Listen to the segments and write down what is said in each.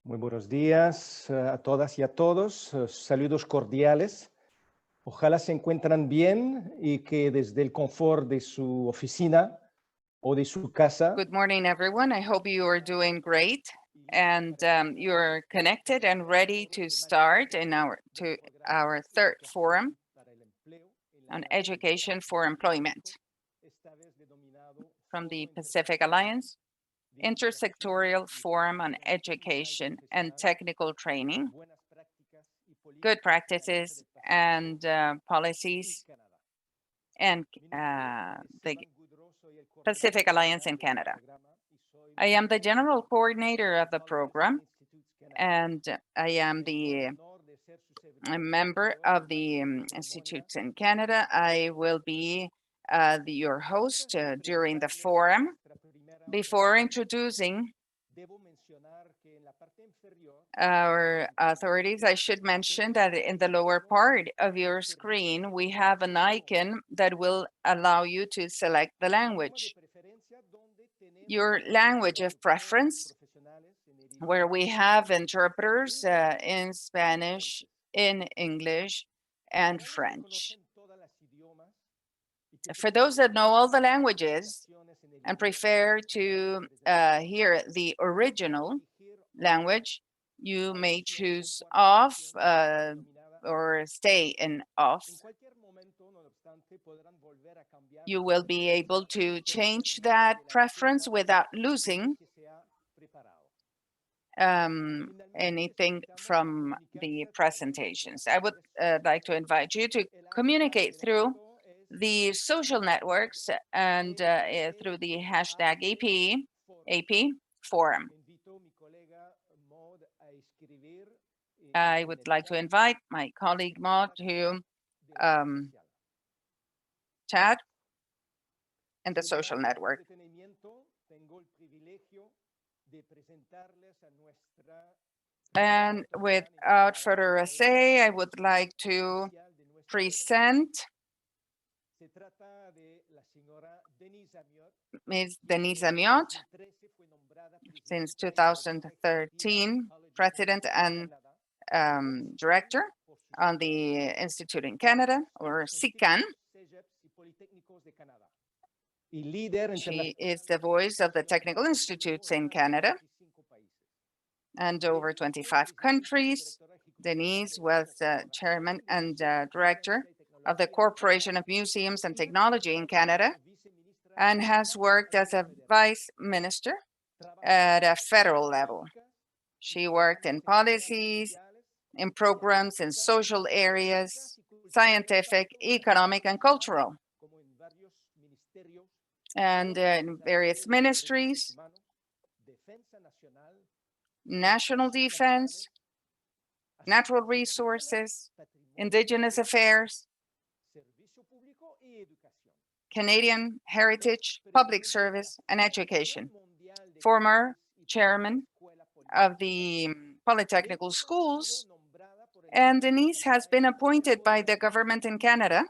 Muy buenos días a todas y a todos. Saludos cordiales. Ojalá se encuentran bien y que desde el confort de su oficina o de su casa. Good morning, everyone. I hope you are doing great and you're connected and ready to start in our third forum on education for employment from the Pacific Alliance, Intersectoral Forum on Education and Technical Training, Good Practices and Policies, and the Pacific Alliance in Canada. I am the general coordinator of the program, and I am a member of the institutes in Canada. I will be your host during the forum. Before introducing our authorities, I should mention that in the lower part of your screen, we have an icon that will allow you to select the language. Your language of preference, where we have interpreters in Spanish, in English, and French. For those that know all the languages and prefer to hear the original language, you may choose off or stay in off. You will be able to change that preference without losing anything from the presentations. I would like to invite you to communicate through the social networks and through the hashtag AP forum. I would like to invite my colleague Maud to chat in the social network. And without further ado, I would like to present Ms. Denise Amiot, since 2013, President and Director on the Institute in Canada, or SICAN. She is the voice of the technical institutes in Canada and over 25 countries. Denise was chairman and director of the Corporation of Museums and Technology in Canada and has worked as a vice minister at a federal level. She worked in policies, in programs in social areas, scientific, economic, and cultural, and in various ministries, national defense, natural resources, indigenous affairs, Canadian heritage, public service, and education. Former chairman of the Polytechnical Schools, and Denise has been appointed by the government in Canada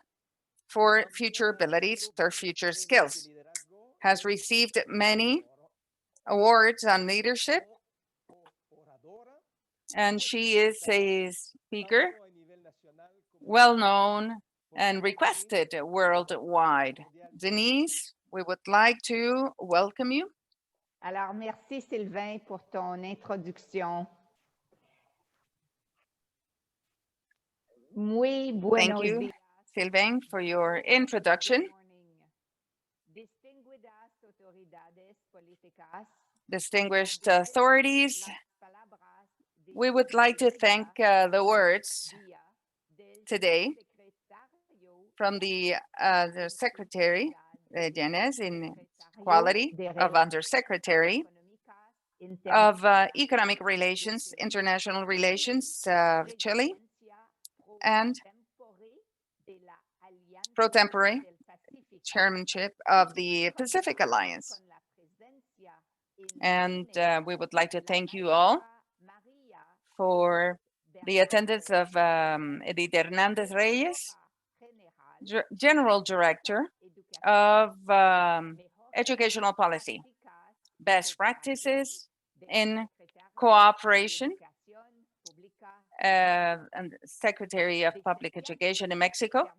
for future abilities or future skills, has received many awards on leadership, and she is a speaker well-known and requested worldwide. Denise, we would like to welcome you. Alors, merci Sylvain pour ton introduction. Muy buenos Thank you, días. Sylvain, for your introduction. Distinguished authorities, we would like to thank the words today from the Secretary, Liliana, in quality of Undersecretary of Economic Relations, International Relations of Chile, and pro tempore chairmanship of the Pacific Alliance. And we would like to thank you all for the attendance of Edith Fernandez Reyes, General Director of Educational Policy, Best Practices in Cooperation, and Secretary of Public Education in Mexico,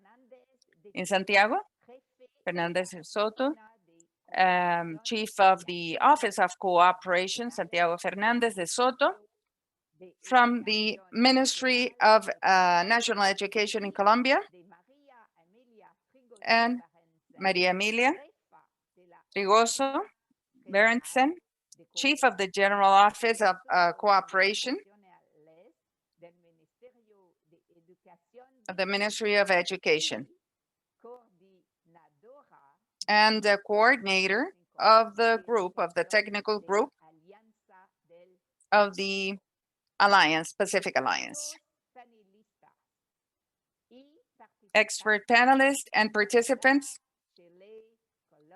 in Santiago, Fernandez Soto, Chief of the Office of Cooperation, Santiago Fernandez de Soto, from the Ministry of National Education in Colombia, and Maria Emilia Rigoso Berentzen, Chief of the General Office of Cooperation of the Ministry of Education, and the coordinator of the group, of the technical group of the Alliance, Pacific Alliance. Expert panelists and participants,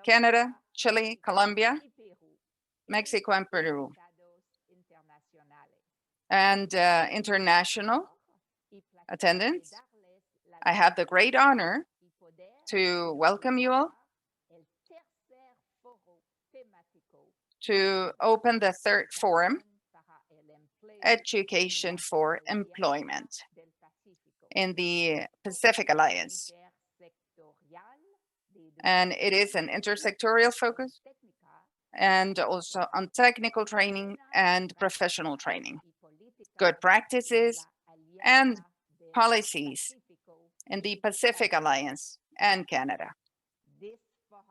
Canada, Chile, Colombia, Mexico, and Peru, and international attendance. I have the great honor to welcome you all to open the third forum, Education for Employment, in the Pacific Alliance. And it is an intersectorial focus and also on technical training and professional training, good practices and policies in the Pacific Alliance and Canada. This forum,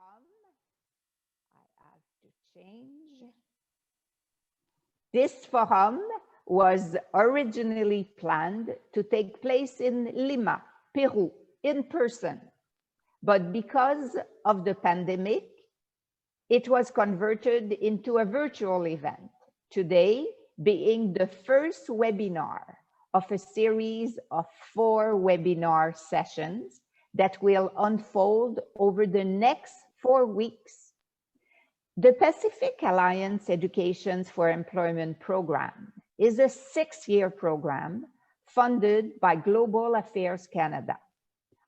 I have to change. This forum was originally planned to take place in Lima, Peru, in person. But because of the pandemic, it was converted into a virtual event, today being the first webinar of a series of 4 webinar sessions that will unfold over the next 4 weeks. The Pacific Alliance Education for Employment program is a 6-year program funded by Global Affairs Canada,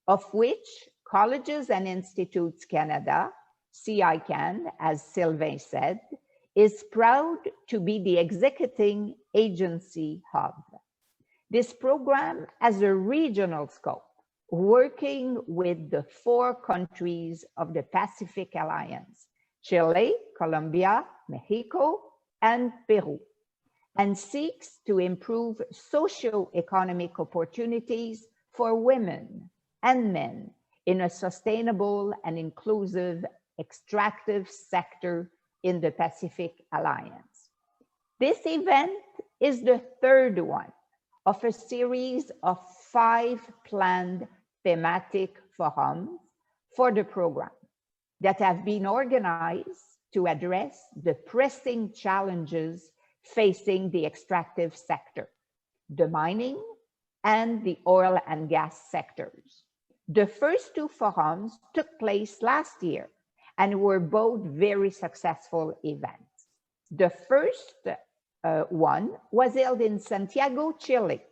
of which Colleges and Institutes Canada, CICAN, as Sylvain said, is proud to be the executing agency hub. This program has a regional scope, working with the 4 countries of the Pacific Alliance, Chile, Colombia, Mexico, and Peru, and seeks to improve socio-economic opportunities for women and men in a sustainable and inclusive extractive sector in the Pacific Alliance. This event is the 3rd one of a series of 5 planned thematic forums for the program that have been organized to address the pressing challenges facing the extractive sector, the mining and the oil and gas sectors. The first 2 forums took place last year and were both very successful events. The first one was held in Santiago, Chile,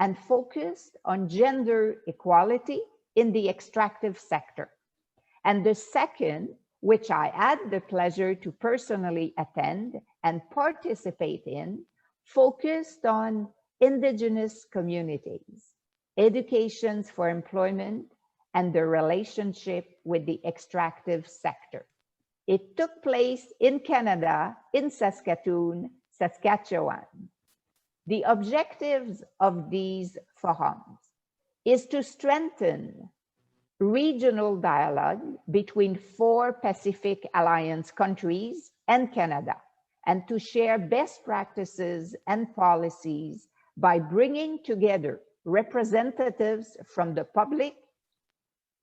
and focused on gender equality in the extractive sector. And the second, which I had the pleasure to personally attend and participate in, focused on indigenous communities, education for employment, and the relationship with the extractive sector. It took place in Canada, in Saskatoon, Saskatchewan. The objectives of these forums is to strengthen regional dialogue between 4 Pacific Alliance countries and Canada, and to share best practices and policies by bringing together representatives from the public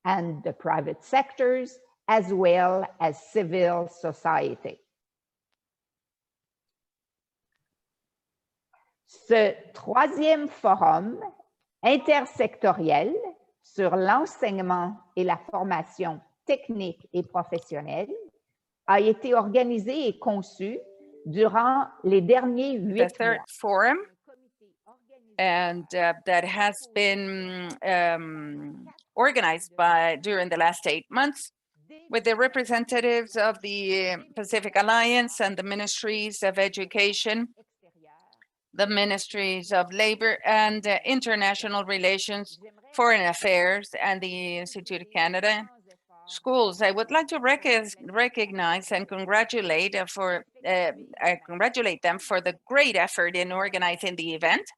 and the private sectors, as well as civil society. Ce 3e forum intersectoriel sur l'enseignement et la formation technique et professionnelle a été organisé et conçu durant les derniers 8 mois. The third forum, and that has been organized during the last 8 months with the representatives of the Pacific Alliance and the ministries of education the Ministries of Labor and International Relations, Foreign Affairs, and the Institute of Canada Schools. I would like to recognize and congratulate them for the great effort in organizing the event.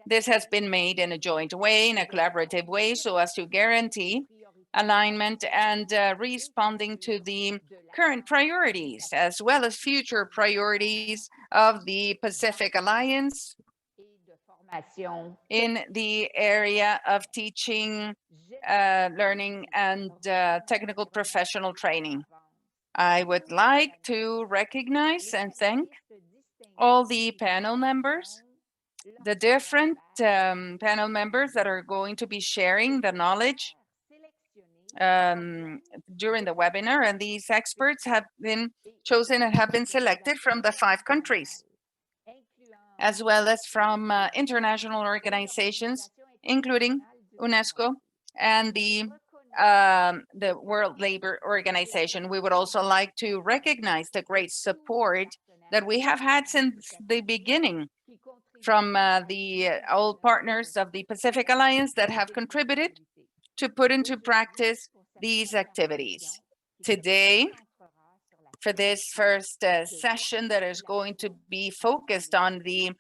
This has been made in a joint way, in a collaborative way, so as to guarantee alignment and responding to the current priorities, as well as future priorities of the Pacific Alliance in the area of teaching, learning, and technical professional training. I would like to recognize and thank all the panel members, the different panel members that are going to be sharing the knowledge during the webinar, and these experts have been chosen and have been selected from the 5 countries, as well as from international organizations, including UNESCO and the World Labor Organization. We would also like to recognize the great support that we have had since the beginning from the old partners of the Pacific Alliance that have contributed to put into practice these activities. Today, for this first session that is going to be focused on the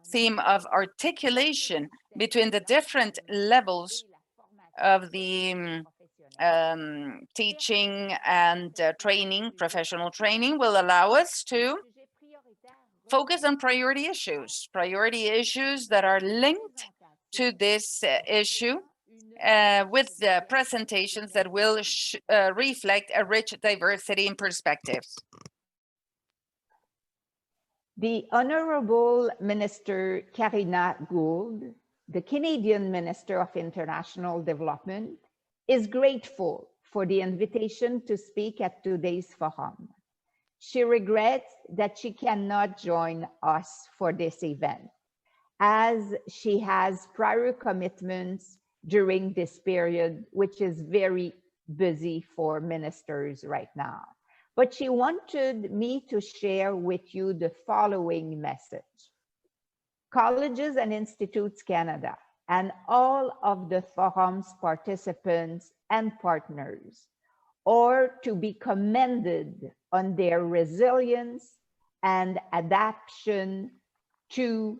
theme of articulation between the different levels of the teaching and training, professional training, will allow us to focus on priority issues that are linked to this issue with the presentations that will reflect a rich diversity in perspectives. The Honorable Minister Karina Gould, the Canadian Minister of International Development, is grateful for the invitation to speak at today's forum. She regrets that she cannot join us for this event, as she has prior commitments during this period, which is very busy for ministers right now. But she wanted me to share with you the following message. Colleges and Institutes Canada and all of the forum's participants and partners are to be commended on their resilience and adaptation to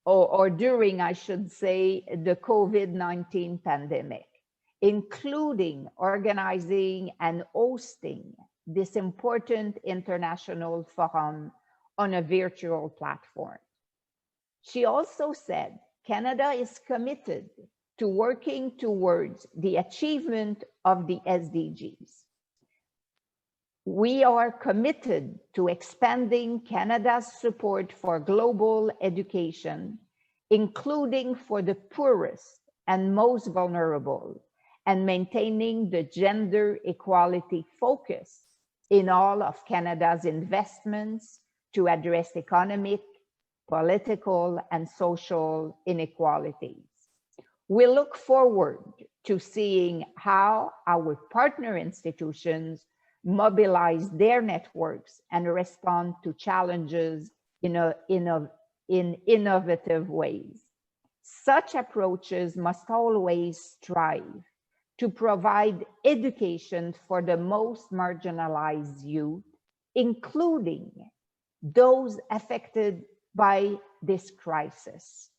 or during, I should say, the COVID-19 pandemic, including organizing and hosting this important international forum on a virtual platform. She also said Canada is committed to working towards the achievement of the SDGs. We are committed to expanding Canada's support for global education, including for the poorest and most vulnerable, and maintaining the gender equality focus in all of Canada's investments to address economic, political, and social inequalities. We look forward to seeing how our partner institutions mobilize their networks and respond to challenges in innovative ways. Such approaches must always strive to provide education for the most marginalized youth, including those affected by this crisis,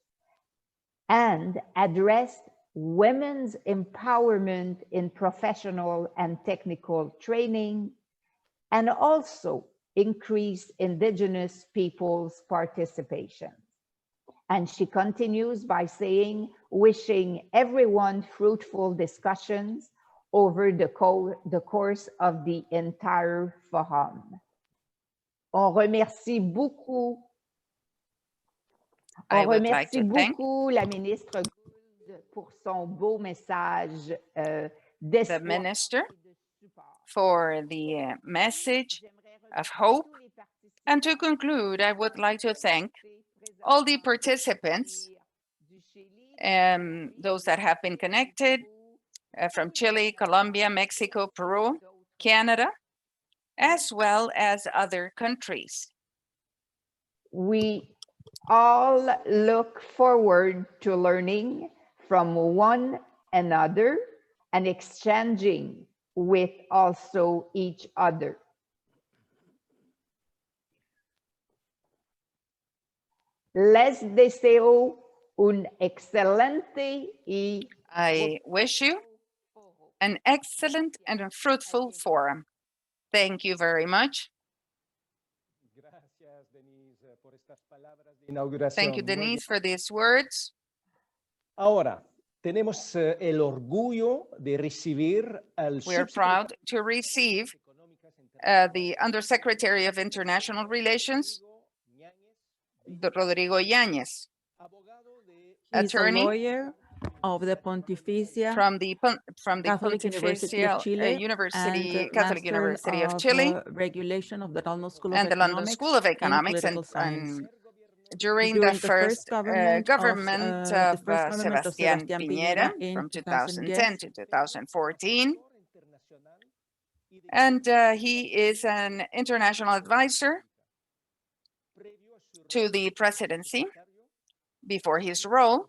and address women's empowerment in professional and technical training, and also increase Indigenous peoples' participation. And she continues by saying, wishing everyone fruitful discussions over the course of the entire forum. On remercie beaucoup. On remercie beaucoup la ministre pour son beau message the minister for the message of hope. And to conclude, I would like to thank all the participants, those that have been connected from Chile, Colombia, Mexico, Peru, Canada, as well as other countries. We all look forward to learning from one another and exchanging with also each other. Les deseo un excelente y I wish you an excellent and a fruitful forum. Thank you very much. Thank you, Denise, for these words. Ahora, tenemos el orgullo de recibir al We are proud to receive the Undersecretary of International Relations, Rodrigo Yáñez, He's a attorney lawyer of the Pontificia from the Catholic University of Pontifical Chile University, and Catholic Master University of Chile, Regulation of the London School of and the London Economics School of Economics, in Political Science. during the first government of Sebastián Sebastián Piñera from 2010 to 2014. And he is an international advisor to the presidency. Before his role,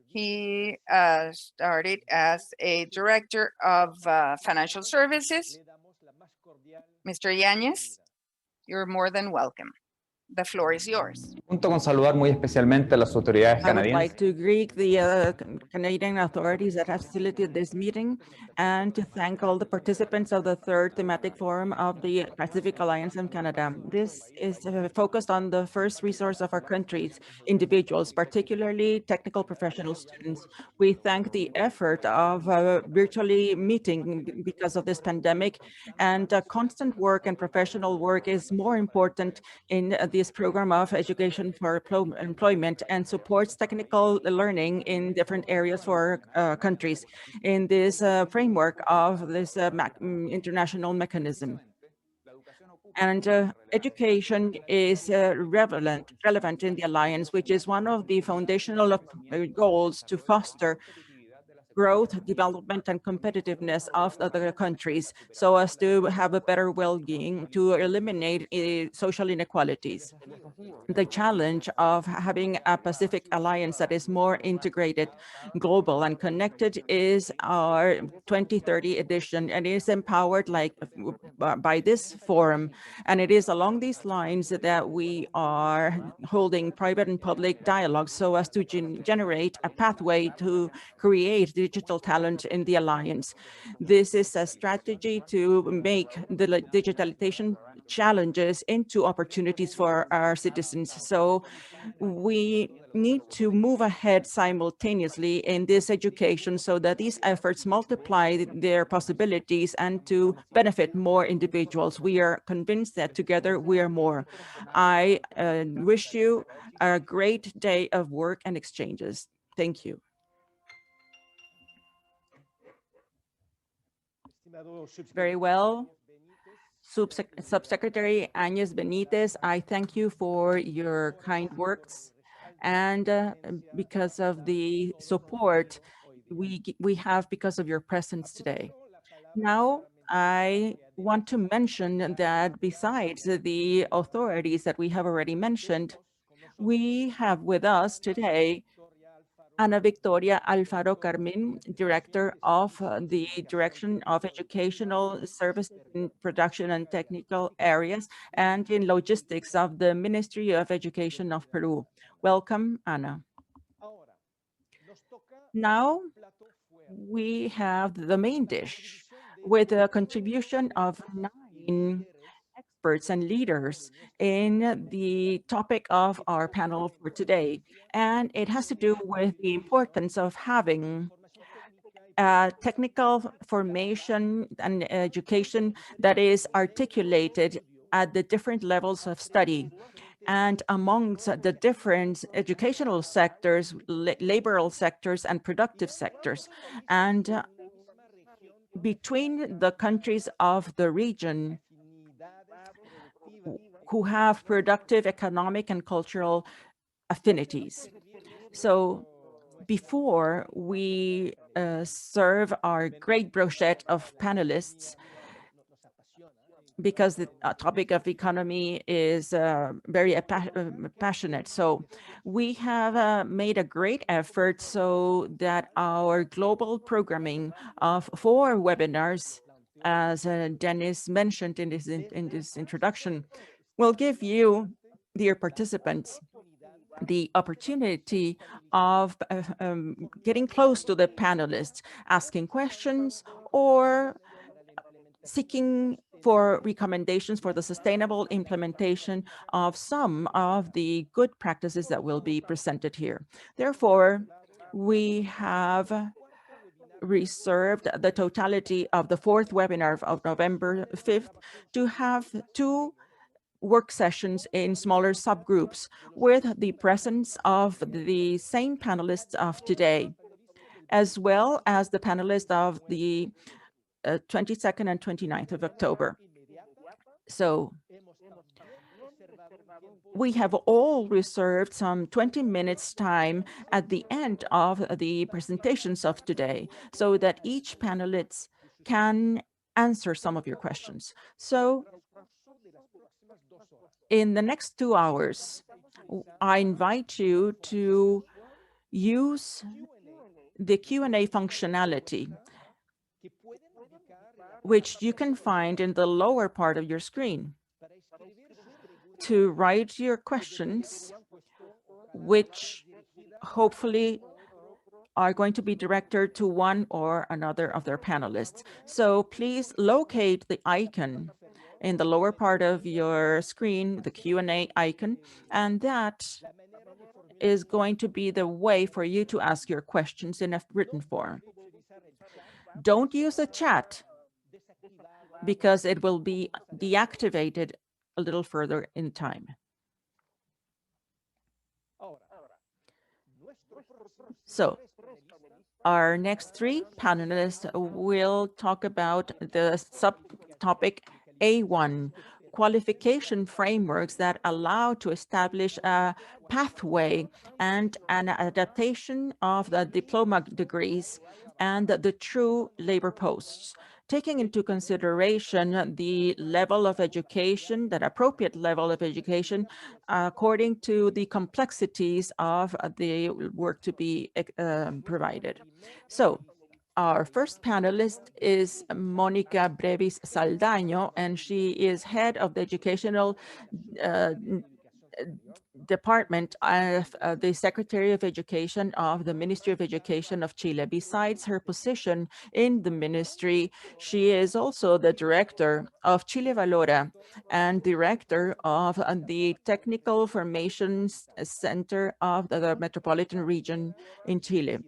he started as a director of financial services. Mr. Yáñez, you're more than welcome. The floor is yours. Junto con saludar muy especialmente a las autoridades I would canadienses. like to greet the Canadian authorities that have facilitated this meeting and to thank all the participants of the third thematic forum of the Pacific Alliance in Canada. This is focused on the first resource of our countries, individuals, particularly technical professional students. We thank the effort of virtually meeting because of this pandemic, and constant work and professional work is more important in this program of education for employment and supports technical learning in different areas for countries in this framework of this international mechanism. And education is relevant in the Alliance, which is one of the foundational goals to foster growth, development, and competitiveness of the countries so as to have a better well-being, to eliminate social inequalities. The challenge of having a Pacific Alliance that is more integrated, global, and connected is our 2030 edition, and it is empowered by this forum. And it is along these lines that we are holding private and public dialogue so as to generate a pathway to create digital talent in the Alliance. This is a strategy to make the digitalization challenges into opportunities for our citizens. So we need to move ahead simultaneously in this education so that these efforts multiply their possibilities and to benefit more individuals. We are convinced that together we are more. I wish you a great day of work and exchanges. Thank you. Very well. Subsecretary Áñez Benítez, I thank you for your kind words and because of the support we have because of your presence today. Now, I want to mention that besides the authorities that we have already mentioned, we have with us today Ana Victoria Alfaro Carmen, Director of the Direction of Educational Service in Production and Technical Areas and in Logistics of the Ministry of Education of Peru. Welcome, Ana. Now, we have the main dish with a contribution of 9 experts and leaders in the topic of our panel for today. And it has to do with the importance of having technical formation and education that is articulated at the different levels of study. And amongst the different educational sectors, laboral sectors, and productive sectors. And between the countries of the region who have productive economic and cultural affinities. So before we serve our great brochette of panelists, because the topic of economy is very passionate. So we have made a great effort so that our global programming of 4 webinars, as Dennis mentioned in this introduction, will give you, dear participants, the opportunity of getting close to the panelists, asking questions or seeking for recommendations for the sustainable implementation of some of the good practices that will be presented here. Therefore, we have reserved the totality of the 4th webinar of November 5th to have 2 work sessions in smaller subgroups with the presence of the same panelists of today, as well as the panelists of the 22nd and 29th of October. So we have all reserved some 20 minutes time at the end of the presentations of today so that each panelist can answer some of your questions. So in the next 2 hours, I invite you to use the Q&A functionality, which you can find in the lower part of your screen, to write your questions, which hopefully are going to be directed to one or another of their panelists. So please locate the icon in the lower part of your screen, the Q&A icon, and that is going to be the way for you to ask your questions in a written form. Don't use the chat because it will be deactivated a little further in time. So our next 3 panelists will talk about the subtopic A1, qualification frameworks that allow to establish a pathway and an adaptation of the diploma degrees and the true labor posts, taking into consideration the level of education, that appropriate level of education, according to the complexities of the work to be provided. So our first panelist is Mónica Brevis Saldaño, and she is head of the educational department of the Secretary of Education of the Ministry of Education of Chile. Besides her position in the ministry, she is also the director of Chile Valora and director of the Technical Formations Center of the Metropolitan Region in Chile.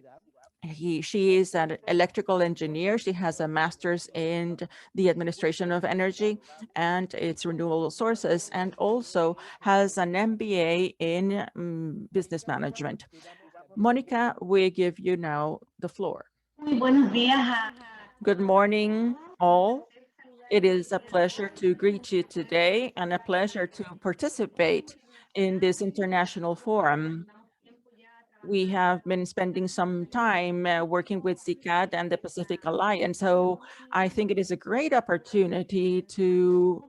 She is an electrical engineer. She has a master's in the administration of energy and its renewable sources, and also has an MBA in business management. Mónica, we give you now the floor. Good morning, all. It is a pleasure to greet you today and a pleasure to participate in this international forum. We have been spending some time working with CICAD and the Pacific Alliance, so I think it is a great opportunity to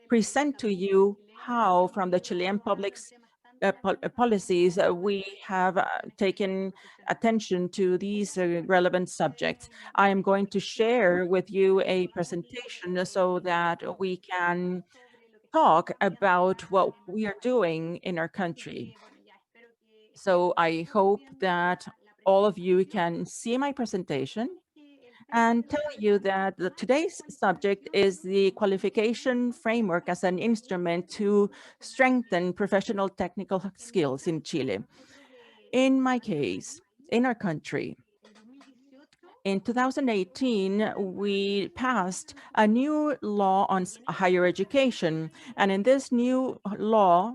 present to you how, from the Chilean public's policies, we have taken attention to these relevant subjects. I am going to share with you a presentation so that we can talk about what we are doing in our country. So I hope that all of you can see my presentation and tell you that today's subject is the qualification framework as an instrument to strengthen professional technical skills in Chile. In my case, in our country, in 2018, we passed a new law on higher education, and in this new law,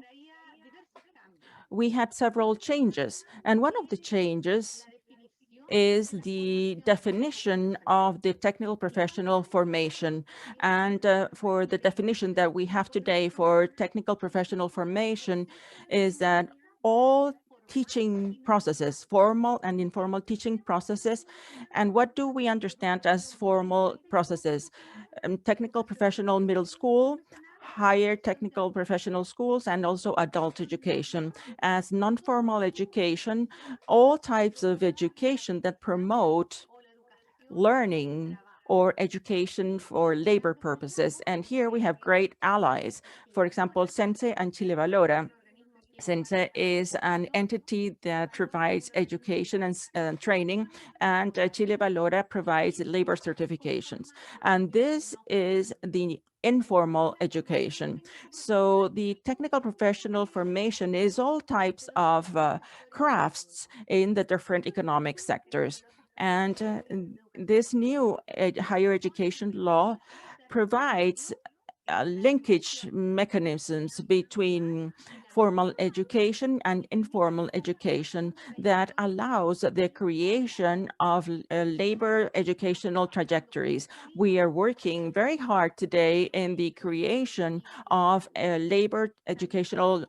we had several changes, and one of the changes is the definition of the technical professional formation. And for the definition that we have today for technical professional formation is that all teaching processes, formal and informal teaching processes. And what do we understand as formal processes? Technical professional middle school, higher technical professional schools, and also adult education. As non-formal education, all types of education that promote learning or education for labor purposes. And here we have great allies. For example, Sense and Chile Valora. Sense is an entity that provides education and training, and Chile Valora provides labor certifications. And this is the informal education. So the technical professional formation is all types of crafts in the different economic sectors. And this new higher education law provides linkage mechanisms between formal education and informal education that allows the creation of labor educational trajectories. We are working very hard today in the creation of labor educational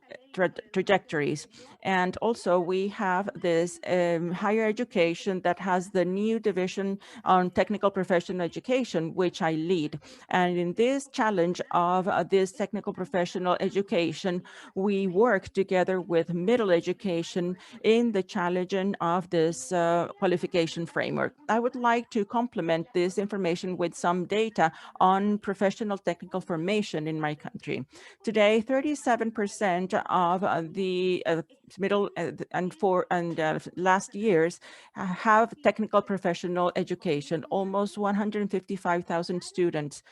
trajectories. And also we have this higher education that has the new division on technical professional education, which I lead. And in this challenge of this technical professional education, we work together with middle education in the challenging of this qualification framework. I would like to complement this information with some data on professional technical formation in my country. Today, 37% of the middle and last years have technical professional education, almost 155,000 students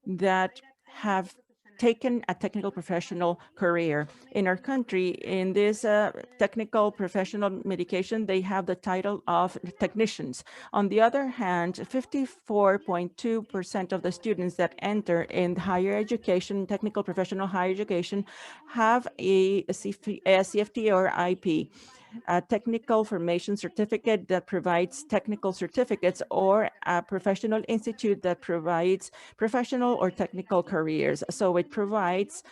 that have taken a technical professional career. In our country, in this technical professional medication, they have the title of technicians. On the other hand, 54.2% of the students that enter in higher education, technical professional higher education, have a CFT or IP. A technical formation certificate that provides technical certificates, or a professional institute that provides professional or technical careers. So it provides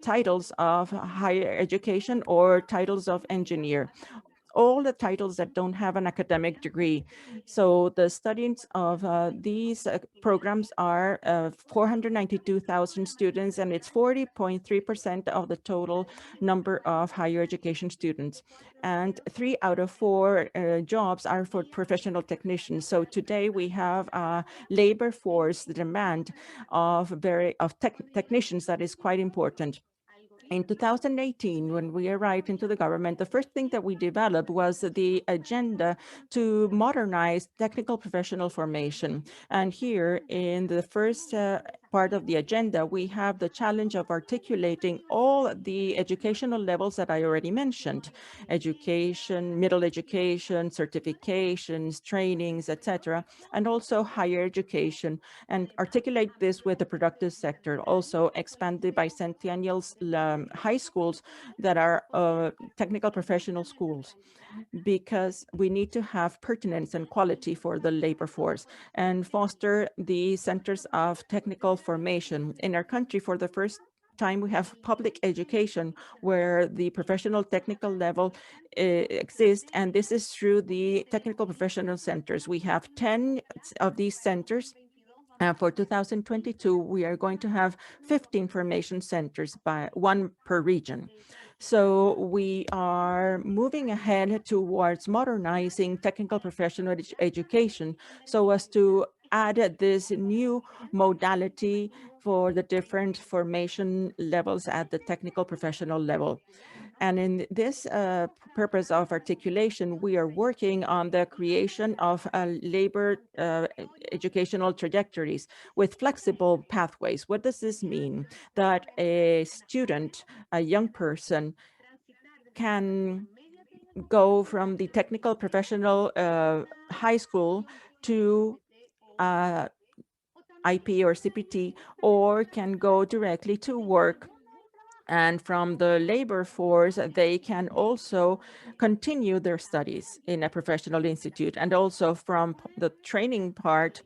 titles of higher education or titles of engineer, all the titles that don't have an academic degree. So the studies of these programs are 492,000 students, and it's 40.3% of the total number of higher education students. And 3 out of 4 jobs are for professional technicians. So today we have a labor force demand of technicians that is quite important. In 2018, when we arrived into the government, the first thing that we developed was the agenda to modernize technical professional formation. And here in the first part of the agenda, we have the challenge of articulating all the educational levels that I already mentioned: education, middle education, certifications, trainings, etc., and also higher education, and articulate this with the productive sector, also expand the bicentennials high schools that are technical professional schools, because we need to have pertinence and quality for the labor force, and foster the centers of technical formation. In our country, for the first time, we have public education where the professional technical level exists, and this is through the technical professional centers. We have 10 of these centers. For 2022, we are going to have 15 formation centers, one per region. So we are moving ahead towards modernizing technical professional education so as to add this new modality for the different formation levels at the technical professional level. And in this purpose of articulation, we are working on the creation of labor educational trajectories with flexible pathways. What does this mean? That a student, a young person, can go from the technical professional high school to IP or CPT, or can go directly to work. And from the labor force, they can also continue their studies in a professional institute. And also from the training part,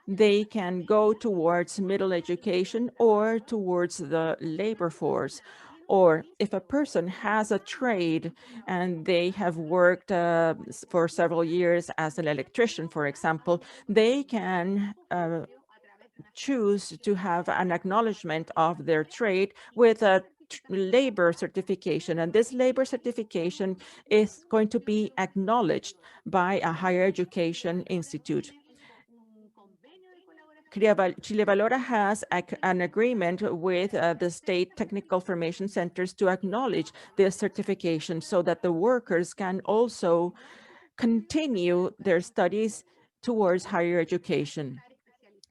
they can go towards middle education or towards the labor force. Or if a person has a trade and they have worked for several years as an electrician, for example, they can choose to have an acknowledgement of their trade with a labor certification. And this labor certification is going to be acknowledged by a higher education institute. Chile Valora has an agreement with the state technical formation centers to acknowledge this certification so that the workers can also continue their studies towards higher education.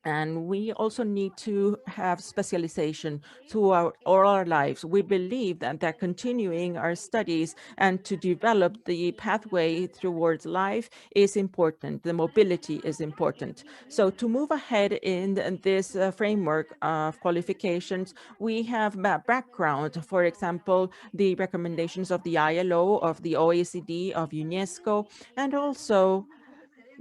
And we also need to have specialization throughout all our lives. We believe that continuing our studies and to develop the pathway towards life is important. The mobility is important. So to move ahead in this framework of qualifications, we have background, for example, the recommendations of the ILO, of the OECD, of UNESCO, and also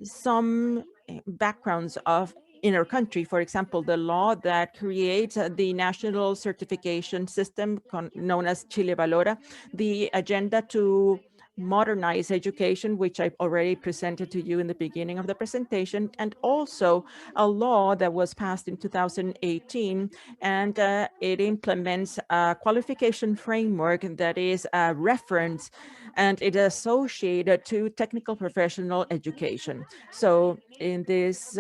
some backgrounds of in our country, for example, the law that creates the national certification system known as Chile Valora, the agenda to modernize education, which I've already presented to you in the beginning of the presentation, and also a law that was passed in 2018, and it implements a qualification framework that is a reference and it is associated to technical professional education. So in this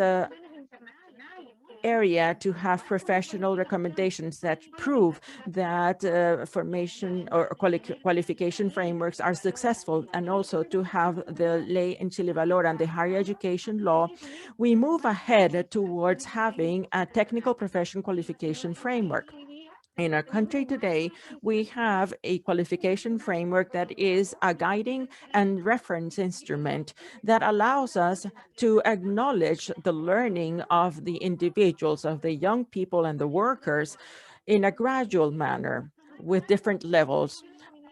area to have professional recommendations that prove that formation or qualification frameworks are successful, and also to have the ley in Chile Valora and the higher education law, we move ahead towards having a technical profession qualification framework. In our country today, we have a qualification framework that is a guiding and reference instrument that allows us to acknowledge the learning of the individuals, of the young people and the workers in a gradual manner with different levels.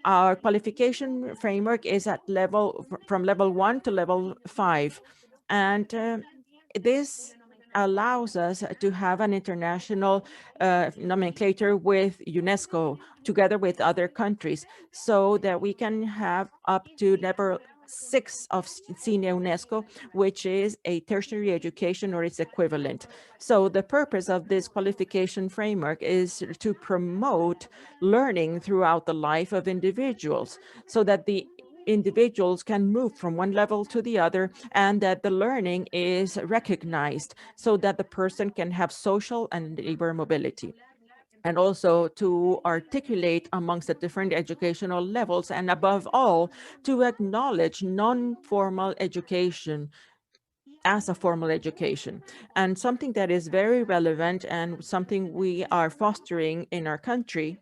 Our qualification framework is at from level 1 to level 5. And this allows us to have an international nomenclature with UNESCO together with other countries so that we can have up to level 6 of Cine UNESCO, which is a tertiary education or its equivalent. So the purpose of this qualification framework is to promote learning throughout the life of individuals so that the individuals can move from one level to the other and that the learning is recognized so that the person can have social and labor mobility, and also to articulate amongst the different educational levels, and above all, to acknowledge non-formal education as a formal education. And something that is very relevant and something we are fostering in our country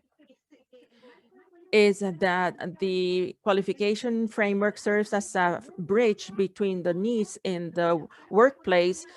is that the qualification framework serves as a bridge between the needs in the workplace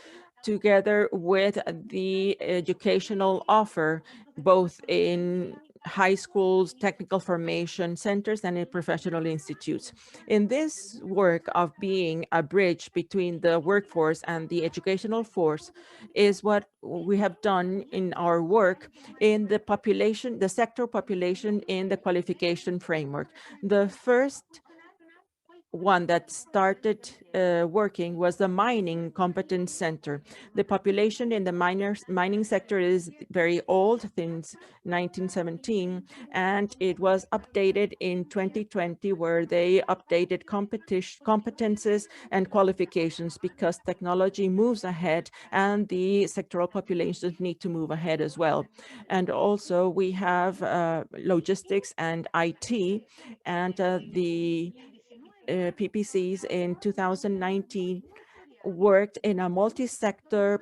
together with the educational offer, both in high schools, technical formation centers, and in professional institutes. In this work of being a bridge between the workforce and the educational force is what we have done in our work in the population, the sector population in the qualification framework. The first one that started working was the Mining Competence Center. The population in the mining sector is very old, since 1917, and it was updated in 2020, where they updated competences and qualifications because technology moves ahead and the sectoral populations need to move ahead as well. And also we have logistics and IT, and the PPCs in 2019 worked in a multi-sector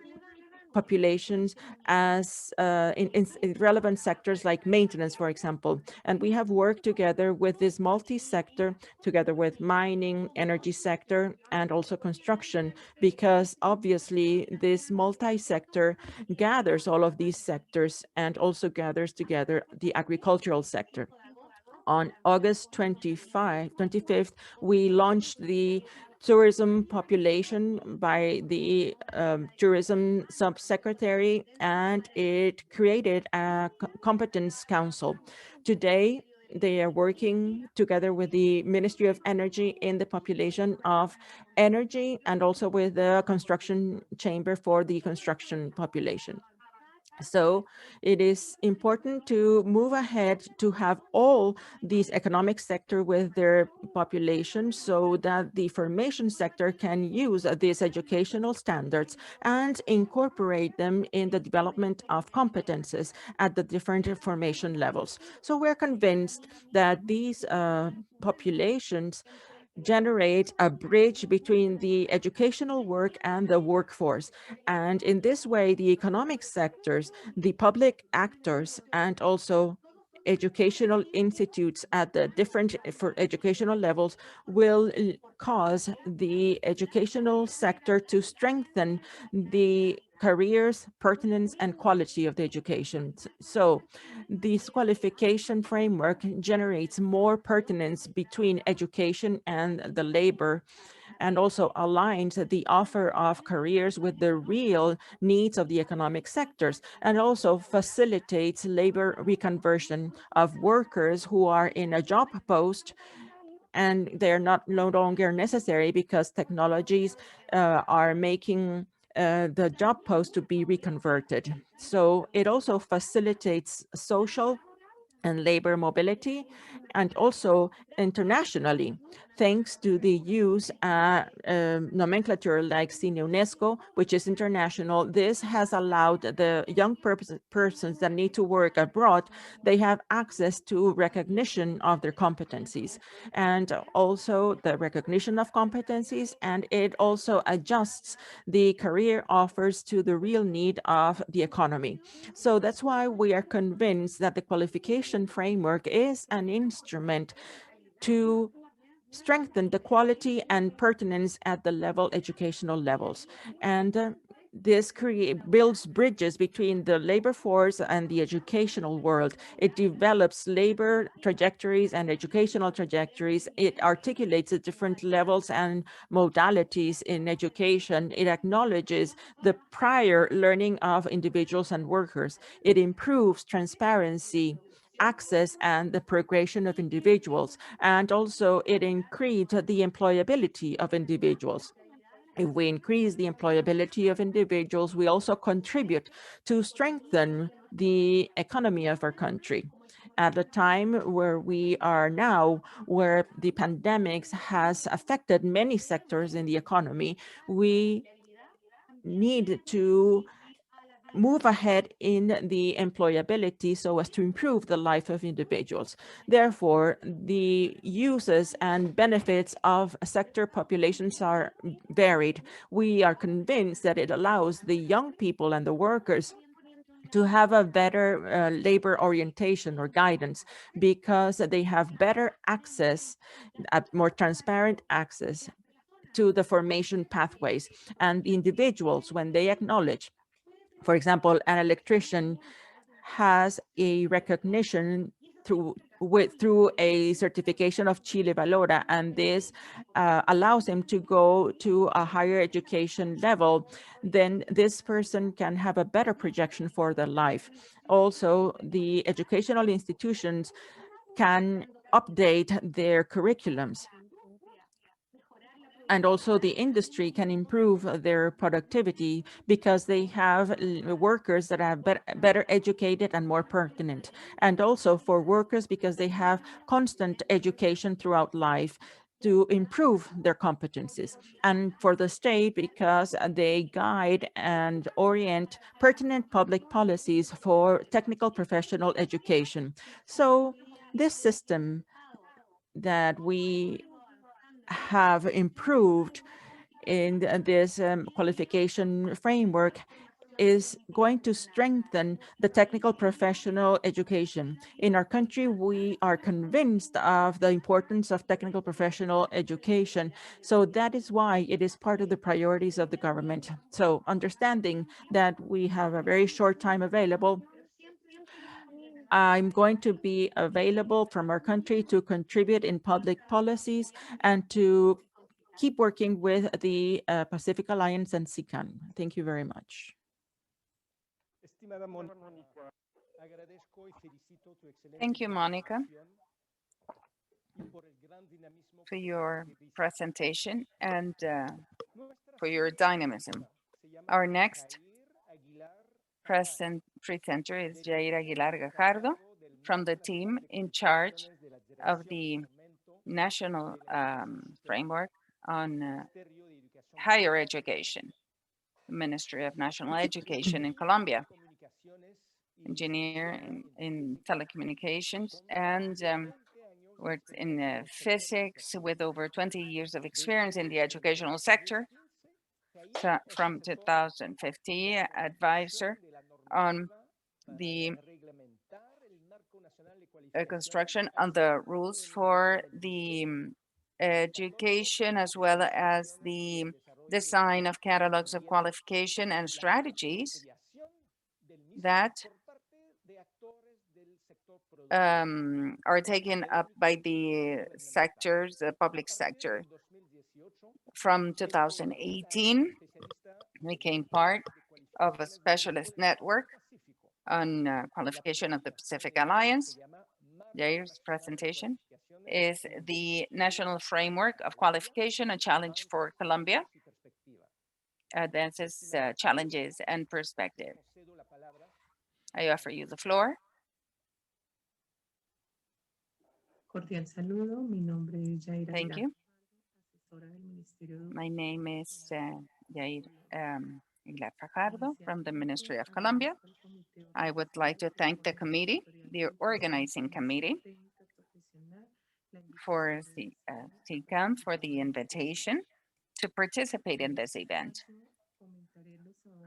populations as in relevant sectors like maintenance, for example. And we have worked together with this multi-sector, together with mining, energy sector, and also construction, because obviously this multi-sector gathers all of these sectors and also gathers together the agricultural sector. On August 25th, we launched the tourism population by the tourism subsecretary, and it created a competence council. Today, they are working together with the Ministry of Energy in the population of energy and also with the construction chamber for the construction population. So it is important to move ahead to have all these economic sector with their population so that the formation sector can use these educational standards and incorporate them in the development of competences at the different formation levels. So we're convinced that these populations generate a bridge between the educational work and the workforce. And in this way, the economic sectors, the public actors, and also educational institutes at the different for educational levels will cause the educational sector to strengthen the careers, pertinence, and quality of the education. So this qualification framework generates more pertinence between education and the labor, and also aligns the offer of careers with the real needs of the economic sectors, and also facilitates labor reconversion of workers who are in a job post and they're no longer necessary because technologies are making the job post to be reconverted. So it also facilitates social and labor mobility, and also internationally, thanks to the use nomenclature like UNESCO, which is international. This has allowed the young persons that need to work abroad, they have access to recognition of their competencies, and also the recognition of competencies, and it also adjusts the career offers to the real need of the economy. So that's why we are convinced that the qualification framework is an instrument to strengthen the quality and pertinence at the educational levels. And this builds bridges between the labor force and the educational world. It develops labor trajectories and educational trajectories. It articulates the different levels and modalities in education. It acknowledges the prior learning of individuals and workers. It improves transparency, access, and the progression of individuals, and also it increased the employability of individuals. If we increase the employability of individuals, we also contribute to strengthen the economy of our country. At the time where we are now, where the pandemic has affected many sectors in the economy, we need to move ahead in the employability so as to improve the life of individuals. Therefore, the uses and benefits of sector populations are varied. We are convinced that it allows the young people and the workers to have a better labor orientation or guidance because they have better access, more transparent access to the formation pathways. And the individuals, when they acknowledge, for example, an electrician has a recognition through a certification of Chile Valora, and this allows him to go to a higher education level, then this person can have a better projection for their life. Also, the educational institutions can update their curriculums, and also the industry can improve their productivity because they have workers that are better educated and more pertinent. And also for workers because they have constant education throughout life to improve their competencies. And for the state because they guide and orient pertinent public policies for technical professional education. So this system that we have improved in this qualification framework is going to strengthen the technical professional education. In our country, we are convinced of the importance of technical professional education. So that is why it is part of the priorities of the government. So understanding that we have a very short time available, I'm going to be available from our country to contribute in public policies and to keep working with the Pacific Alliance and SICAN. Thank you very much. Thank you, Monica. for your presentation and for your dynamism. Our next presenter is Jair Aguilar Gajardo from the team in charge of the national framework on higher education, the Ministry of National Education in Colombia, engineer in telecommunications, and worked in physics with over 20 years of experience in the educational sector. So from 2015, advisor on the construction on the rules for the education, as well as the design of catalogs of qualification and strategies that are taken up by the sectors, the public sector. From 2018, we became part of a specialist network on qualification of the Pacific Alliance. Jair's presentation is the National Framework of Qualification, a challenge for Colombia, advances, challenges, and perspective. I offer you the floor. Cordial saludo, mi nombre es Jair. Thank you. My name is Jair Aguilar Fajardo from the Ministry of Colombia. I would like to thank the committee, the organizing committee, for the TCAM for the invitation to participate in this event.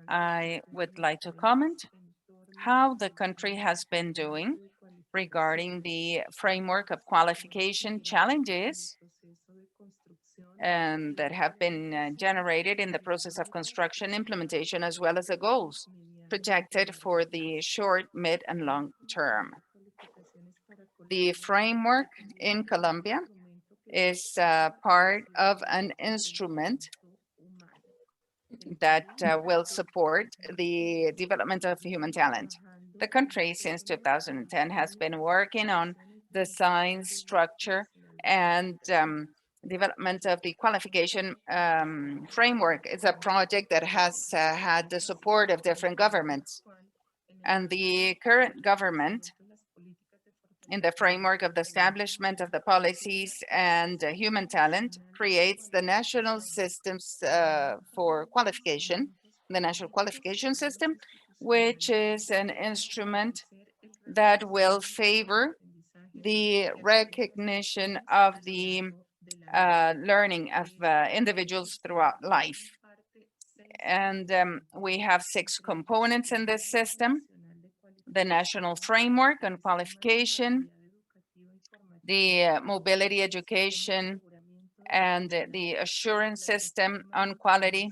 I would like to comment how the country has been doing regarding the framework of qualification challenges and that have been generated in the process of construction implementation, as well as the goals projected for the short, mid, and long term. The framework in Colombia is part of an instrument that will support the development of human talent. The country since 2010 has been working on design, structure, and development of the qualification framework. It's a project that has had the support of different governments. And the current government, in the framework of the establishment of the policies and human talent, creates the national systems for qualification, the national qualification system, which is an instrument that will favor the recognition of the learning of individuals throughout life. And we have 6 components in this system: the national framework on qualification, the mobility education, and the assurance system on quality,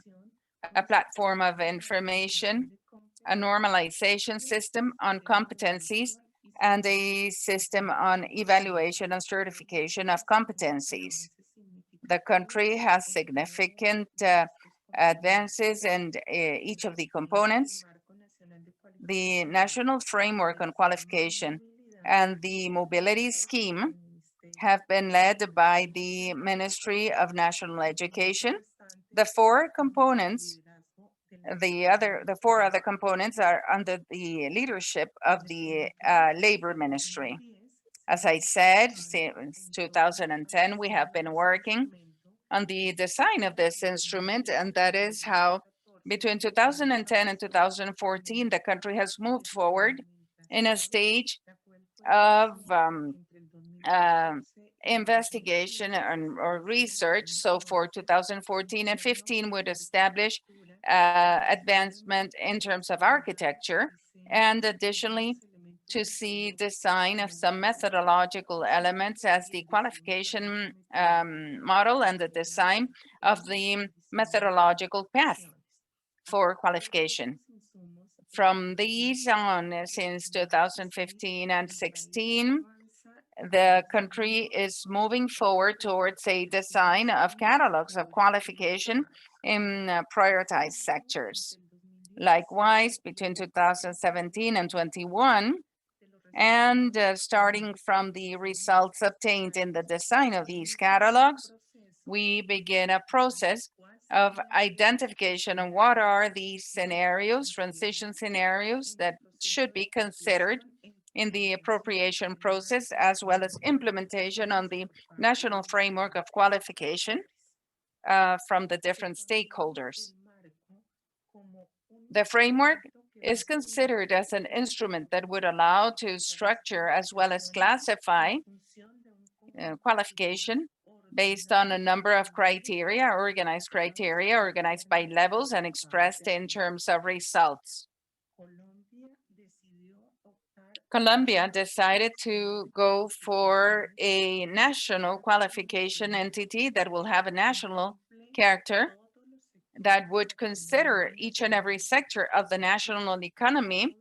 a platform of information, a normalization system on competencies, and a system on evaluation and certification of competencies. The country has significant advances in each of the components. The national framework on qualification and the mobility scheme have been led by the Ministry of National Education. The 4 components, the 4 other components are under the leadership of the Labor Ministry. As I said, since 2010, we have been working on the design of this instrument, and that is how between 2010 and 2014, the country has moved forward in a stage of investigation or research. So for 2014 and 15 would establish advancement in terms of architecture, and additionally to see design of some methodological elements as the qualification model and the design of the methodological path for qualification. From these on, since 2015 and 16, the country is moving forward towards a design of catalogs of qualification in prioritized sectors. Likewise, between 2017 and 21, And starting from the results obtained in the design of these catalogs, we begin a process of identification of what are these scenarios, transition scenarios that should be considered in the appropriation process, as well as implementation on the national framework of qualification from the different stakeholders. The framework is considered as an instrument that would allow to structure as well as classify qualification based on a number of criteria, organized by levels and expressed in terms of results. Colombia decided to go for a national qualification entity that will have a national character that would consider each and every sector of the national economy,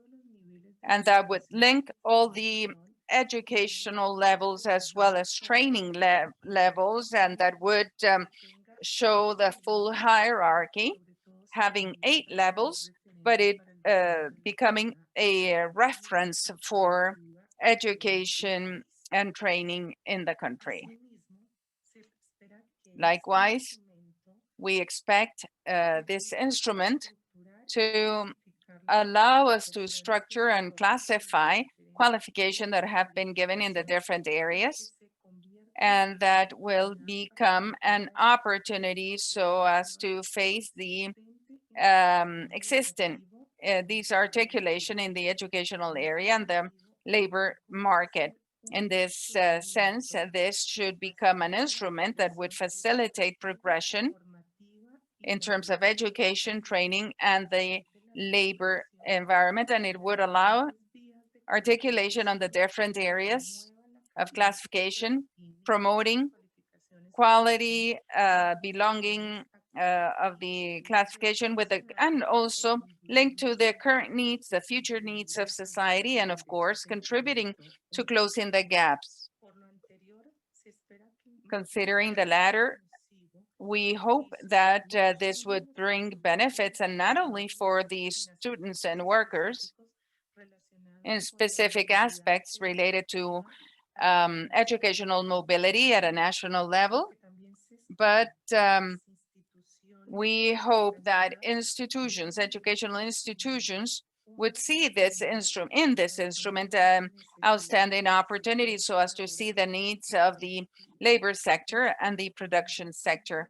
and that would link all the educational levels as well as training levels, and that would show the full hierarchy, having 8 levels, but it becoming a reference for education and training in the country. Likewise, we expect this instrument to allow us to structure and classify qualification that have been given in the different areas, and that will become an opportunity so as to face the existing these articulation in the educational area and the labor market. In this sense, this should become an instrument that would facilitate progression in terms of education, training, and the labor environment, and it would allow articulation on the different areas of classification, promoting quality, belonging of the classification with and also linked to the current needs, the future needs of society, and of course, contributing to closing the gaps. Considering the latter, we hope that this would bring benefits, and not only for the students and workers in specific aspects related to educational mobility at a national level, but we hope that institutions, educational institutions, would see this instrument outstanding opportunities so as to see the needs of the labor sector and the production sector,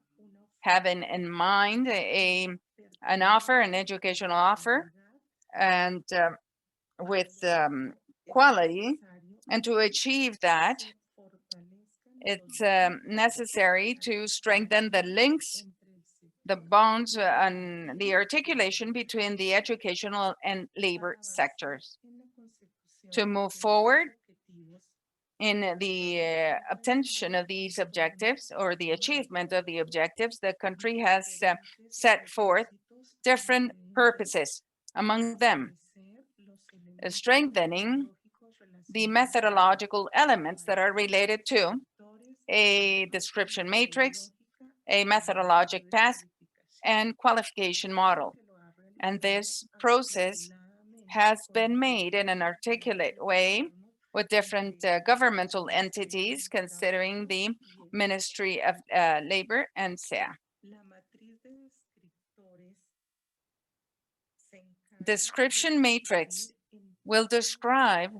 having in mind an offer, an educational offer, and with quality. And to achieve that, it's necessary to strengthen the links, the bonds, and the articulation between the educational and labor sectors. To move forward in the obtention of these objectives, or the achievement of the objectives, the country has set forth different purposes, among them strengthening the methodological elements that are related to a description matrix, a methodologic path, and qualification model. And this process has been made in an articulate way with different governmental entities, considering the Ministry of Labor and SEA. Description matrix will describe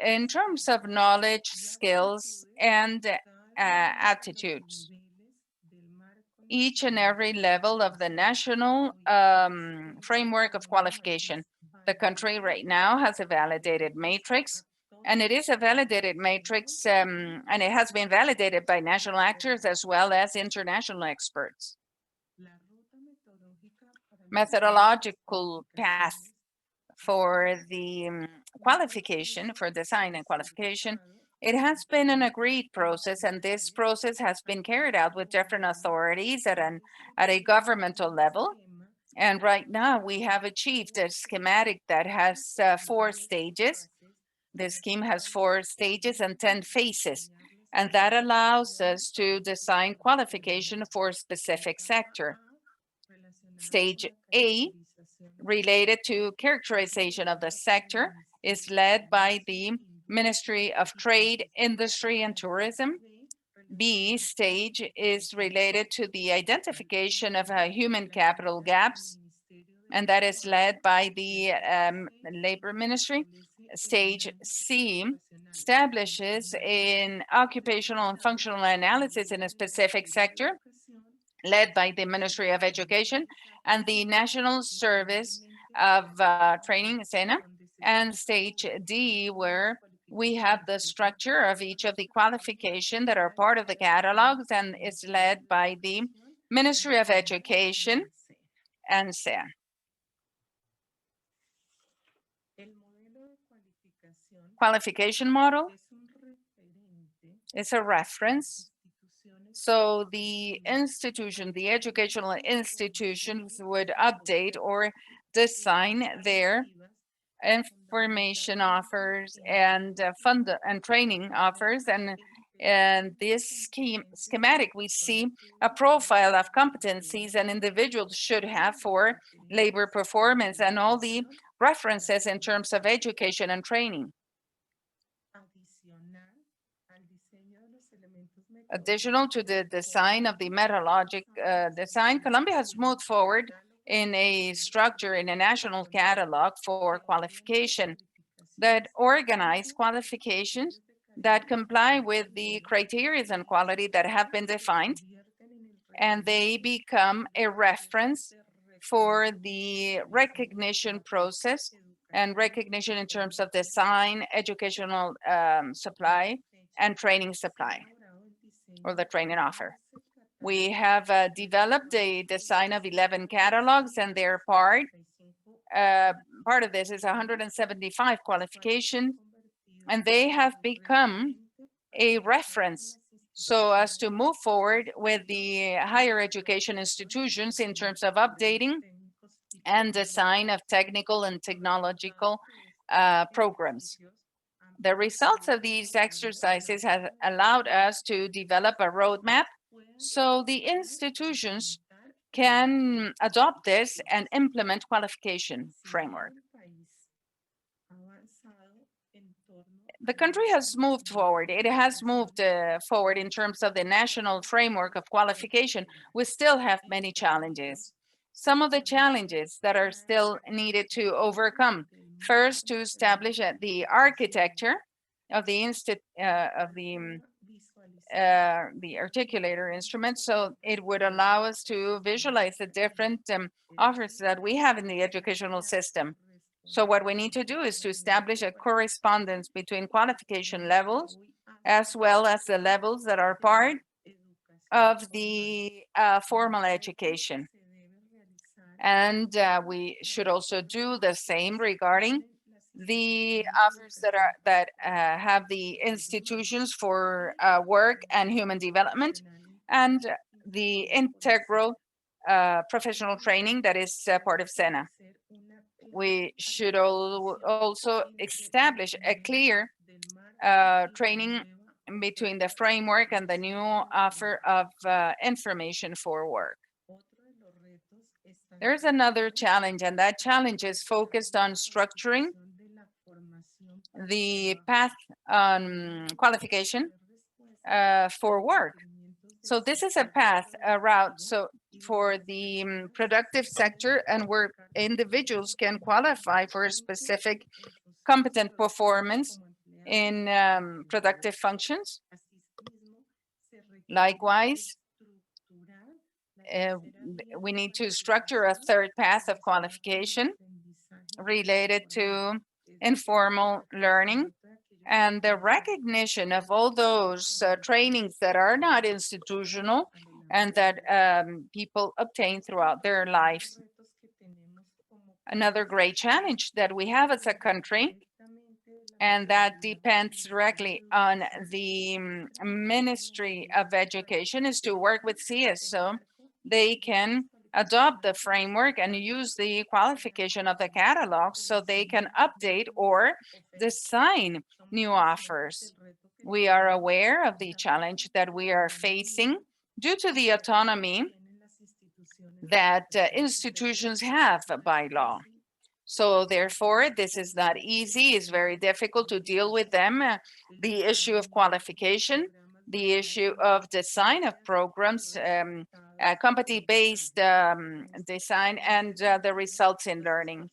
in terms of knowledge, skills, and attitudes each and every level of the national framework of qualification. The country right now has a validated matrix, and it is a validated matrix, and it has been validated by national actors as well as international experts. Methodological path for the qualification, for design and qualification, it has been an agreed process, and this process has been carried out with different authorities at a governmental level. And right now we have achieved a schematic that has 4 stages. The scheme has 4 stages and 10 phases, and that allows us to design qualification for a specific sector. Stage A, related to characterization of the sector is led by the Ministry of Trade, Industry, and Tourism. B stage is related to the identification of human capital gaps, and that is led by the Labor Ministry. Stage C establishes an occupational and functional analysis in a specific sector, led by the Ministry of Education and the National Service of Training, SENA. And stage D, where we have the structure of each of the qualifications that are part of the catalogs, and it's led by the Ministry of Education and SEA. Qualification model is a reference. So the institution, the educational institutions would update or design their information offers and fund and training offers. And this schematic, we see a profile of competencies an individual should have for labor performance and all the references in terms of education and training. Additional to the design of the methodologic design, Colombia has moved forward in a structure in a national catalog for qualification that organize qualifications that comply with the criteria and quality that have been defined, and they become a reference for the recognition process and recognition in terms of design, educational supply, and training supply, or the training offer. We have developed a design of 11 catalogs, and their part of this is 175 qualifications, and they have become a reference so as to move forward with the higher education institutions in terms of updating and design of technical and technological programs. The results of these exercises have allowed us to develop a roadmap so the institutions can adopt this and implement qualification framework. The country has moved forward. It has moved forward in terms of the national framework of qualification. We still have many challenges. Some of the challenges that are still needed to overcome. First, to establish the architecture of the articulator instrument, so it would allow us to visualize the different offers that we have in the educational system. So what we need to do is to establish a correspondence between qualification levels as well as the levels that are part of the formal education. And we should also do the same regarding the offers that have the institutions for work and human development, and the integral professional training that is part of SENA. We should also establish a clear training between the framework and the new offer of information for work. There's another challenge, and that challenge is focused on structuring the path on qualification for work. So this is a path, a route, so for the productive sector, and where individuals can qualify for a specific competent performance in productive functions. Likewise, we need to structure a third path of qualification related to informal learning and the recognition of all those trainings that are not institutional and that people obtain throughout their lives. Another great challenge that we have as a country, and that depends directly on the Ministry of Education, is to work with CS so they can adopt the framework and use the qualification of the catalog so they can update or design new offers. We are aware of the challenge that we are facing due to the autonomy that institutions have by law. So therefore, this is not easy. It's very difficult to deal with them. The issue of qualification, the issue of design of programs, competency-based design, and the results in learning.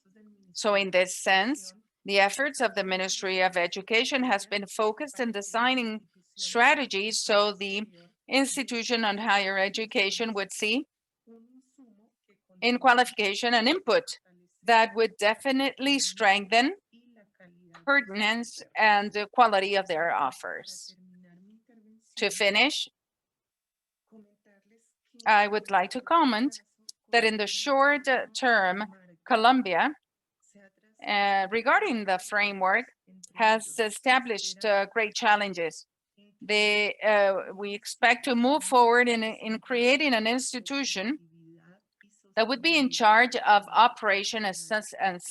So in this sense, the efforts of the Ministry of Education has been focused in designing strategies so the institution on higher education would see in qualification an input that would definitely strengthen pertinence and the quality of their offers. To finish, I would like to comment that in the short term, Colombia, regarding the framework, has established great challenges. We expect to move forward in creating an institution that would be in charge of operation and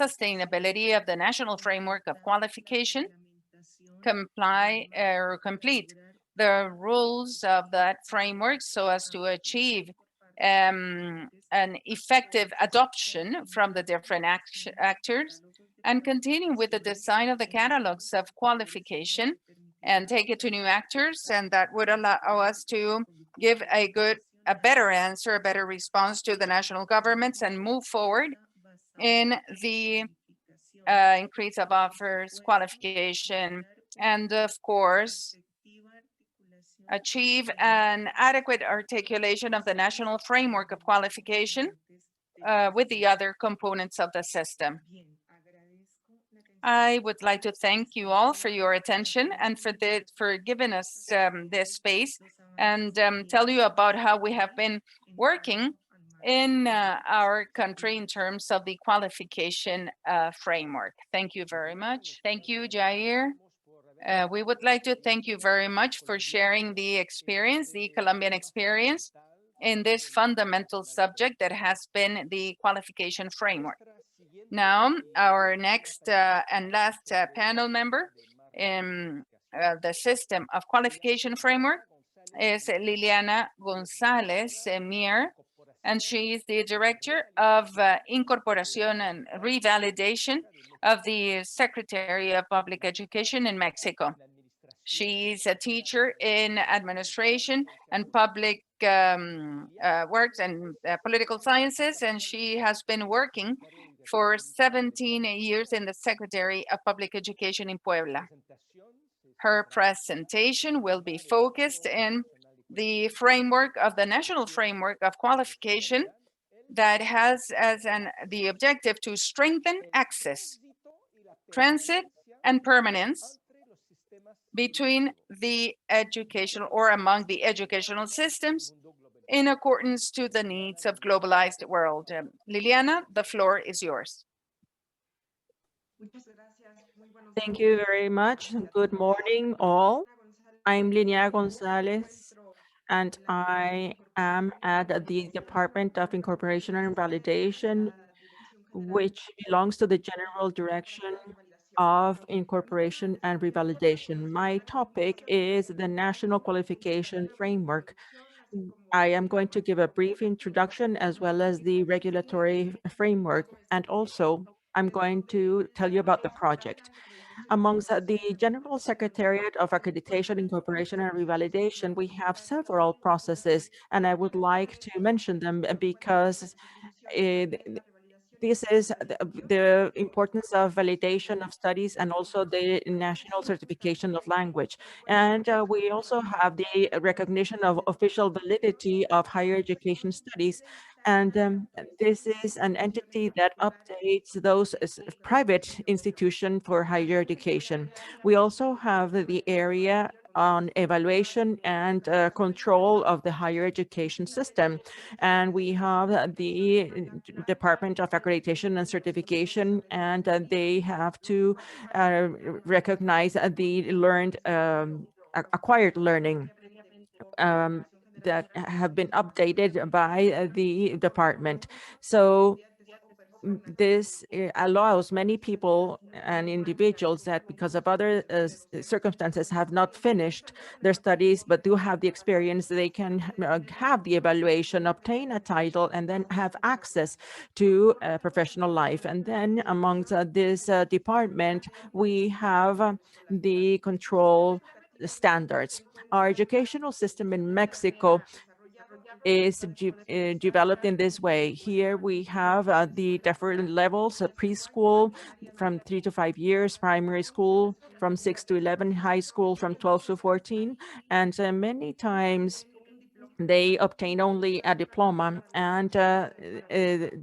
sustainability of the national framework of qualification, complete the rules of that framework so as to achieve an effective adoption from the different actors, and continue with the design of the catalogs of qualification and take it to new actors, and that would allow us to give a better answer, a better response to the national governments, and move forward in the increase of offers, qualification, and of course, achieve an adequate articulation of the national framework of qualification with the other components of the system. I would like to thank you all for your attention and for giving us this space and tell you about how we have been working in our country in terms of the qualification framework. Thank you very much. Thank you, Jair. We would like to thank you very much for sharing the experience, the Colombian experience, in this fundamental subject that has been the qualification framework. Now, our next and last panel member in the system of qualification framework is Liliana Gonzalez, Emir, and she is the Director of Incorporación and Revalidation of the Secretary of Public Education in Mexico. She is a teacher in administration and public works and political sciences, and she has been working for 17 years in the Secretary of Public Education in Puebla. Her presentation will be focused in the framework of the national framework of qualification that has as the objective to strengthen access, transit, and permanence between the educational or among the educational systems in accordance to the needs of globalized world. Liliana, the floor is yours. Thank you very much. Good morning, all. I'm Liliana Gonzalez, and I am at the Department of Incorporation and Validation, which belongs to the General Direction of Incorporation and Revalidation. My topic is the National Qualification Framework. I am going to give a brief introduction as well as the regulatory framework, and also I'm going to tell you about the project. Amongst the General Secretariat of Accreditation, Incorporation, and Revalidation, we have several processes, and I would like to mention them because this is the importance of validation of studies and also the national certification of language. And we also have the recognition of official validity of higher education studies. And this is an entity that updates those private institutions for higher education. We also have the area on evaluation and control of the higher education system. And we have the Department of Accreditation and Certification, and they have to recognize the acquired learning that have been updated by the department. So this allows many people and individuals that because of other circumstances have not finished their studies but do have the experience, they can have the evaluation, obtain a title, and then have access to professional life. And then amongst this department, we have the control standards. Our educational system in Mexico is developed in this way. Here we have the different levels of preschool from 3 to 5 years, primary school from 6 to 11, high school from 12 to 14, and many times they obtain only a diploma, and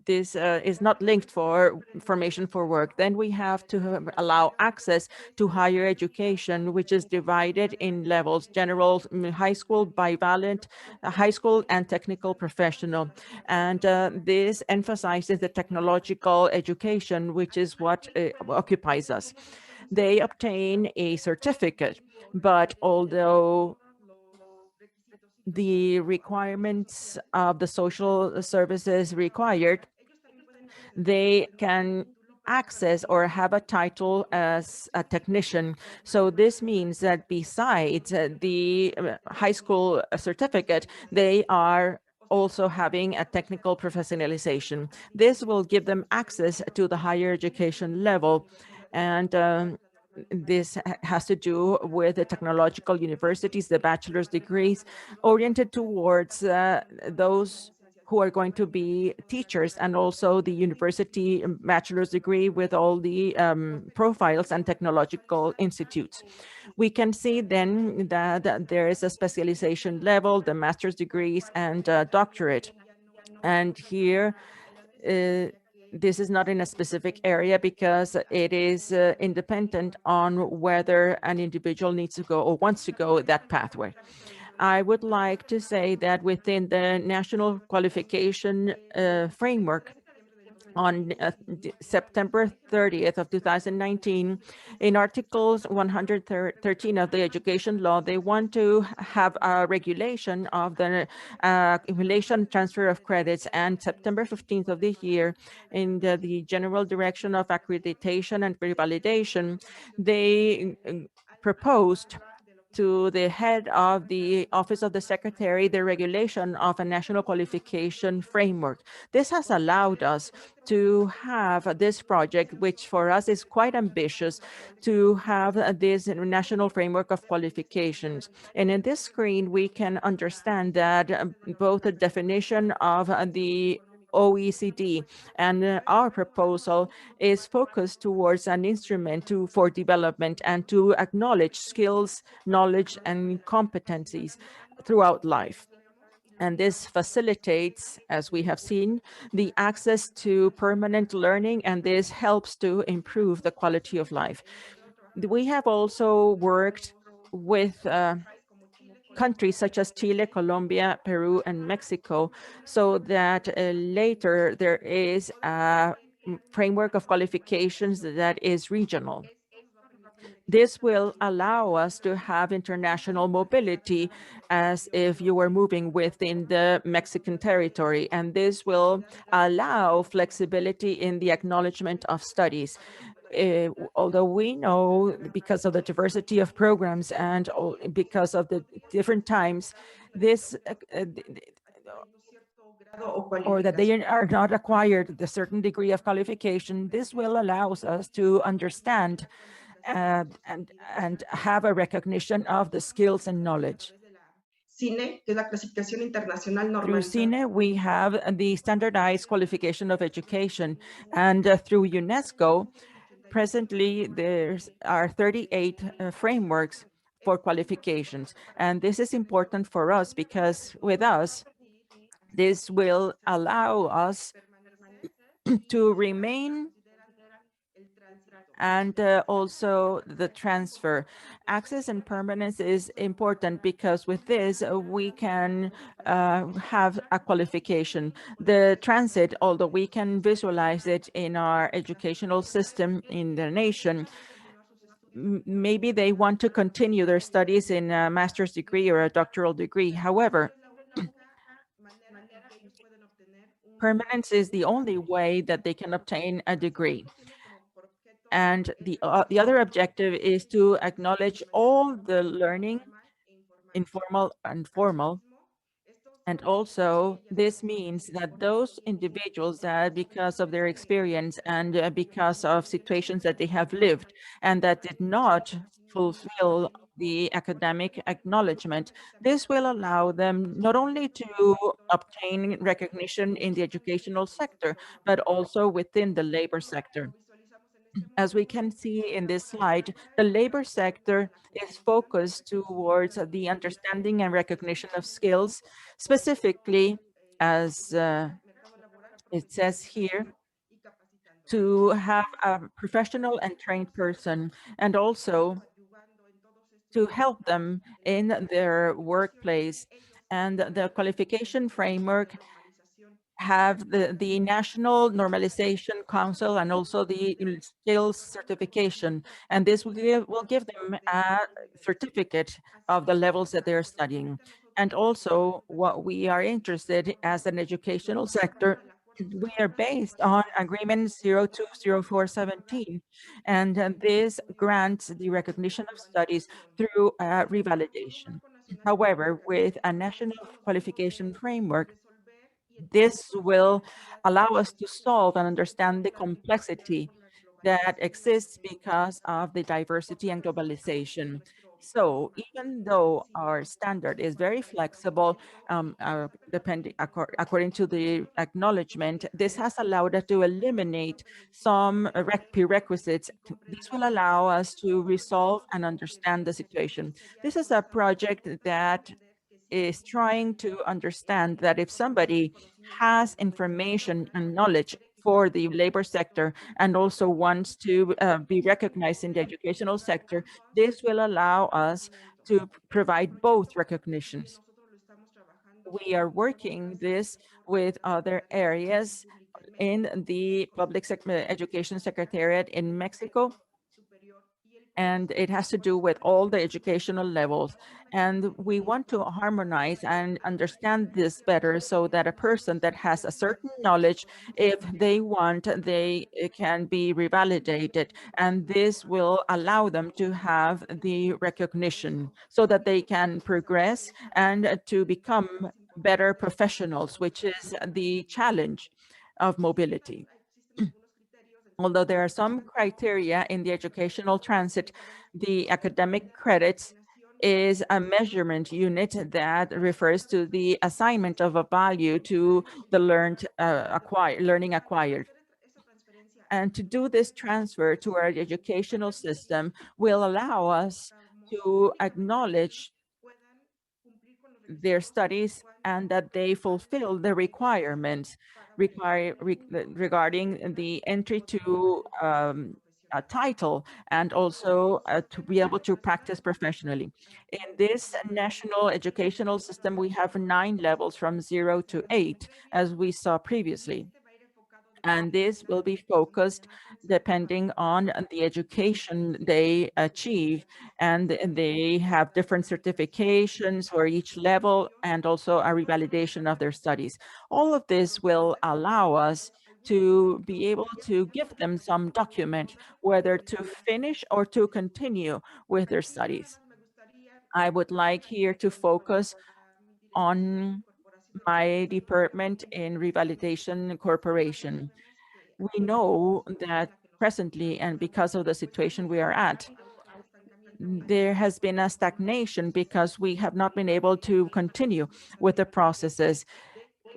this is not linked for formation for work. Then we have to allow access to higher education, which is divided in levels: general, high school, bivalent, high school, and technical professional. And this emphasizes the technological education, which is what occupies us. They obtain a certificate, but although the requirements of the social services required, they can access or have a title as a technician. So this means that besides the high school certificate, they are also having a technical professionalization. This will give them access to the higher education level. And this has to do with the technological universities, the bachelor's degrees, oriented towards those who are going to be teachers, and also the university bachelor's degree with all the profiles and technological institutes. We can see then that there is a specialization level, the master's degrees, and doctorate. And here, this is not in a specific area because it is independent on whether an individual needs to go or wants to go that pathway. I would like to say that within the national qualification framework, on September 30th of 2019, in Articles 113 of the Education Law, they want to have a regulation of the accumulation transfer of credits. And September 15th of this year, in the General Direction of Accreditation and Revalidation, they proposed to the head of the Office of the Secretary the regulation of a national qualification framework. This has allowed us to have this project, which for us is quite ambitious, to have this national framework of qualifications. And in this screen, we can understand that both the definition of the OECD and our proposal is focused towards an instrument for development and to acknowledge skills, knowledge, and competencies throughout life. And this facilitates, as we have seen, the access to permanent learning, and this helps to improve the quality of life. We have also worked with countries such as Chile, Colombia, Peru, and Mexico, so that later there is a framework of qualifications that is regional. This will allow us to have international mobility as if you were moving within the Mexican territory, and this will allow flexibility in the acknowledgement of studies. Although we know, because of the diversity of programs and because of the different times, this or that they are not acquired the certain degree of qualification, this will allow us to understand and have a recognition of the skills and knowledge. Through CINE, we have the standardized qualification of education, and through UNESCO, presently there are 38 frameworks for qualifications. And this is important for us because with us, this will allow us to remain and also the transfer. Access and permanence is important because with this, we can have a qualification. The transit, although we can visualize it in our educational system in the nation, maybe they want to continue their studies in a master's degree or a doctoral degree. However, Permanence is the only way that they can obtain a degree. And the other objective is to acknowledge all the learning, informal and formal. And also, this means that those individuals that, because of their experience and because of situations that they have lived and that did not fulfill the academic acknowledgement, this will allow them not only to obtain recognition in the educational sector, but also within the labor sector. As we can see in this slide, the labor sector is focused towards the understanding and recognition of skills, specifically, as it says here, to have a professional and trained person, and also to help them in their workplace. And the qualification framework have the National Normalization Council and also the skills certification. And this will give them a certificate of the levels that they're studying. And also what we are interested as an educational sector, we are based on Agreement 020417. And this grants the recognition of studies through revalidation. However, with a national qualification framework, this will allow us to solve and understand the complexity that exists because of the diversity and globalization. So even though our standard is very flexible, according to the acknowledgement, this has allowed us to eliminate some prerequisites. This will allow us to resolve and understand the situation. This is a project that is trying to understand that if somebody has information and knowledge for the labor sector and also wants to be recognized in the educational sector, this will allow us to provide both recognitions. We are working this with other areas in the Public Education Secretariat in Mexico, and it has to do with all the educational levels. And we want to harmonize and understand this better so that a person that has a certain knowledge, if they want, they can be revalidated. And this will allow them to have the recognition so that they can progress and to become better professionals, which is the challenge of mobility. Although there are some criteria in the educational transit, the academic credits is a measurement unit that refers to the assignment of a value to the learning acquired. And to do this transfer to our educational system will allow us to acknowledge their studies and that they fulfill the requirements regarding the entry to a title and also to be able to practice professionally. In this national educational system, we have 9 levels from 0 to 8, as we saw previously. And this will be focused depending on the education they achieve. And they have different certifications for each level and also a revalidation of their studies. All of this will allow us to be able to give them some document, whether to finish or to continue with their studies. I would like here to focus on my department in Revalidation Corporation. We know that presently, and because of the situation we are at, there has been a stagnation because we have not been able to continue with the processes,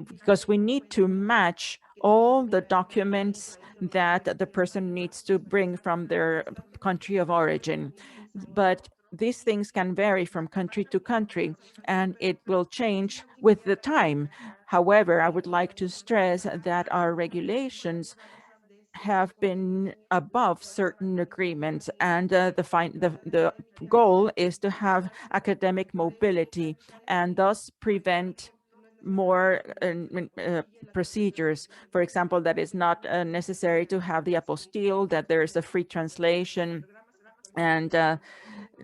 because we need to match all the documents that the person needs to bring from their country of origin. But these things can vary from country to country, and it will change with the time. However, I would like to stress that our regulations have been above certain agreements, and the goal is to have academic mobility and thus prevent more procedures. For example, that it's not necessary to have the apostille, that there is a free translation, and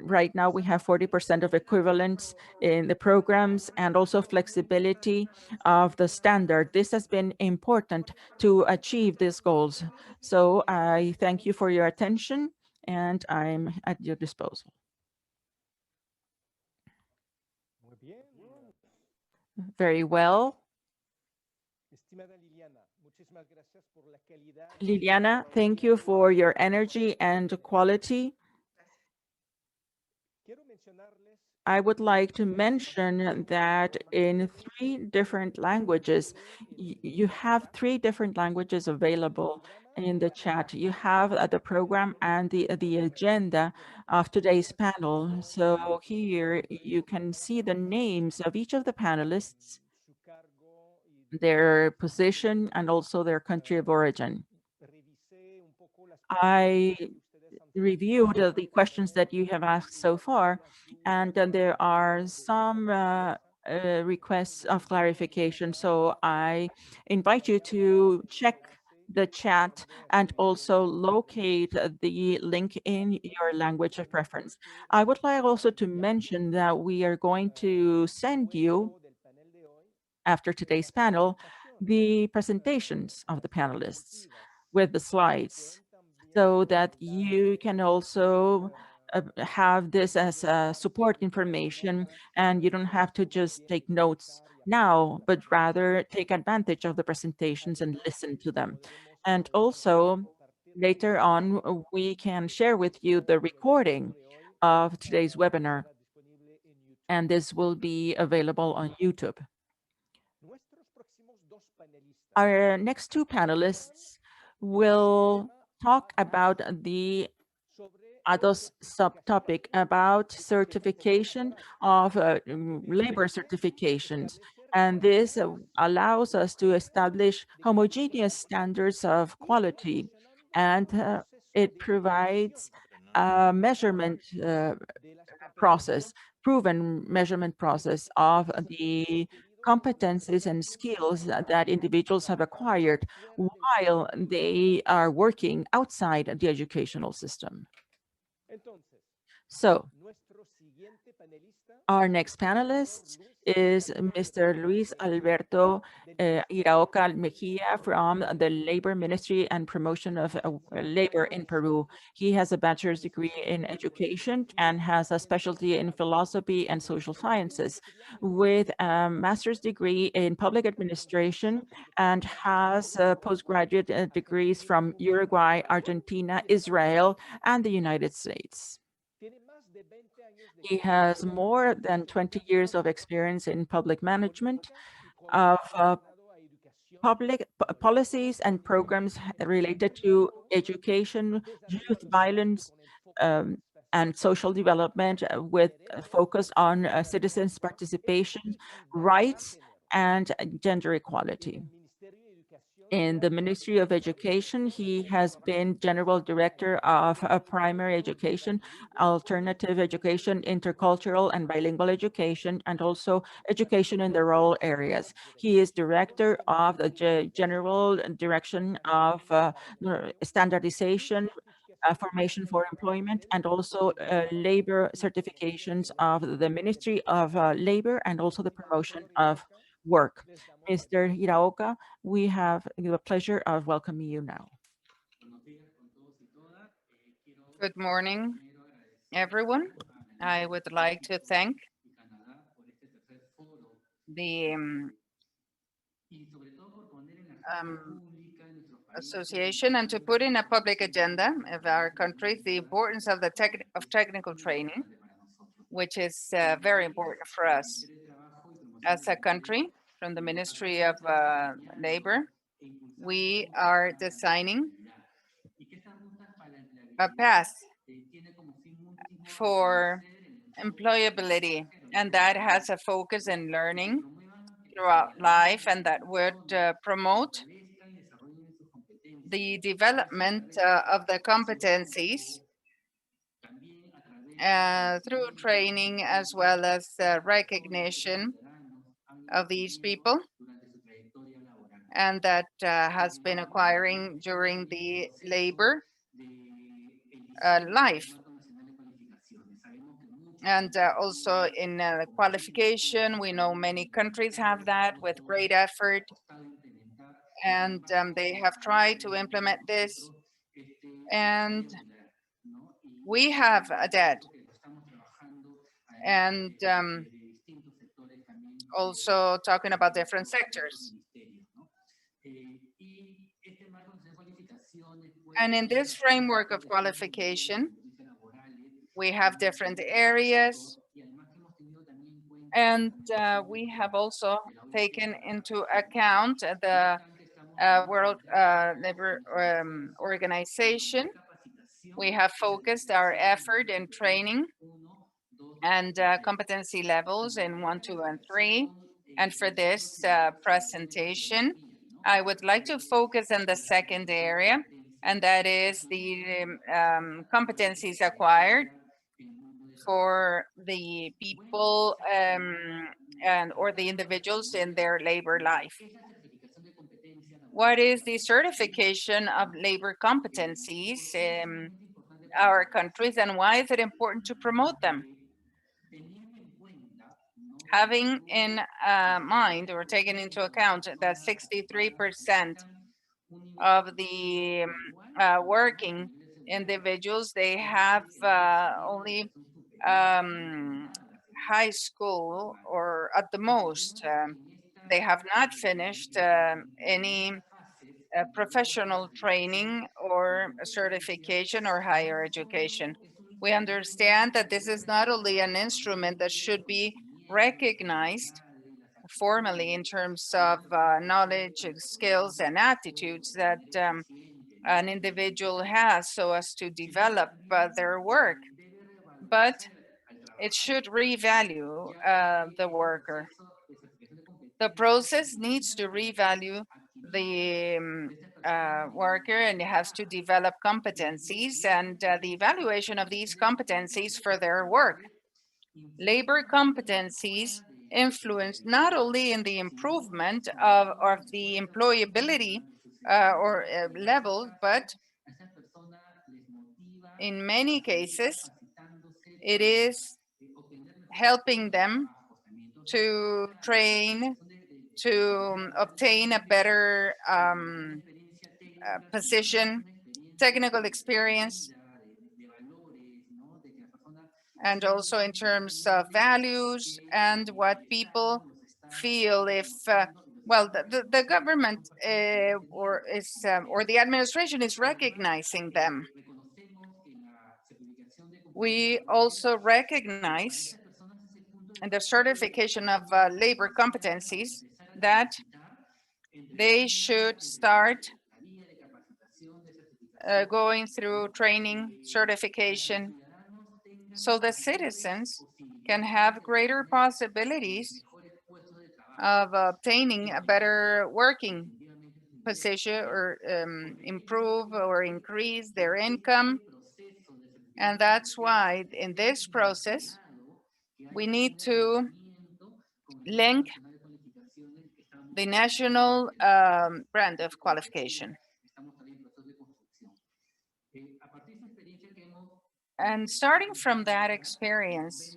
Right now, we have 40% of equivalence in the programs and also flexibility of the standard. This has been important to achieve these goals. So I thank you for your attention, and I'm at your disposal. Very well. Liliana, thank you for your energy and quality. I would like to mention that in 3 different languages, you have 3 different languages available in the chat. You have the program and the agenda of today's panel. So here you can see the names of each of the panelists, their position, and also their country of origin. I reviewed the questions that you have asked so far, and there are some requests of clarification. So I invite you to check the chat and also locate the link in your language of preference. I would like also to mention that we are going to send you, after today's panel, the presentations of the panelists with the slides, so that you can also have this as support information, and you don't have to just take notes now, but rather take advantage of the presentations and listen to them. And also, later on, we can share with you the recording of today's webinar, and this will be available on YouTube. Our next 2 panelists will talk about the other subtopic about certification of labor certifications. And this allows us to establish homogeneous standards of quality, and it provides a measurement process, proven measurement process of the competencies and skills that individuals have acquired while they are working outside the educational system. So our next panelist is Mr. Luis Alberto Iraoka Mejia from the Labor Ministry and Promotion of Labor in Peru. He has a bachelor's degree in education and has a specialty in philosophy and social sciences, with a master's degree in public administration, and has postgraduate degrees from Uruguay, Argentina, Israel, and the United States. He has more than 20 years of experience in public management of public policies and programs related to education, youth violence, and social development, with a focus on citizens' participation, rights, and gender equality. In the Ministry of Education, he has been General Director of Primary Education, Alternative Education, Intercultural and Bilingual Education, and also Education in the Rural Areas. He is Director of the General Direction of Standardization, Formation for Employment, and also labor certifications of the Ministry of Labor, and also the promotion of work. Mr. Iraoka, we have the pleasure of welcoming you now. Good morning, everyone. I would like to thank the association and to put in a public agenda of our country the importance of the technical training, which is very important for us as a country. From the Ministry of Labor, we are designing a path for employability, and that has a focus in learning throughout life, and that would promote the development of the competencies through training, as well as recognition of these people, and that has been acquiring during the labor life. And also in qualification, we know many countries have that with great effort, and they have tried to implement this. And we have a debt. And also talking about different sectors. And in this framework of qualification, we have different areas. And we have also taken into account the World Labor Organization. We have focused our effort in training and competency levels in 1, 2, and 3. And for this presentation, I would like to focus on the second area, and that is the competencies acquired for the people or the individuals in their labor life. What is the certification of labor competencies in our countries, and why is it important to promote them? Having in mind or taking into account that 63% of the working individuals, they have only high school, or at the most, they have not finished any professional training or certification or higher education. We understand that this is not only an instrument that should be recognized formally in terms of knowledge, skills, and attitudes that an individual has so as to develop their work, but it should revalue the worker. The process needs to revalue the worker, and it has to develop competencies and the evaluation of these competencies for their work. Labor competencies influence not only in the improvement of the employability or level, but in many cases, it is helping them to train, to obtain a better position, technical experience, and also in terms of values and what people feel if, well, the government or the administration is recognizing them. We also recognize in the certification of labor competencies that they should start going through training, certification, so the citizens can have greater possibilities of obtaining a better working position, or improve or increase their income. And that's why in this process, we need to link the national brand of qualification. And starting from that experience,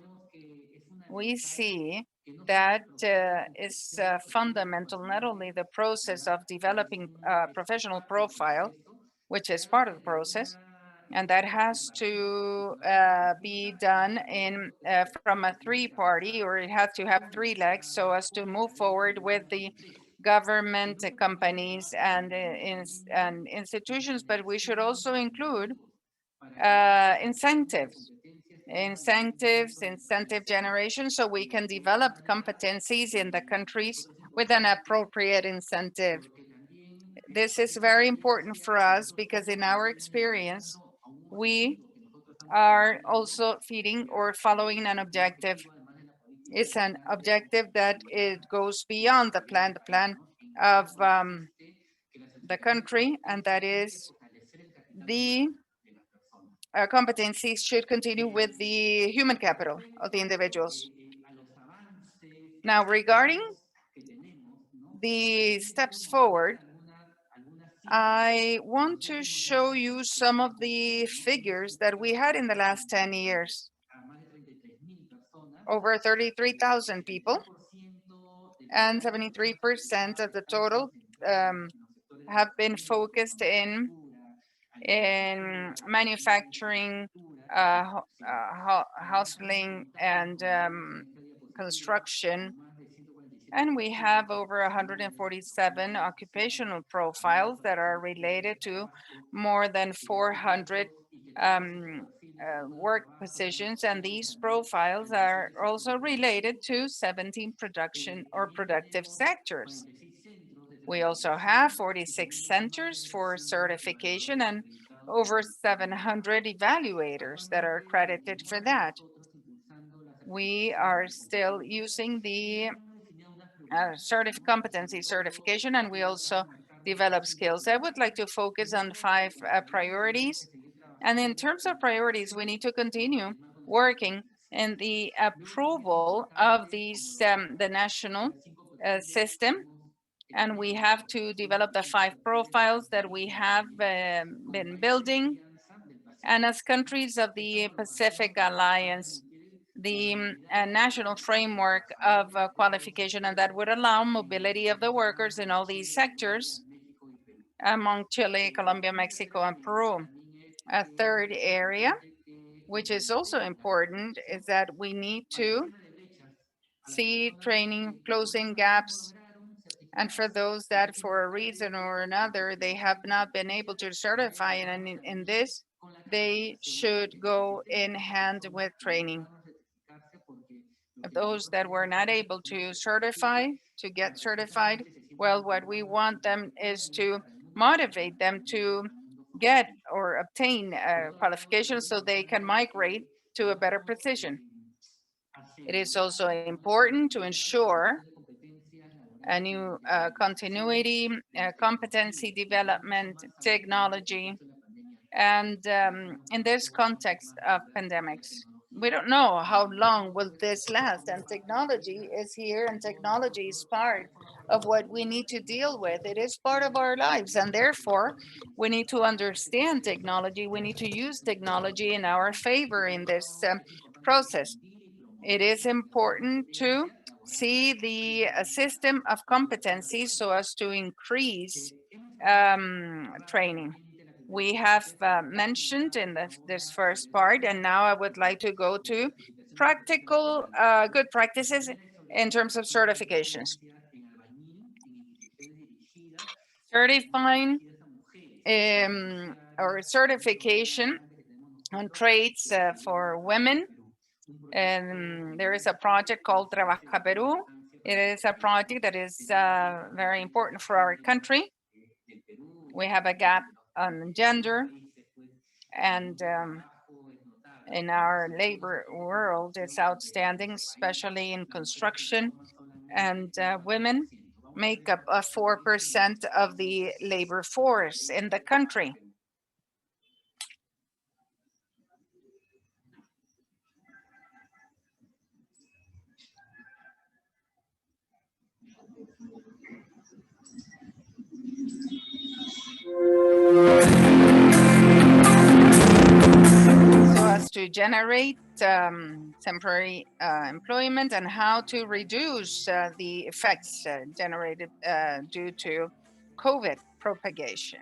we see that is fundamental, not only the process of developing a professional profile, which is part of the process, and that has to be done in from a three-party, or it has to have 3 legs so as to move forward with the government, companies, and institutions. But we should also include incentive generation, so we can develop competencies in the countries with an appropriate incentive. This is very important for us because in our experience, we are also feeding or following an objective. It's an objective that it goes beyond the plan of the country, and that is the competencies should continue with the human capital of the individuals. Now, regarding the steps forward, I want to show you some of the figures that we had in the last 10 years. over 33,000 people, and 73% of the total have been focused in manufacturing, housing, and construction. And we have over 147 occupational profiles that are related to more than 400 work positions. And these profiles are also related to 17 production or productive sectors. We also have 46 centers for certification and over 700 evaluators that are accredited for that. We are still using the competency certification, and we also develop skills. I would like to focus on 5 priorities. And in terms of priorities, we need to continue working in the approval of these, the national system. And we have to develop the 5 profiles that we have been building. And as countries of the Pacific Alliance, the national framework of qualification, and that would allow mobility of the workers in all these sectors among Chile, Colombia, Mexico, and Peru. A third area, which is also important, is that we need to see training, closing gaps, and for those that for a reason or another, they have not been able to certify, and in this, they should go in hand with training. Those that were not able to get certified, well, what we want them is to motivate them to get or obtain qualifications so they can migrate to a better position. It is also important to ensure a new continuity, competency development, technology, and in this context of pandemics. We don't know how long will this last, and technology is here, and technology is part of what we need to deal with. It is part of our lives, and therefore we need to understand technology. We need to use technology in our favor in this process. It is important to see the system of competencies so as to increase training. We have mentioned in this first part, and now I would like to go to practical good practices in terms of certifications. Certifying or certification on trades for women. And there is a project called Trabaja Peru. It is a project that is very important for our country. We have a gap on gender, and in our labor world, it's outstanding, especially in construction. And women make up 4% of the labor force in the country. So as to generate temporary employment and how to reduce the effects generated due to COVID propagation.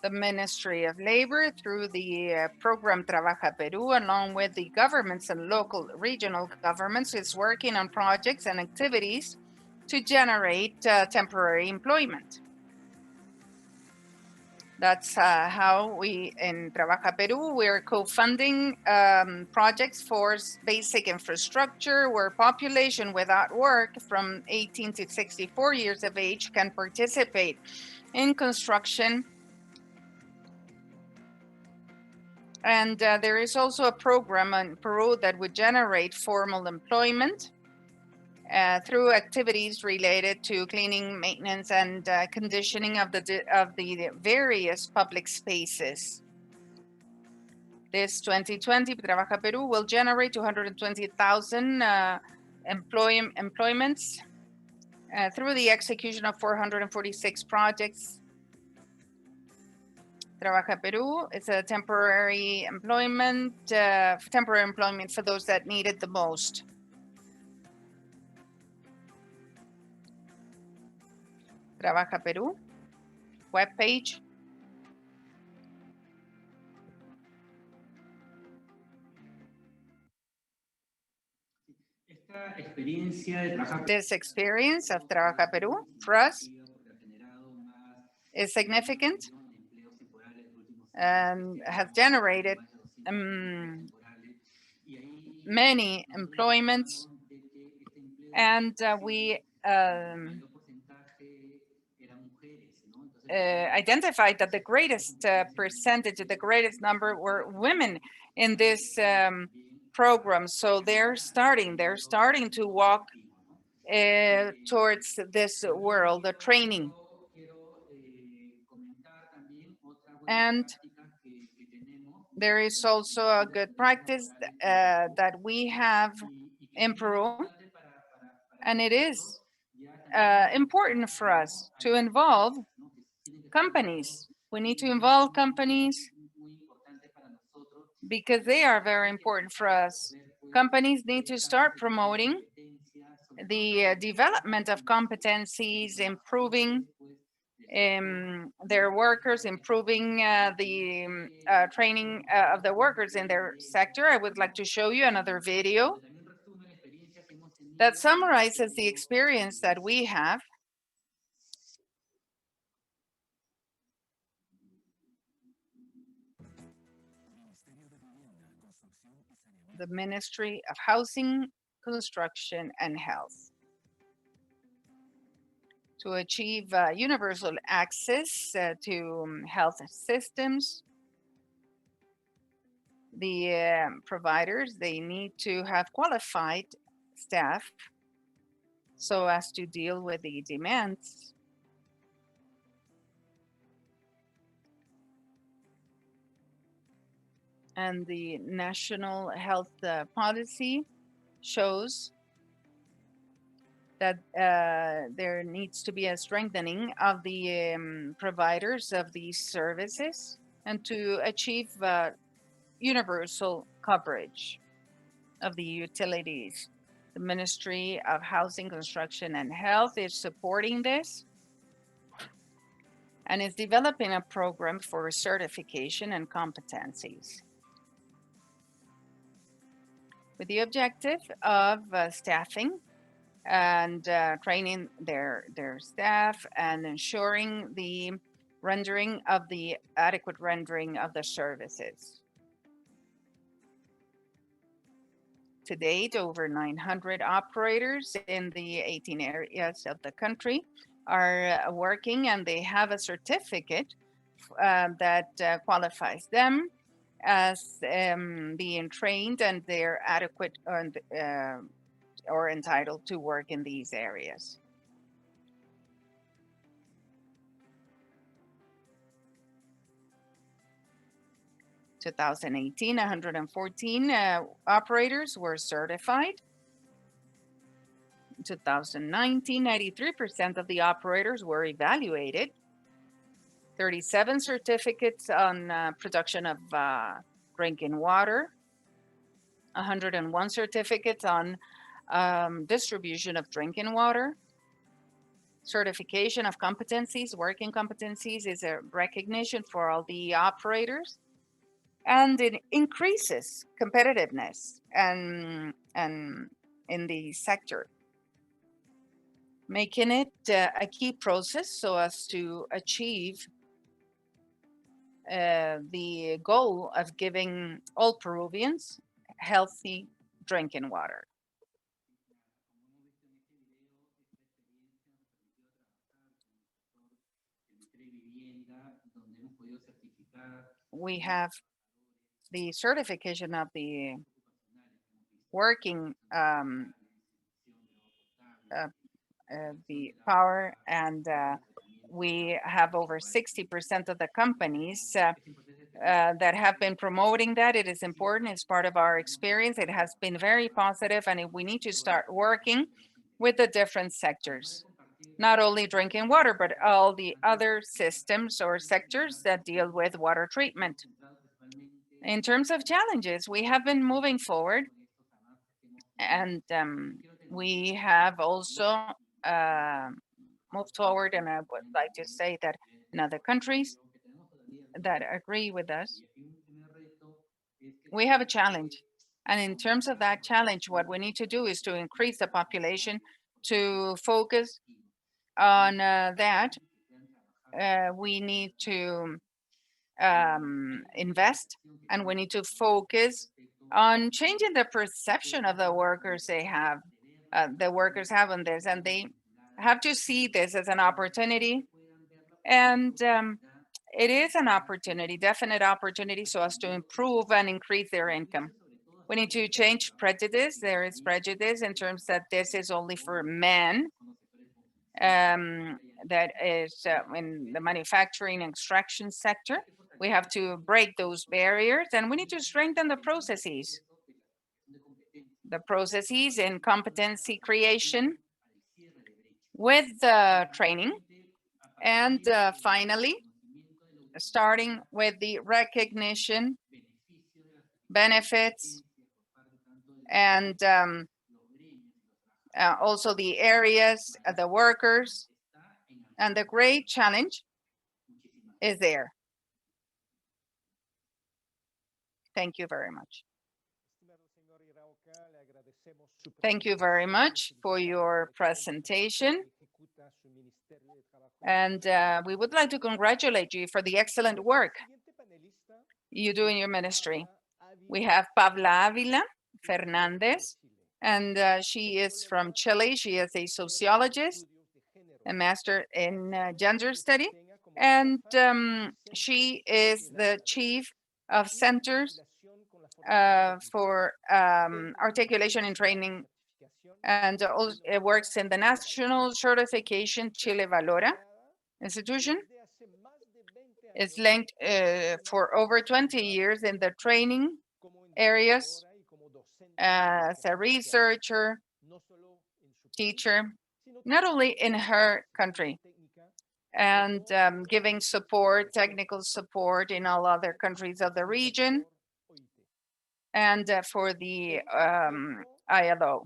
The Ministry of Labor, through the program Trabaja Peru, along with the governments and local regional governments, is working on projects and activities to generate temporary employment. That's how we, in Trabaja Peru, we're co-funding projects for basic infrastructure where population without work from 18 to 64 years of age can participate in construction. And there is also a program in Peru that would generate formal employment through activities related to cleaning, maintenance, and conditioning of the various public spaces. This 2020 Trabaja Peru will generate 220,000 employments through the execution of 446 projects Trabaja Peru is a temporary employment for those that need it the most. Trabaja Peru webpage. This experience of Trabaja Peru for us is significant and has generated many employments, and we identified that the greatest percentage, the greatest number were women in this program. So they're starting to walk towards this world, the training. And there is also a good practice that we have in Peru, and it is important for us to involve companies. We need to involve companies because they are very important for us. Companies need to start promoting the development of competencies, improving their workers, improving the training of the workers in their sector. I would like to show you another video that summarizes the experience that we have. The Ministry of Housing, Construction, and Health. To achieve universal access to health systems, the providers, they need to have qualified staff so as to deal with the demands. And the national health policy shows that there needs to be a strengthening of the providers of these services and to achieve universal coverage of the utilities. The Ministry of Housing, Construction, and Health is supporting this and is developing a program for certification and competencies with the objective of staffing and training their staff and ensuring the rendering of the adequate rendering of the services. To date, over 900 operators in the 18 areas of the country are working, and they have a certificate that qualifies them as being trained, and they're adequate or entitled to work in these areas. In 2018, 114 operators were certified. In 2019, 93% of the operators were evaluated. 37 certificates on production of drinking water. 101 certificates on distribution of drinking water. Certification of competencies, working competencies, is a recognition for all the operators, and it increases competitiveness and in the sector, making it a key process so as to achieve the goal of giving all Peruvians healthy drinking water. We have the certification of the working the power, and we have over 60% of the companies that have been promoting that. It is important, it's part of our experience. It has been very positive, and we need to start working with the different sectors. not only drinking water, but all the other systems or sectors that deal with water treatment. In terms of challenges, we have been moving forward, and we have also moved forward, and I would like to say that in other countries that agree with us, we have a challenge. And in terms of that challenge, what we need to do is to increase the population, to focus on that. We need to invest, and we need to focus on changing the perception of the workers have on this, and they have to see this as an opportunity. And it is an opportunity, definite opportunity, so as to improve and increase their income. We need to change prejudice. There is prejudice in terms that this is only for men. That is in the manufacturing and extraction sector. We have to break those barriers, and we need to strengthen the processes in competency creation with training, and finally, starting with the recognition, benefits, and also the areas, the workers, and the great challenge is there. Thank you very much. Thank you very much for your presentation. And we would like to congratulate you for the excellent work you do in your ministry. We have Pabla Avila Fernandez, and she is from Chile. She is a sociologist, a master in gender study, and she is the chief of centers for articulation and training, and also works in the National Certification Chile Valora institution. Is linked for over 20 years in the training areas as a researcher, teacher, not only in her country, and giving support, technical support in all other countries of the region, and for the ILO.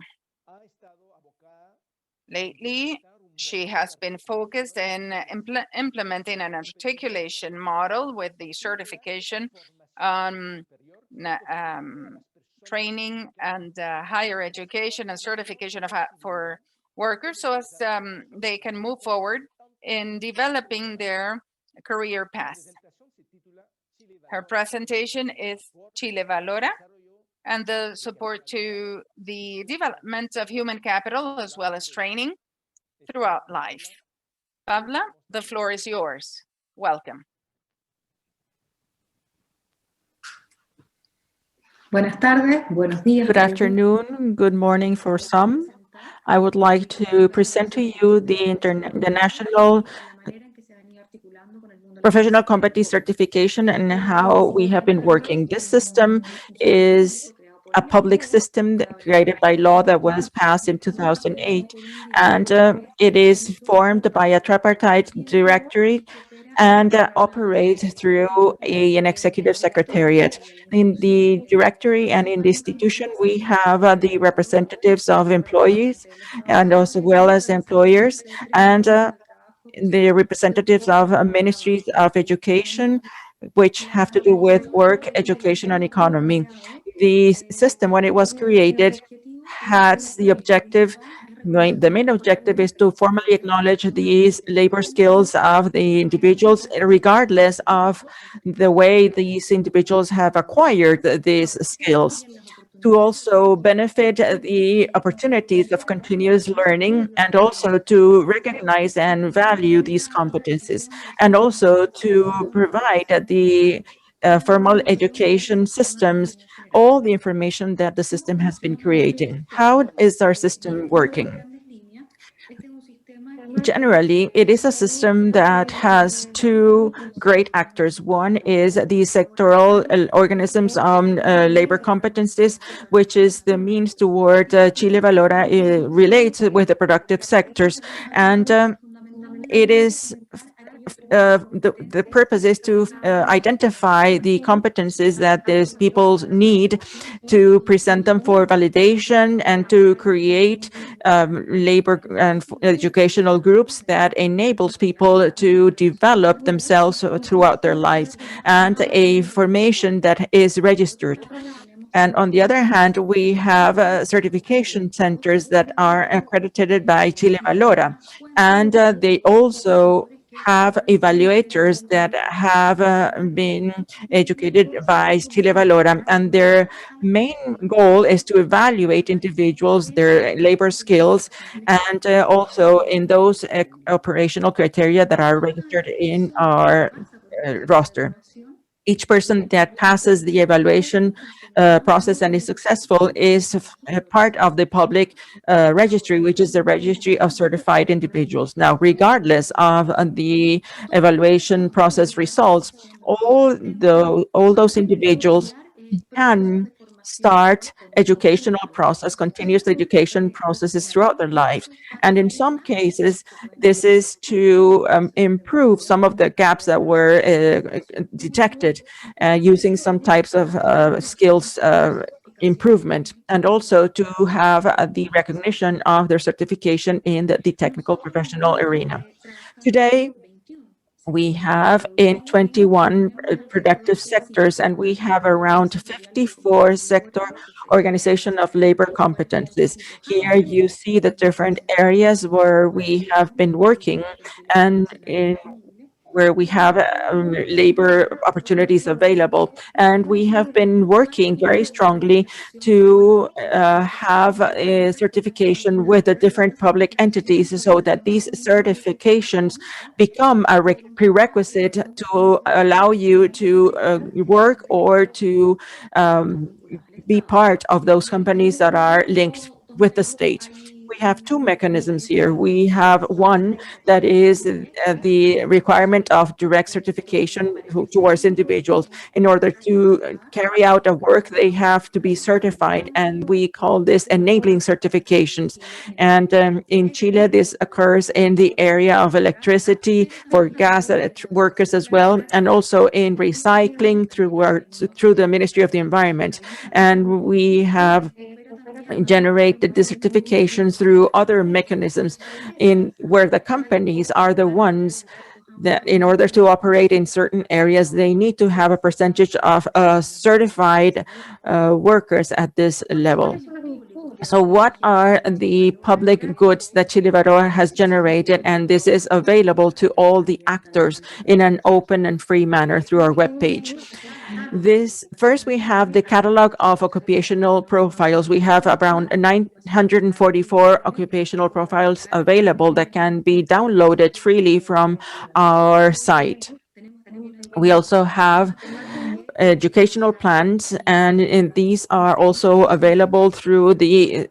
Lately, she has been focused in implementing an articulation model with the certification on training and higher education and certification for workers, so as they can move forward in developing their career path. Her presentation is Chile Valora, and the support to the development of human capital as well as training throughout life. Pabla, the floor is yours. Welcome. Buenas tardes, buenos días. Good afternoon, good morning for some. I would like to present to you the National Professional Competency Certification and how we have been working. This system is a public system created by law that was passed in 2008, and it is formed by a tripartite directory and operates through an executive secretariat. In the directory and in the institution, we have the representatives of employees and as well as employers, and the representatives of ministries of education, which have to do with work, education, and economy. The system, when it was created, has the objective, the main objective is to formally acknowledge these labor skills of the individuals, regardless of the way these individuals have acquired these skills, to also benefit the opportunities of continuous learning, and also to recognize and value these competencies, and also to provide the formal education systems all the information that the system has been creating. How is our system working? Generally, it is a system that has two great actors. One is the sectoral organisms on labor competencies, which is the means toward Chile Valora relates with the productive sectors. And it is the purpose is to identify the competencies that these people need to present them for validation and to create labor and educational groups that enables people to develop themselves throughout their lives, and a formation that is registered. And on the other hand, we have certification centers that are accredited by Chile Valora, and they also have evaluators that have been educated by Chile Valora, and their main goal is to evaluate individuals, their labor skills, and also in those operational criteria that are registered in our roster. Each person that passes the evaluation process and is successful is a part of the public registry, which is the registry of certified individuals. Now, regardless of the evaluation process results, all those individuals can start continuous education processes throughout their lives. And in some cases, this is to improve some of the gaps that were detected using some types of skills improvement, and also to have the recognition of their certification in the technical professional arena. Today, we have in 21 productive sectors, and we have around 54 sector organization of labor competencies. Here you see the different areas where we have been working and where we have labor opportunities available. And we have been working very strongly to have a certification with the different public entities so that these certifications become a prerequisite to allow you to work or to be part of those companies that are linked with the state. We have two mechanisms here. We have one that is the requirement of direct certification towards individuals. In order to carry out a work, they have to be certified, and we call this enabling certifications. And in Chile, this occurs in the area of electricity for gas workers as well, and also in recycling through the Ministry of the Environment. And we have generated the certifications through other mechanisms in where the companies are the ones that in order to operate in certain areas, they need to have a percentage of certified workers at this level. So what are the public goods that Chile Valora has generated? And this is available to all the actors in an open and free manner through our webpage. First, we have the catalog of occupational profiles. We have around 944 occupational profiles available that can be downloaded freely from our site. We also have educational plans, and these are also available through the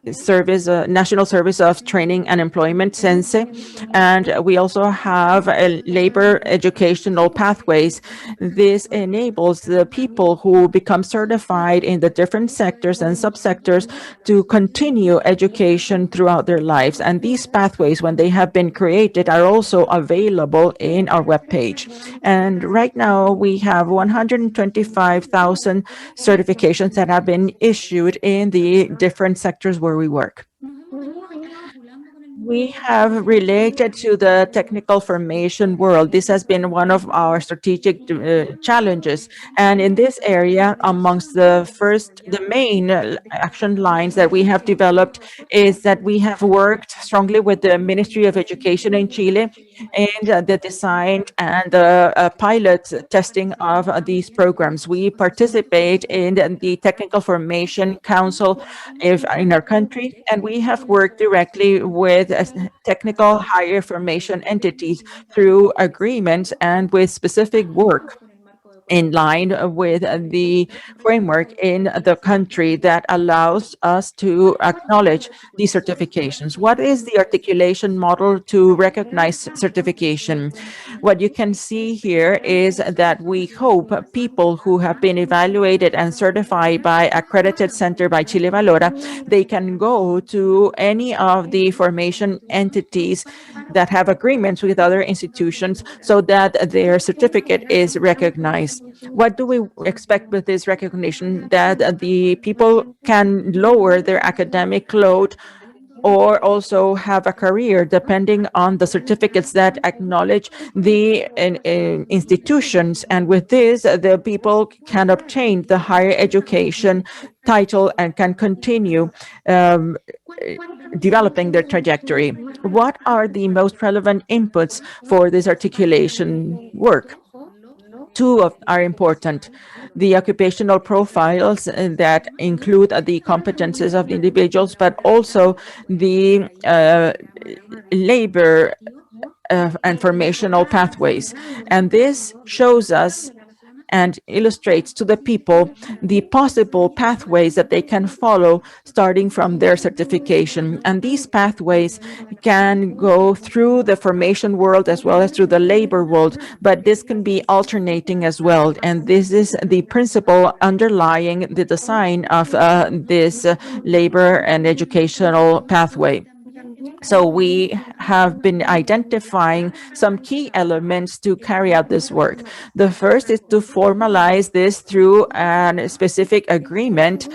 National Service of Training and Employment, SENSE, and we also have labor educational pathways. This enables the people who become certified in the different sectors and subsectors to continue education throughout their lives. And these pathways, when they have been created, are also available in our webpage. And right now, we have 125,000 certifications that have been issued in the different sectors where we work. We have related to the technical formation world. This has been one of our strategic challenges. And in this area, amongst the main action lines that we have developed is that we have worked strongly with the Ministry of Education in Chile and the design and the pilot testing of these programs. We participate in the Technical Formation Council in our country, and we have worked directly with technical higher formation entities through agreements and with specific work in line with the framework in the country that allows us to acknowledge these certifications. What is the articulation model to recognize certification? What you can see here is that we hope people who have been evaluated and certified by accredited center by Chile Valora, they can go to any of the formation entities that have agreements with other institutions so that their certificate is recognized. What do we expect with this recognition? That the people can lower their academic load or also have a career depending on the certificates that acknowledge the institutions. And with this, the people can obtain the higher education title and can continue developing their trajectory. What are the most relevant inputs for this articulation work? Two are important. The occupational profiles that include the competences of the individuals, but also the labor and formational pathways. And this shows us and illustrates to the people the possible pathways that they can follow starting from their certification. And these pathways can go through the formation world as well as through the labor world, but this can be alternating as well. And this is the principle underlying the design of this labor and educational pathway. So we have been identifying some key elements to carry out this work. The first is to formalize this through a specific agreement.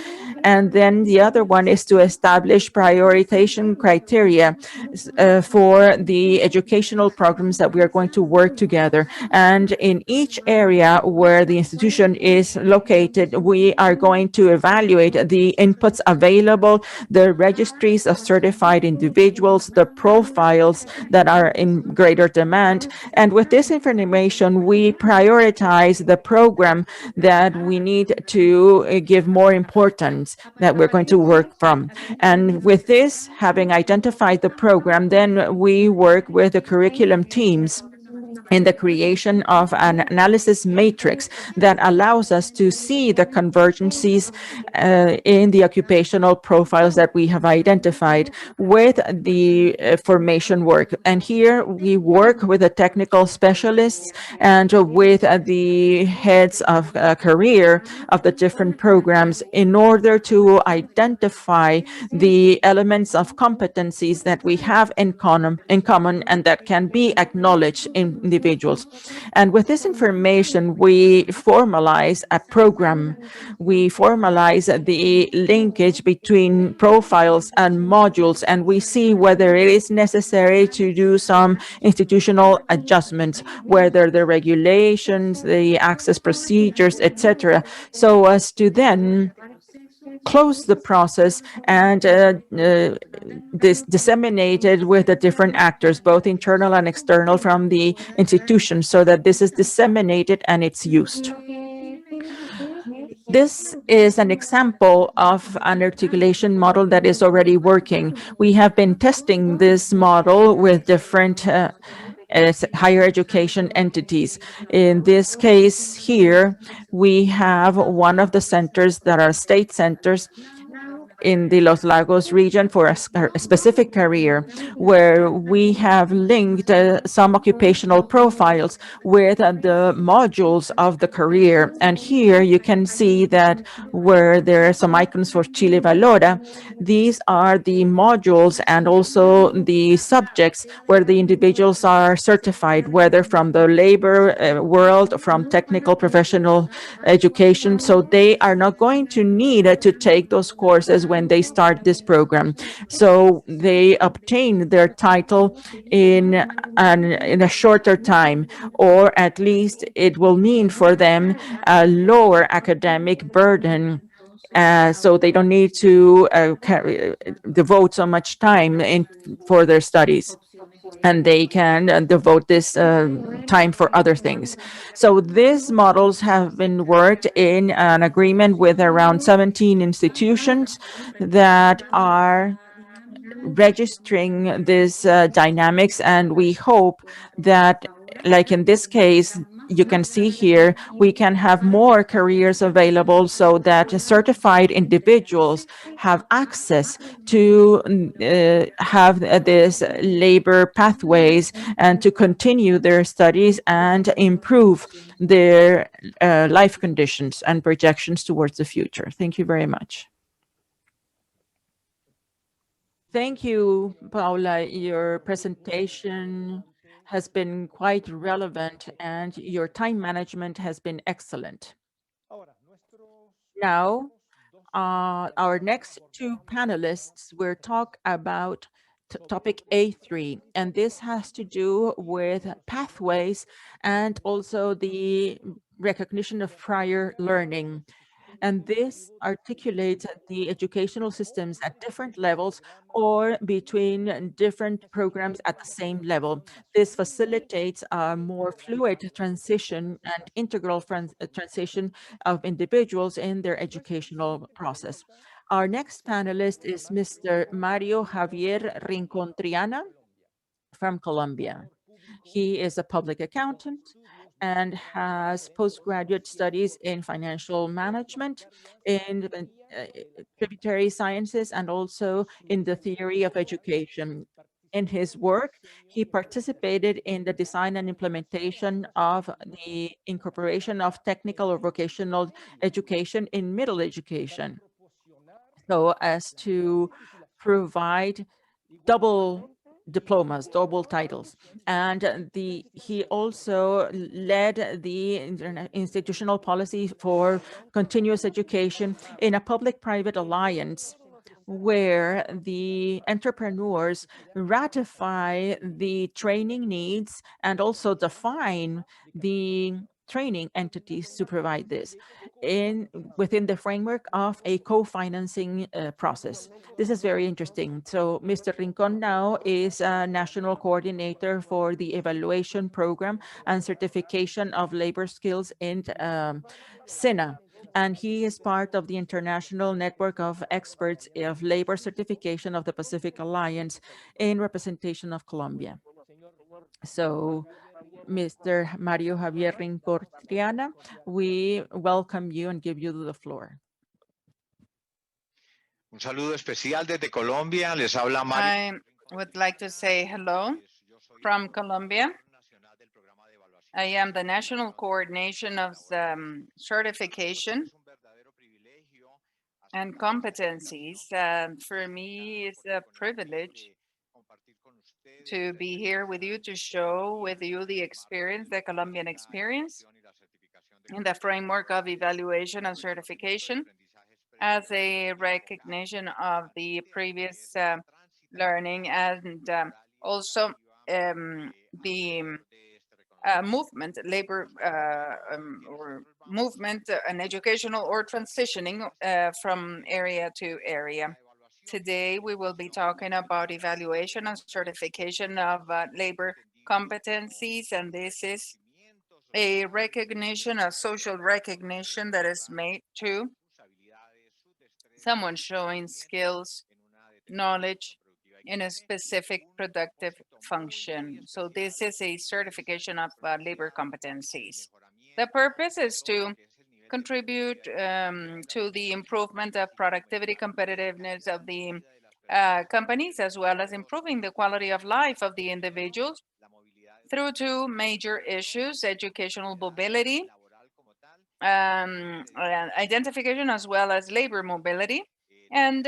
And then the other one is to establish prioritization criteria for the educational programs that we are going to work together. And in each area where the institution is located, we are going to evaluate the inputs available, the registries of certified individuals, the profiles that are in greater demand. And with this information, we prioritize the program that we need to give more importance that we're going to work from. And with this, having identified the program, then we work with the curriculum teams in the creation of an analysis matrix that allows us to see the convergencies in the occupational profiles that we have identified with the formation work. And here we work with the technical specialists and with the heads of career of the different programs in order to identify the elements of competencies that we have in common and that can be acknowledged in individuals. And with this information, we formalize a program. We formalize the linkage between profiles and modules, and we see whether it is necessary to do some institutional adjustments, whether the regulations, the access procedures, etc., so as to then close the process and this disseminated with the different actors, both internal and external from the institution, so that this is disseminated and it's used. This is an example of an articulation model that is already working. We have been testing this model with different higher education entities. In this case here, we have one of the centers that are state centers in the Los Lagos region for a specific career, where we have linked some occupational profiles with the modules of the career. And here you can see that where there are some icons for Chile Valora, these are the modules and also the subjects where the individuals are certified, whether from the labor world, from technical professional education. So they are not going to need to take those courses when they start this program. So they obtain their title in a shorter time, or at least it will mean for them a lower academic burden. So they don't need to devote so much time for their studies, and they can devote this time for other things. So these models have been worked in an agreement with around 17 institutions that are registering this dynamics, and we hope that, like in this case, you can see here, we can have more careers available so that certified individuals have access to have this labor pathways and to continue their studies and improve their life conditions and projections towards the future. Thank you very much. Thank you, Paula. Your presentation has been quite relevant and your time management has been excellent. Now, our next two panelists will talk about topic A3, and this has to do with pathways and also the recognition of prior learning. And this articulates the educational systems at different levels or between different programs at the same level. This facilitates a more fluid transition and integral transition of individuals in their educational process. Our next panelist is Mr. Mario Javier Rincon Triana from Colombia. He is a public accountant and has postgraduate studies in financial management, in tributary sciences, and also in the theory of education. In his work, he participated in the design and implementation of the incorporation of technical or vocational education in middle education, so as to provide double diplomas, double titles. And he also led the institutional policy for continuous education in a public-private alliance where the entrepreneurs ratify the training needs and also define the training entities to provide this within the framework of a co-financing process. This is very interesting. So Mr. Rincon now is a national coordinator for the evaluation program and certification of labor skills in SENA. And he is part of the international network of experts of labor certification of the Pacific Alliance in representation of Colombia. So Mr. Mario Javier Rincon Triana, we welcome you and give you the floor. Un saludo especial desde Colombia. Les habla Mario. I would like to say hello from Colombia. I am the national coordination of the certification and competencies. For me, it's a privilege to be here with you to show with you the experience, the Colombian experience in the framework of evaluation and certification as a recognition of the previous learning and also the movement, labor or movement and educational or transitioning from area to area. Today, we will be talking about evaluation and certification of labor competencies, and this is a recognition, a social recognition that is made to someone showing skills, knowledge in a specific productive function. So this is a certification of labor competencies. The purpose is to contribute to the improvement of productivity, competitiveness of the companies, as well as improving the quality of life of the individuals through two major issues: educational mobility, identification, as well as labor mobility. And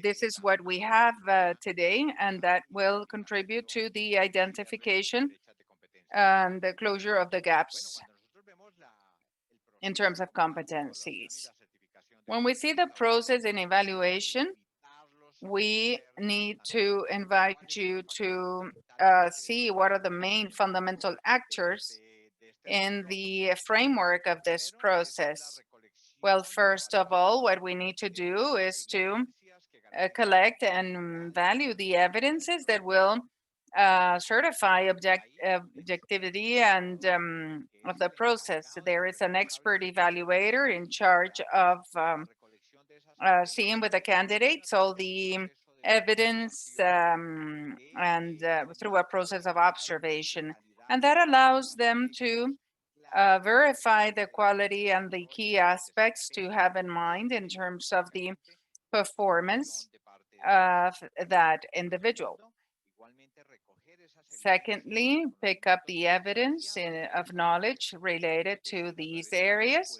this is what we have today, and that will contribute to the identification and the closure of the gaps in terms of competencies. When we see the process in evaluation, we need to invite you to see what are the main fundamental actors in the framework of this process. Well, first of all, what we need to do is to collect and value the evidences that will certify objectivity and of the process. There is an expert evaluator in charge of seeing with the candidates all the evidence and through a process of observation. And that allows them to verify the quality and the key aspects to have in mind in terms of the performance of that individual. Secondly, pick up the evidence of knowledge related to these areas.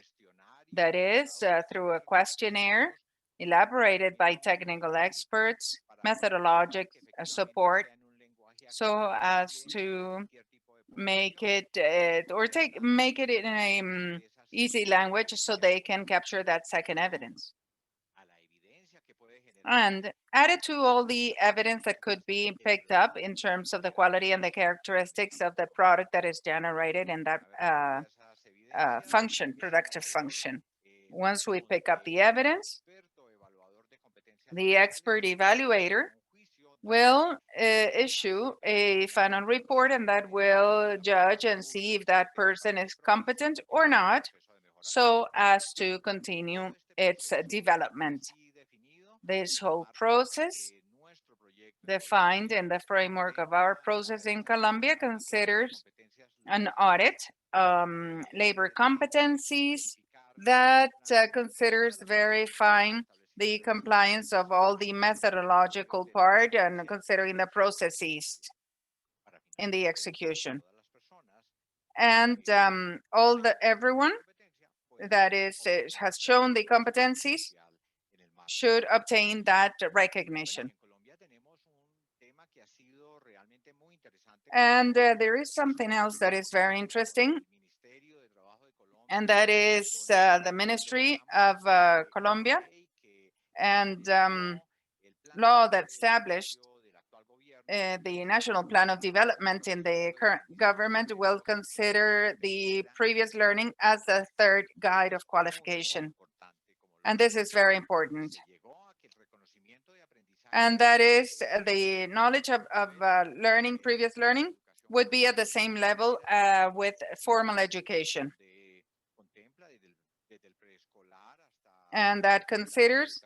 That is through a questionnaire elaborated by technical experts, methodologic support, so as to make it make it in a easy language so they can capture that second evidence. And added to all the evidence that could be picked up in terms of the quality and the characteristics of the product that is generated in that productive function. Once we pick up the evidence, the expert evaluator will issue a final report, and that will judge and see if that person is competent or not, so as to continue its development. This whole process, defined in the framework of our process in Colombia, considers an audit, labor competencies that considers verifying the compliance of all the methodological part and considering the processes in the execution. And everyone that has shown the competencies should obtain that recognition. And there is something else that is very interesting, and that is the Ministry of Colombia and law that established the National Plan of Development in the current government will consider the previous learning as the third guide of qualification. And this is very important. And that is the knowledge of learning, previous learning, would be at the same level with formal education. And that considers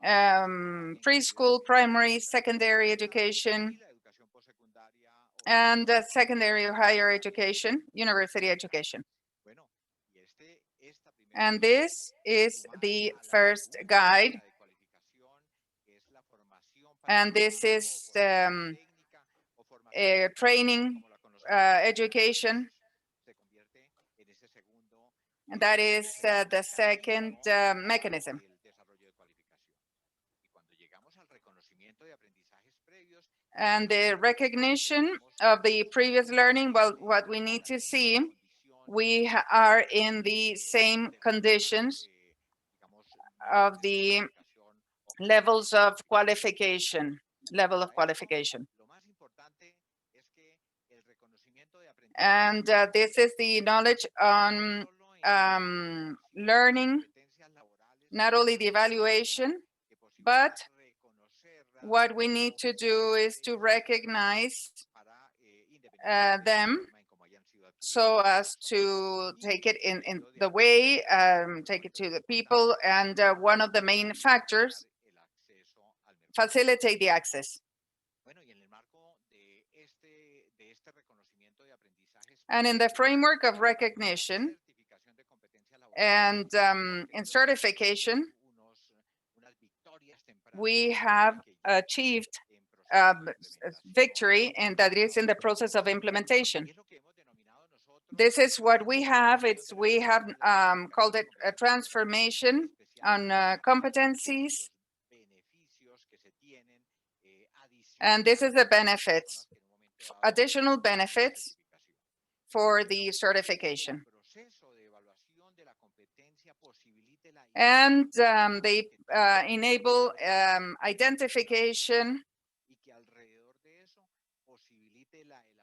preschool, primary, secondary education, and secondary or higher education, university education. And this is the first guide. And this is training, education. And that is the second mechanism. And the recognition of the previous learning, well, what we need to see, we are in the same conditions of the levels of qualification, level of qualification. And this is the knowledge on learning, not only the evaluation, but what we need to do is to recognize them so as to take it in the way, take it to the people, and one of the main factors, facilitate the access. And in the framework of recognition and in certification, we have achieved victory, and that is in the process of implementation. This is what we have. We have called it a transformation on competencies. And this is the benefits, additional benefits for the certification. And they enable identification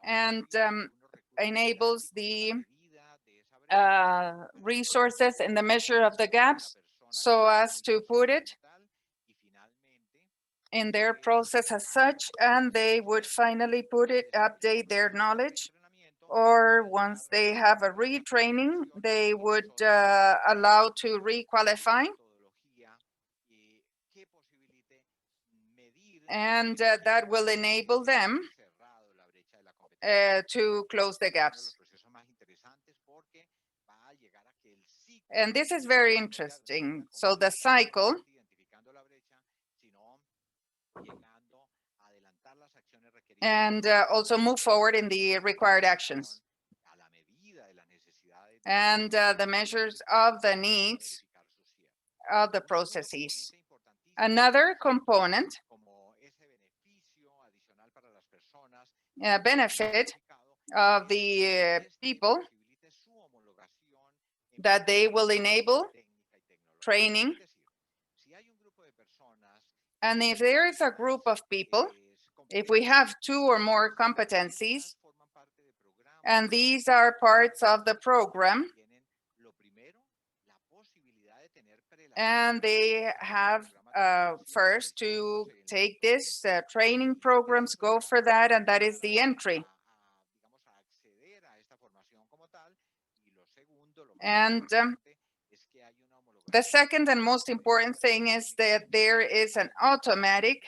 and enables the resources in the measure of the gaps, so as to put it in their process as such, and they would finally update their knowledge, or once they have a retraining, they would allow to requalify. And that will enable them to close the gaps. And this is very interesting. So the cycle and also move forward in the required actions and the measures of the needs of the processes. Another component, benefit of the people, that they will enable training. And if there is a group of people, if we have 2 or more competencies, and these are parts of the program, and they have first to take this training programs, go for that, and that is the entry. And the second and most important thing is that there is an automatic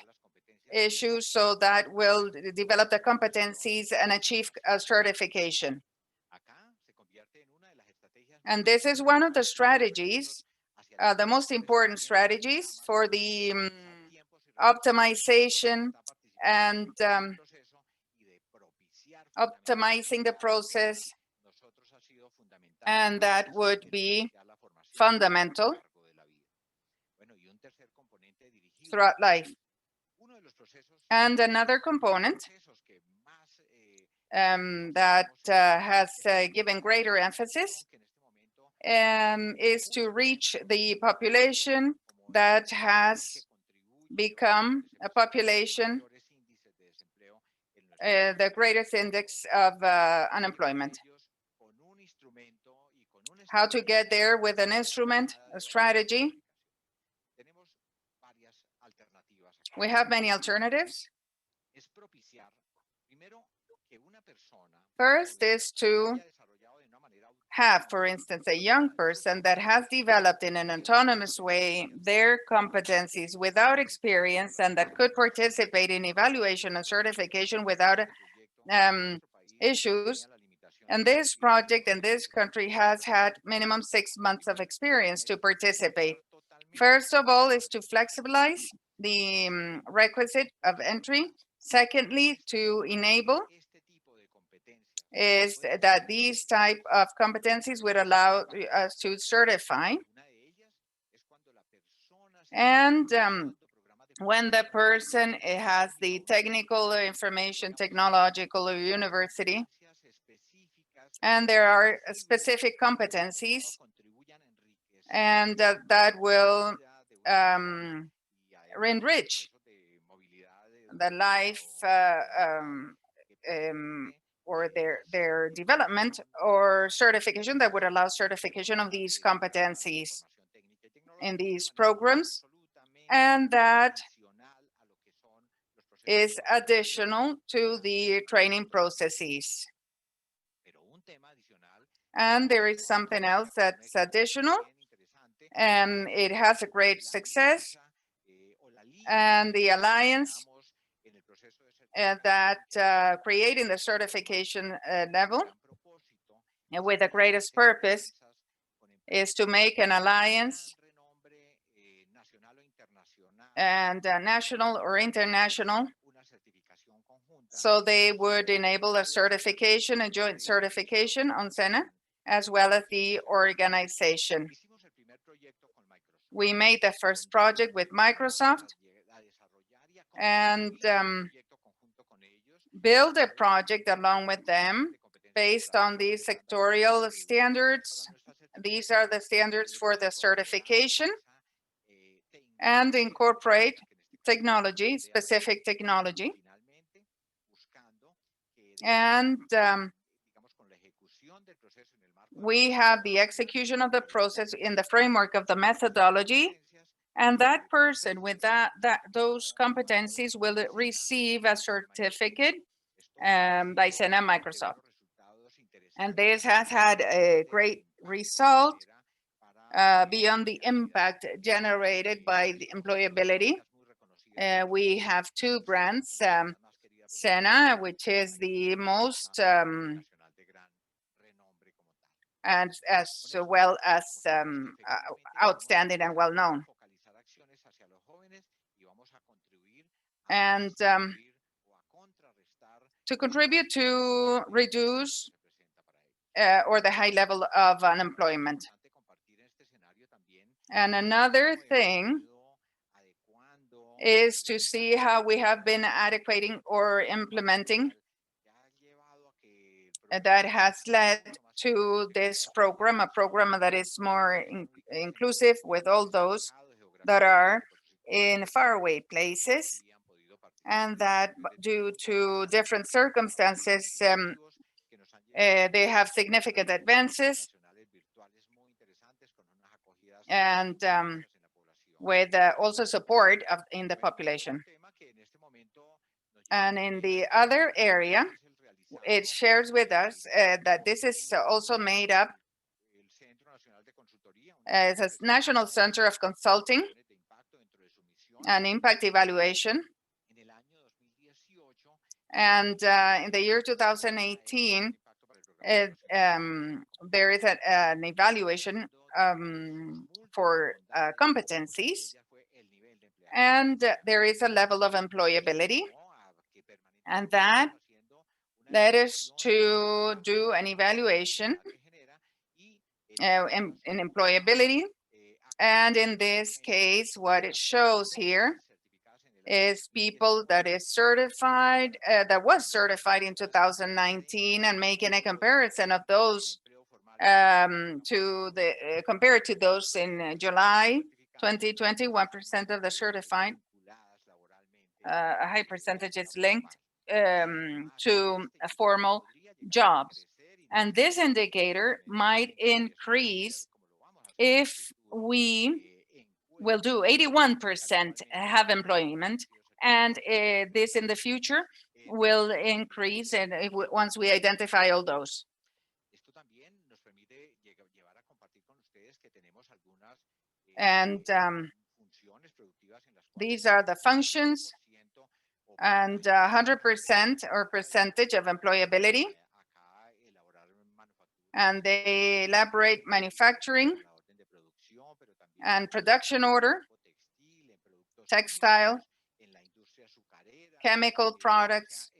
issue, so that will develop the competencies and achieve a certification. And this is one of the strategies, the most important strategies for the optimization and optimizing the process, and that would be fundamental throughout life. And another component that has given greater emphasis is to reach the population that has become a population the greatest index of unemployment. How to get there with an instrument, a strategy. We have many alternatives. First is to have, for instance, a young person that has developed in an autonomous way their competencies without experience, and that could participate in evaluation and certification without issues. And this project in this country has had minimum 6 months of experience to participate. First of all is to flexibilize the requisite of entry. Secondly, to enable is that these type of competencies would allow us to certify. And when the person has the technical information, technological or university, and there are specific competencies, and that will enrich the life or their development or certification, that would allow certification of these competencies in these programs. And that is additional to the training processes. And there is something else that's additional, and it has a great success. And the alliance that creating the certification level with the greatest purpose is to make an alliance, and national or international, so they would enable a certification, a joint certification on SENA, as well as the organization. We made the first project with Microsoft and build a project along with them based on the sectorial standards. These are the standards for the certification, and incorporate technology, specific technology. And we have the execution of the process in the framework of the methodology, and that person with those competencies will receive a certificate by SENA Microsoft. And this has had a great result beyond the impact generated by the employability. We have 2 brands, SENA, which is the most and as well as outstanding and well known. And to contribute to reduce or the high level of unemployment. And another thing is to see how we have been adequating or implementing that has led to this program, a program that is more inclusive with all those that are in faraway places, and that due to different circumstances, they have significant advances, and with also support in the population. And in the other area, it shares with us that this is also made up as a National Center of Consulting and Impact Evaluation. And in the year 2018, there is an evaluation for competencies, and there is a level of employability, and that led us to do an evaluation in employability. And in this case, what it shows here is people that is certified, that was certified in 2019, and making a comparison of those compared to those in July 2020. 1% of the certified, a high percentage is linked to formal jobs. And this indicator might increase if we will do 81% have employment, and this in the future will increase, and once we identify all those. And these are the functions, and 100% or percentage of employability. And they elaborate manufacturing and production order, textile, chemical products,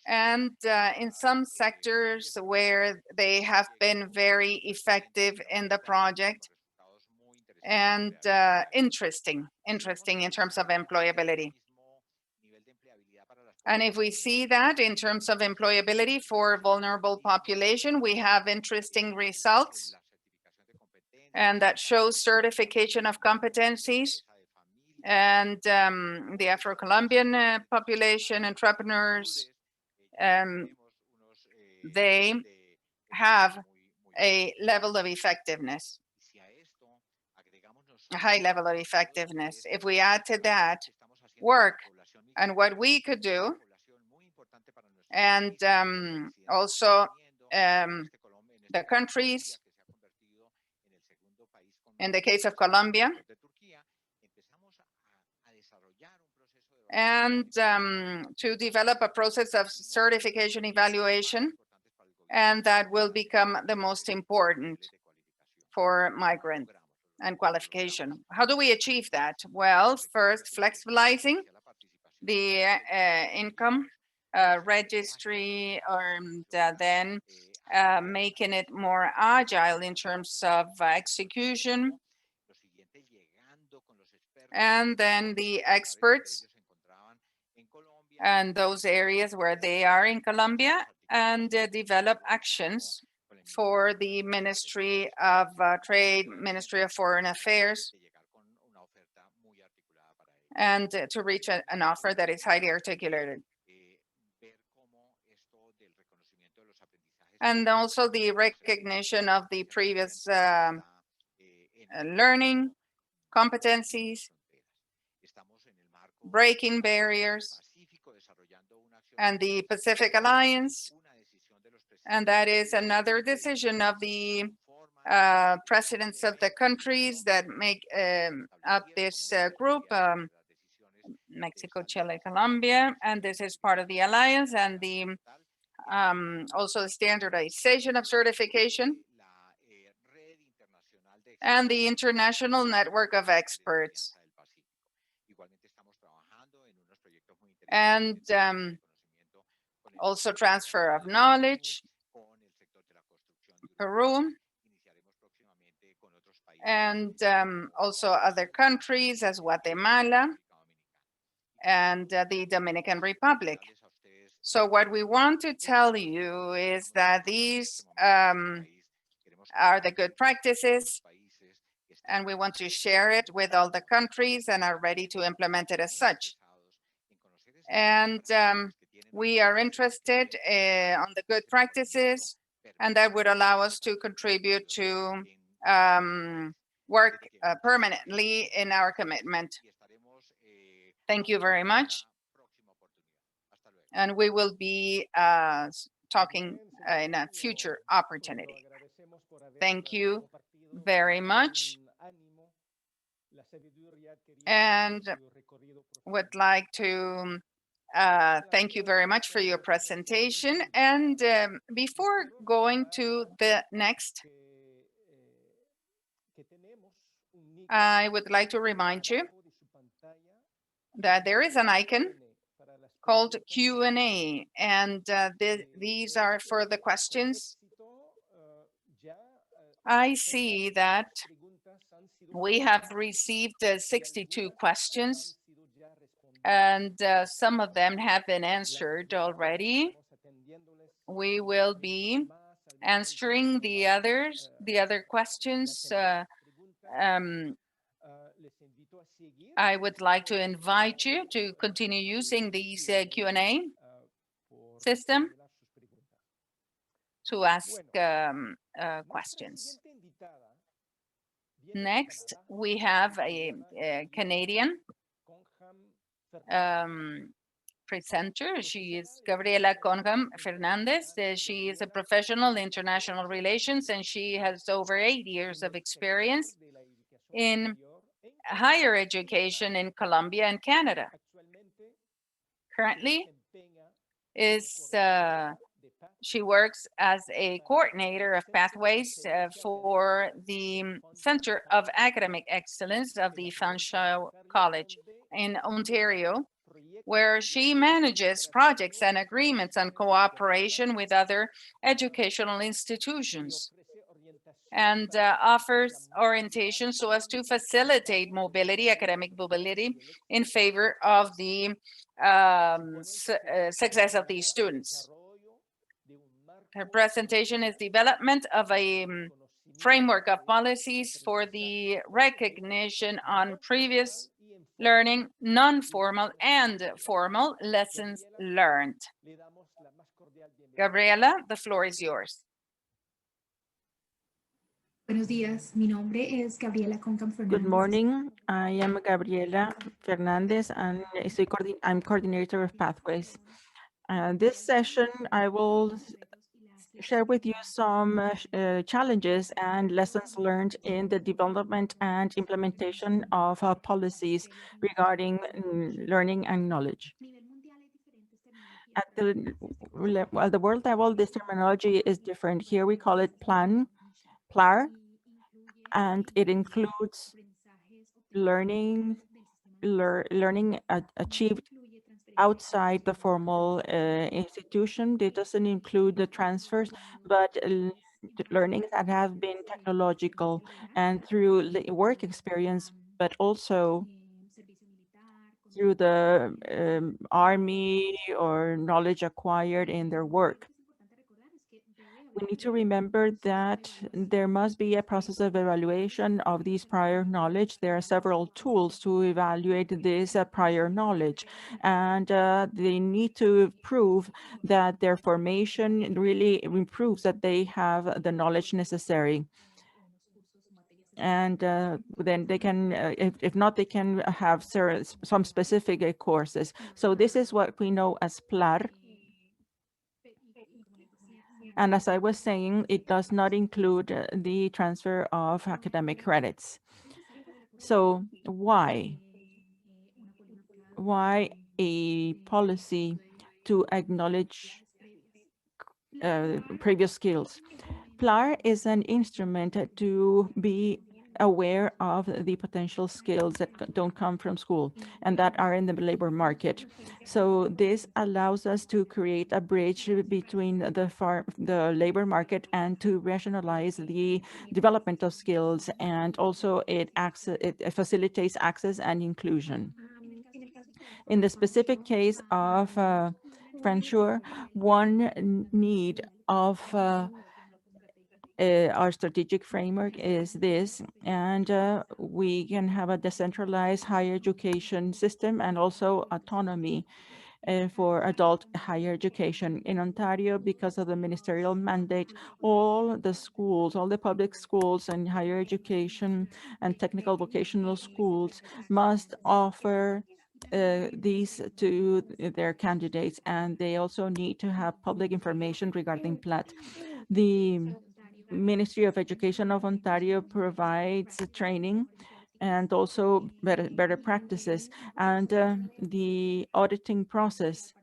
and in some sectors where they have been very effective in the project, and interesting in terms of employability. And if we see that in terms of employability for vulnerable population, we have interesting results, and that shows certification of competencies. And the Afro-Colombian population, entrepreneurs, they have a level of effectiveness, a high level of effectiveness. If we add to that work and what we could do, and also the countries, in the case of Colombia, and to develop a process of certification evaluation, and that will become the most important for migrant and qualification. How do we achieve that? Well, first, flexibilizing the income registry, and then making it more agile in terms of execution, and then the experts and those areas where they are in Colombia, and develop actions for the Ministry of Trade, Ministry of Foreign Affairs, and to reach an offer that is highly articulated. And also the recognition of the previous learning competencies, breaking barriers, and the Pacific Alliance. And that is another decision of the presidents of the countries that make up this group. Mexico, Chile, Colombia, and this is part of the alliance and the also the standardization of certification and the international network of experts. And also transfer of knowledge, Peru, and also other countries as Guatemala and the Dominican Republic. So what we want to tell you is that these are the good practices, and we want to share it with all the countries and are ready to implement it as such. And we are interested on the good practices, and that would allow us to contribute to work permanently in our commitment. Thank you very much. And we will be talking in a future opportunity. Thank you very much. And would like to thank you very much for your presentation. And before going to the next, I would like to remind you that there is an icon called Q&A, and these are for the questions. I see that we have received 62 questions, and some of them have been answered already. We will be answering the other questions. I would like to invite you to continue using these Q&A system to ask questions. Next, we have a Canadian presenter. She is Gabriela Congram Fernandez. She is a professional in international relations, and she has over 8 years of experience in higher education in Colombia and Canada. Currently, she works as a coordinator of pathways for the Center of Academic Excellence of the Fanshawe College in Ontario, where she manages projects and agreements on cooperation with other educational institutions and offers orientation so as to facilitate mobility, academic mobility, in favor of the success of these students. Her presentation is development of a framework of policies for the recognition on previous learning, non-formal and formal lessons learned. Gabriela, the floor is yours. Buenos días, mi nombre es Gabriela Congram Fernandez. Good morning, I am Gabriela Fernandez and I'm coordinator of Pathways. This session, I will share with you some challenges and lessons learned in the development and implementation of policies regarding learning and knowledge. At the world level, this terminology is different. Here we call it PLAR, and it includes learning achieved outside the formal institution. It doesn't include the transfers, but learnings that have been technological and through work experience, but also through the army or knowledge acquired in their work. We need to remember that there must be a process of evaluation of these prior knowledge. There are several tools to evaluate this prior knowledge, and they need to prove that their formation really improves, that they have the knowledge necessary. And then they can, if not, they can have some specific courses. So this is what we know as PLAR. And as I was saying, it does not include the transfer of academic credits. So why? why a policy to acknowledge previous skills. PLAR is an instrument to be aware of the potential skills that don't come from school and that are in the labor market. So this allows us to create a bridge between the labor market and to rationalize the development of skills, and also it facilitates access and inclusion. In the specific case of Fransure, one need of our strategic framework is this, and we can have a decentralized higher education system and also autonomy for adult higher education. In Ontario, because of the ministerial mandate, all the schools, all the public schools and higher education and technical vocational schools must offer these to their candidates, and they also need to have public information regarding PLAT. The Ministry of Education of Ontario provides training and also better practices, and the auditing process,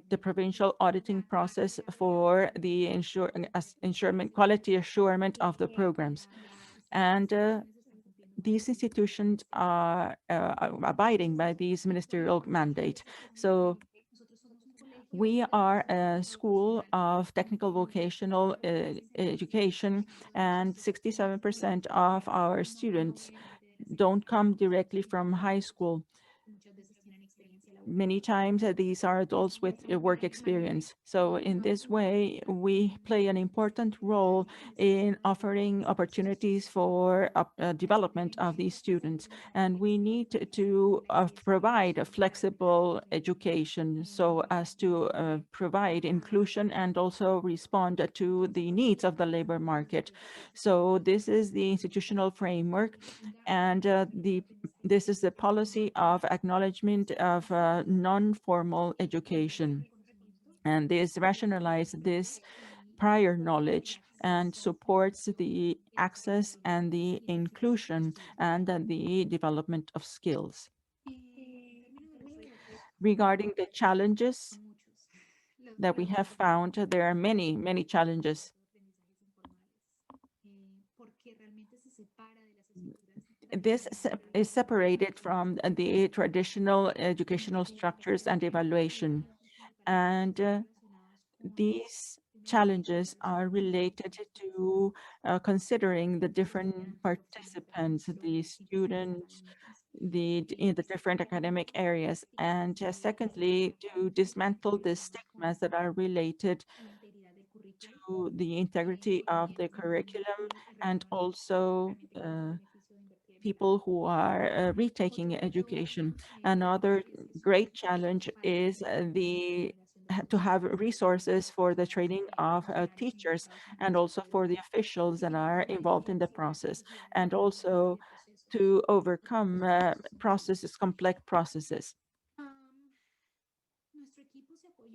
the provincial auditing process for the quality assurement of the programs. And these institutions are abiding by these ministerial mandate. So we are a school of technical vocational education, and 67% of our students don't come directly from high school. Many times these are adults with work experience. So in this way, we play an important role in offering opportunities for development of these students. And we need to provide a flexible education so as to provide inclusion and also respond to the needs of the labor market. So this is the institutional framework, and this is the policy of acknowledgement of non-formal education. And this rationalizes this prior knowledge and supports the access and the inclusion and the development of skills. Regarding the challenges that we have found, there are many, many challenges. This is separated from the traditional educational structures and evaluation. And these challenges are related to considering the different participants, the students, in the different academic areas. And secondly, to dismantle the stigmas that are related to the integrity of the curriculum, and also people who are retaking education. Another great challenge is to have resources for the training of teachers and also for the officials that are involved in the process, and also to overcome complex processes.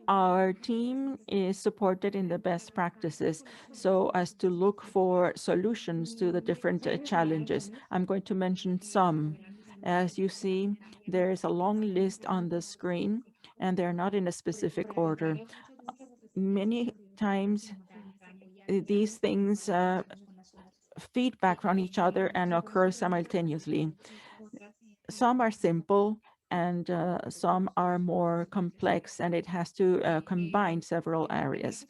Our team is supported in the best practices so as to look for solutions to the different challenges. I'm going to mention some. As you see, there is a long list on the screen, and they're not in a specific order. Many times, these things feedback from each other and occur simultaneously. Some are simple, and some are more complex, and it has to combine several areas.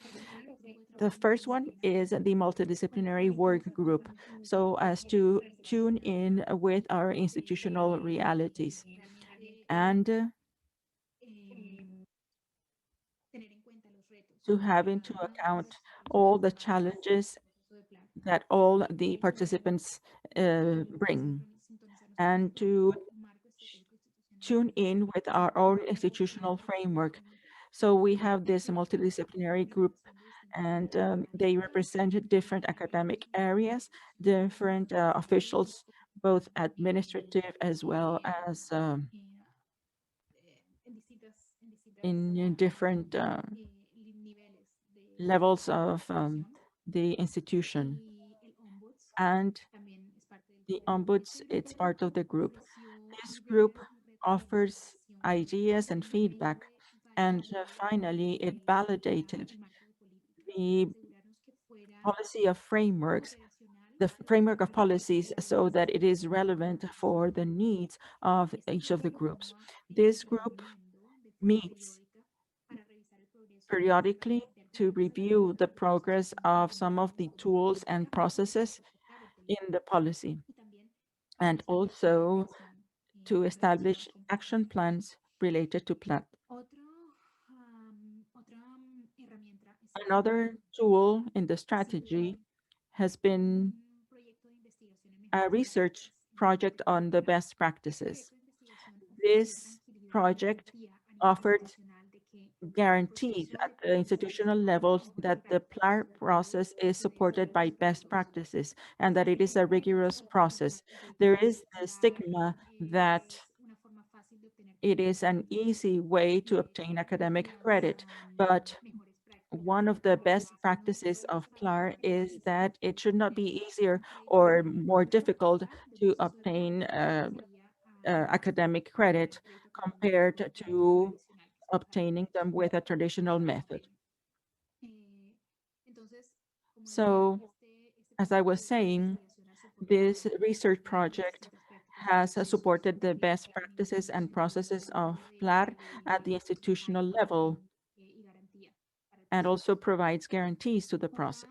The first one is the multidisciplinary work group, so as to tune in with our institutional realities and to have into account all the challenges that all the participants bring, and to tune in with our own institutional framework. So we have this multidisciplinary group, and they represent different academic areas, different officials, both administrative as well as in different levels of the institution. And the ombuds, it's part of the group. This group offers ideas and feedback. And finally, it validated the policy of frameworks, the framework of policies, so that it is relevant for the needs of each of the groups. This group meets periodically to review the progress of some of the tools and processes in the policy, and also to establish action plans related to plan. Another tool in the strategy has been a research project on the best practices. This project offered guarantees at the institutional levels that the PLAR process is supported by best practices and that it is a rigorous process. There is a stigma that it is an easy way to obtain academic credit, but one of the best practices of PLAR is that it should not be easier or more difficult to obtain academic credit compared to obtaining them with a traditional method. So, as I was saying, this research project has supported the best practices and processes of PLAR at the institutional level and also provides guarantees to the process.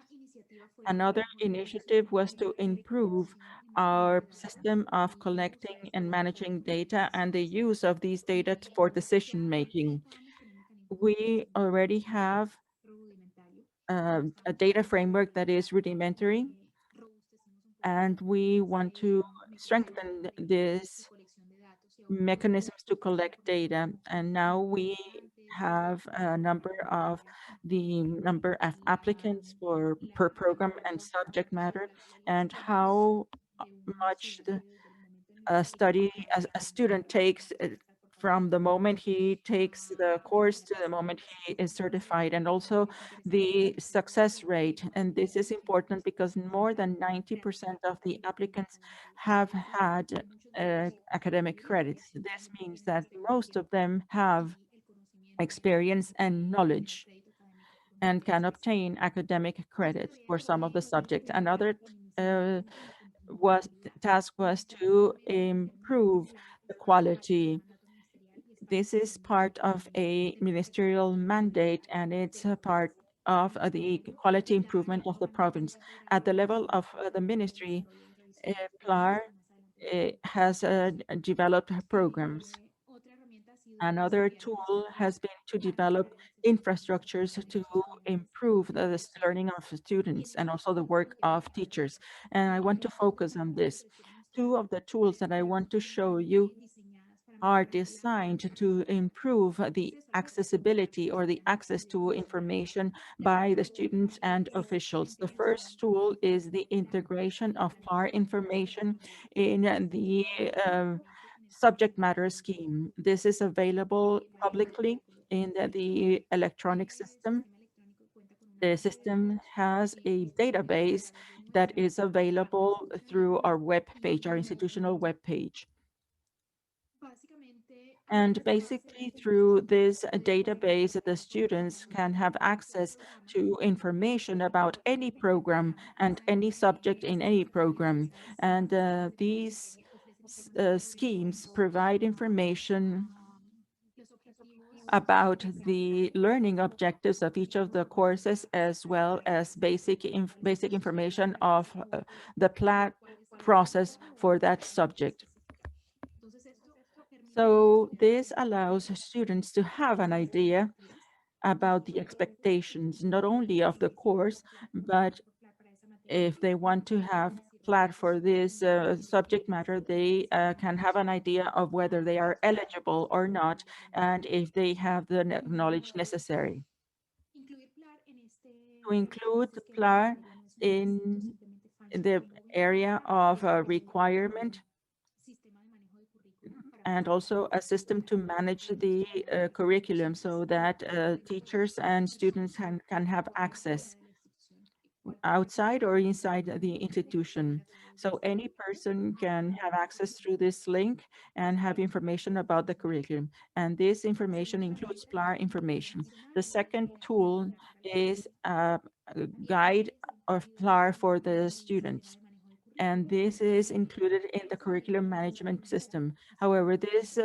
Another initiative was to improve our system of collecting and managing data and the use of these data for decision-making. We already have a data framework that is rudimentary, and we want to strengthen these mechanisms to collect data. And now we have a number of applicants per program and subject matter, and how much a student takes from the moment he takes the course to the moment he is certified, and also the success rate. And this is important because more than 90% of the applicants have had academic credits. This means that most of them have experience and knowledge and can obtain academic credits for some of the subjects. Another task was to improve the quality. This is part of a ministerial mandate, and it's a part of the quality improvement of the province. At the level of the ministry, PLAR has developed programs. Another tool has been to develop infrastructures to improve the learning of students and also the work of teachers. And I want to focus on this. Two of the tools that I want to show you are designed to improve the accessibility or the access to information by the students and officials. The first tool is the integration of PLAR information in the subject matter scheme. This is available publicly in the electronic system. The system has a database that is available through our web page, our institutional web page. And basically through this database, the students can have access to information about any program and any subject in any program. And these schemes provide information about the learning objectives of each of the courses, as well as basic information of the PLAT process for that subject. So this allows students to have an idea about the expectations, not only of the course, but if they want to have PLAT for this subject matter, they can have an idea of whether they are eligible or not, and if they have the knowledge necessary. To include PLAT in the area of requirement, and also a system to manage the curriculum so that teachers and students can have access. outside or inside the institution. So any person can have access through this link and have information about the curriculum. And this information includes PLAR information. The second tool is a guide of PLAR for the students. And this is included in the curriculum management system. However, this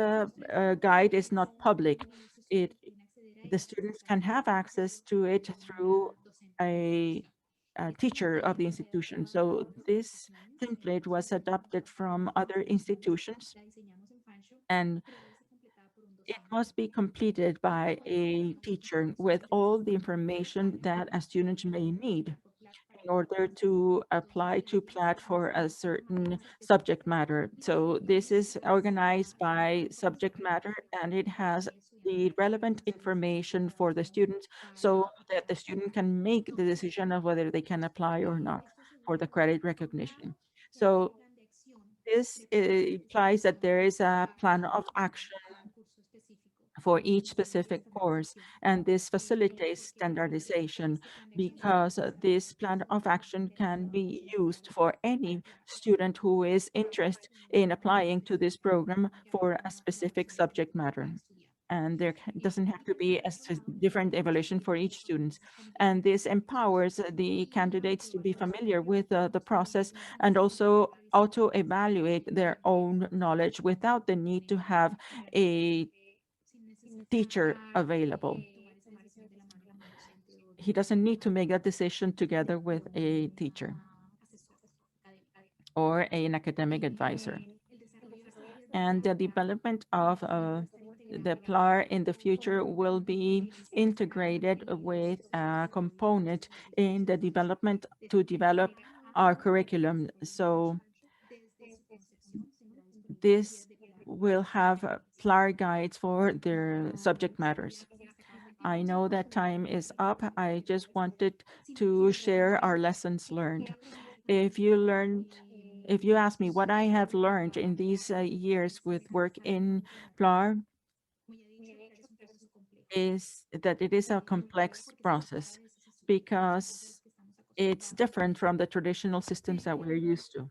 guide is not public. The students can have access to it through a teacher of the institution. So this template was adopted from other institutions, and it must be completed by a teacher with all the information that a student may need in order to apply to PLAT for a certain subject matter. So this is organized by subject matter, and it has the relevant information for the students so that the student can make the decision of whether they can apply or not for the credit recognition. So this implies that there is a plan of action for each specific course, and this facilitates standardization because this plan of action can be used for any student who is interested in applying to this program for a specific subject matter. And there doesn't have to be a different evaluation for each student. And this empowers the candidates to be familiar with the process and also auto-evaluate their own knowledge without the need to have a teacher available. He doesn't need to make that decision together with a teacher or an academic advisor. And the development of the PLAR in the future will be integrated with a component in the development to develop our curriculum. So this will have PLAR guides for their subject matters. I know that time is up. I just wanted to share our lessons learned. If you ask me what I have learned in these years with work in PLAR, is that it is a complex process because it's different from the traditional systems that we're used to.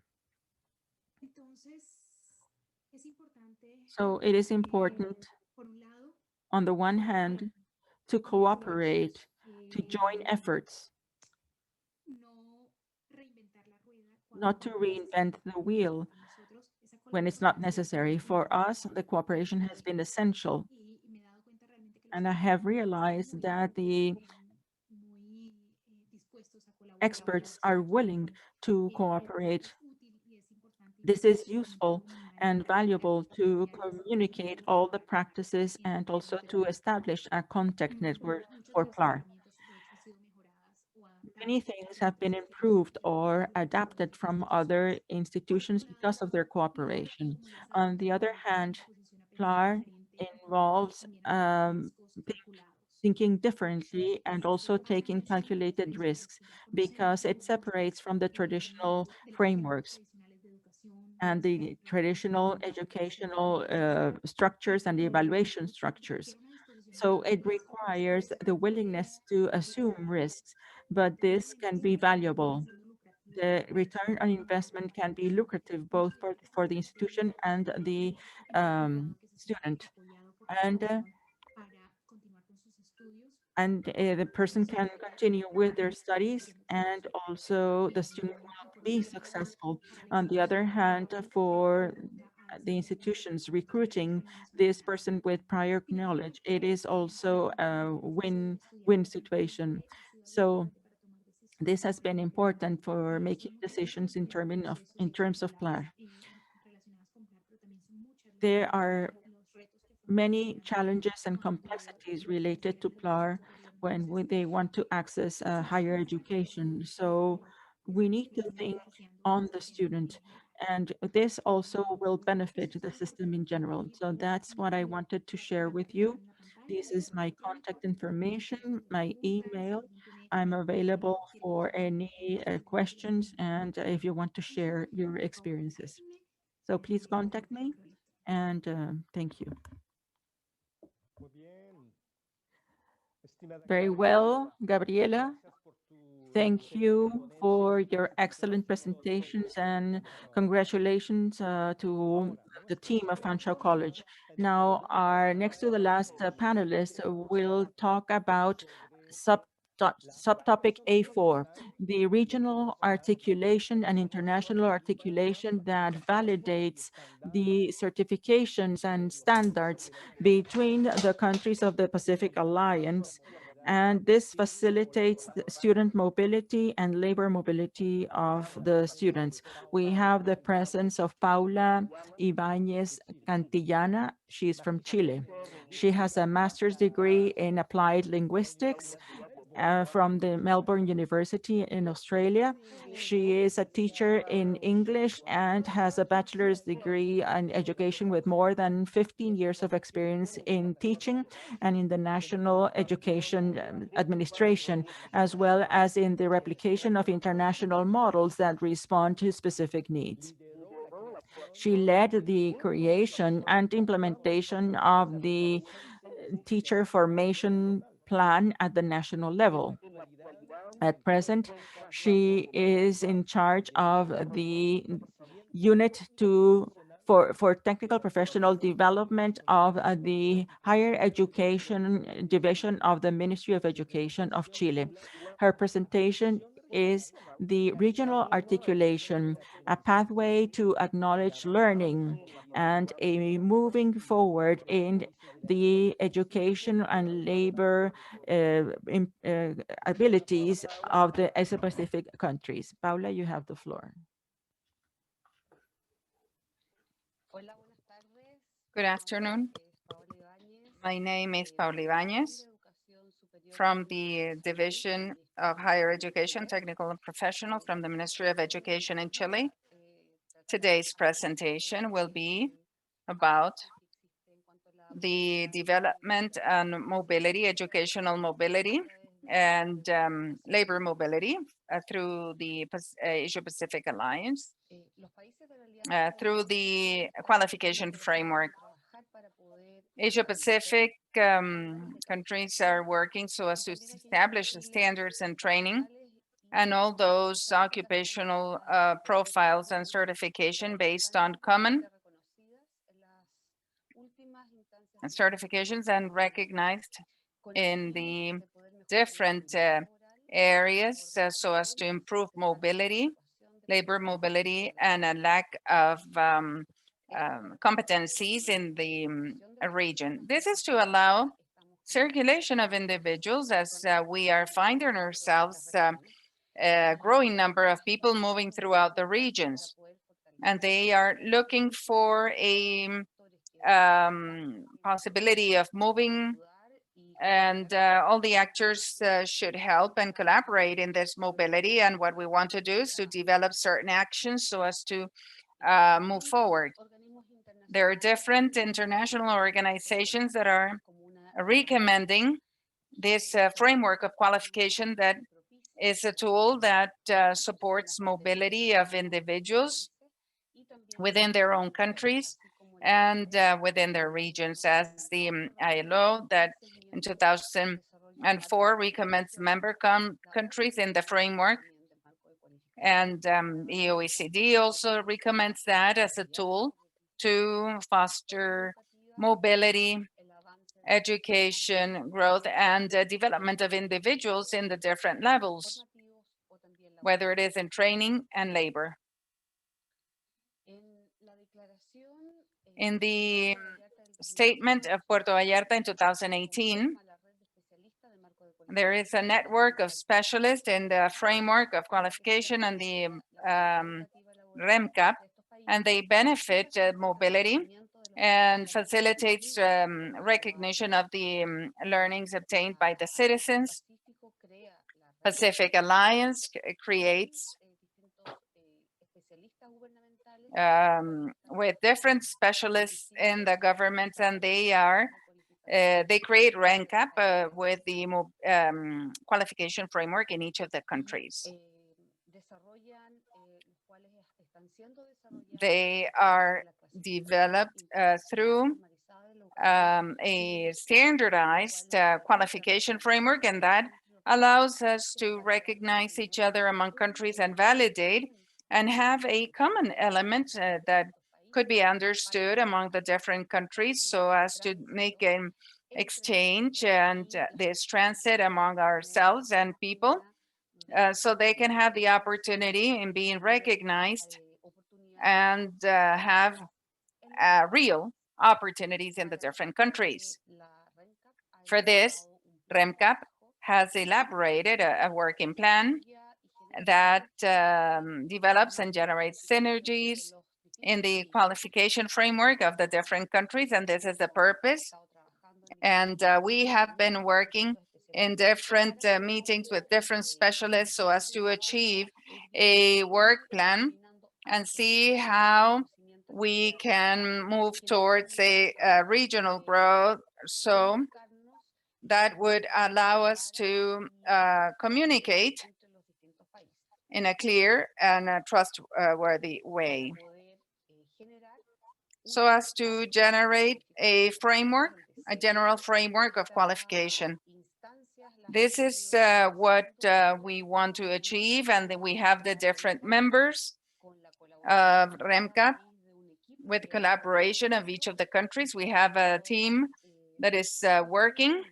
So it is important, on the one hand, to cooperate, to join efforts, not to reinvent the wheel when it's not necessary. For us, the cooperation has been essential. And I have realized that the experts are willing to cooperate. This is useful and valuable to communicate all the practices and also to establish a contact network for PLAR. Many things have been improved or adapted from other institutions because of their cooperation. On the other hand, PLAR involves thinking differently and also taking calculated risks because it separates from the traditional frameworks and the traditional educational structures and the evaluation structures. So it requires the willingness to assume risks, but this can be valuable. The return on investment can be lucrative both for the institution and the student. And the person can continue with their studies, and also the student will be successful. On the other hand, for the institutions recruiting this person with prior knowledge, it is also a win-win situation. So this has been important for making decisions in terms of PLAR. There are many challenges and complexities related to PLAR when they want to access higher education. So we need to think on the student, and this also will benefit the system in general. So that's what I wanted to share with you. This is my contact information, my email. I'm available for any questions and if you want to share your experiences. So please contact me, and thank you. Very well, Gabriela. Thank you for your excellent presentations and congratulations to the team of Fanshawe College. Now, our next to the last panelist will talk about subtopic A4, the regional articulation and international articulation that validates the certifications and standards between the countries of the Pacific Alliance, and this facilitates the student mobility and labor mobility of the students. We have the presence of Paula Ibáñez Cantillana. She is from Chile. She has a master's degree in applied linguistics from the Melbourne University in Australia. She is a teacher in English and has a bachelor's degree in education with more than 15 years of experience in teaching and in the National Education Administration, as well as in the replication of international models that respond to specific needs. She led the creation and implementation of the teacher formation plan at the national level. At present, she is in charge of the unit for technical professional development of the higher education division of the Ministry of Education of Chile. Her presentation is the regional articulation, a pathway to acknowledge learning and a moving forward in the education and labor abilities of the Asia-Pacific countries. Paula, you have the floor. Good afternoon. My name is Paula Ibáñez from the Division of Higher Education, Technical and Professional from the Ministry of Education in Chile. Today's presentation will be about the development and mobility, educational mobility, and labor mobility through the Asia-Pacific Alliance, through the qualification framework. Asia-Pacific countries are working so as to establish the standards and training and all those occupational profiles and certification based on common certifications and recognized in the different areas so as to improve mobility, labor mobility, and a lack of competencies in the region. This is to allow circulation of individuals as we are finding ourselves a growing number of people moving throughout the regions, and they are looking for a possibility of moving, and all the actors should help and collaborate in this mobility. And what we want to do is to develop certain actions so as to move forward. There are different international organizations that are recommending this framework of qualification that is a tool that supports mobility of individuals within their own countries and within their regions, as the ILO that in 2004 recommends member countries in the framework. And the OECD also recommends that as a tool to foster mobility, education, growth, and development of individuals in the different levels, whether it is in training and labor. In the statement of Puerto Vallarta in 2018, there is a network of specialists in the framework of qualification and the REMCAP, and they benefit mobility and facilitates recognition of the learnings obtained by the citizens. Pacific Alliance creates with different specialists in the government, and they create RENCAP with the qualification framework in each of the countries. They are developed through a standardized qualification framework, and that allows us to recognize each other among countries and validate and have a common element that could be understood among the different countries so as to make an exchange and this transit among ourselves and people so they can have the opportunity in being recognized and have real opportunities in the different countries. For this, REMCAP has elaborated a working plan that develops and generates synergies in the qualification framework of the different countries, and this is the purpose. And we have been working in different meetings with different specialists so as to achieve a work plan and see how we can move towards a regional growth. So that would allow us to communicate in a clear and a trustworthy way, so as to generate a framework, a general framework of qualification. This is what we want to achieve, and then we have the different members of REMCAP with collaboration of each of the countries. We have a team that is working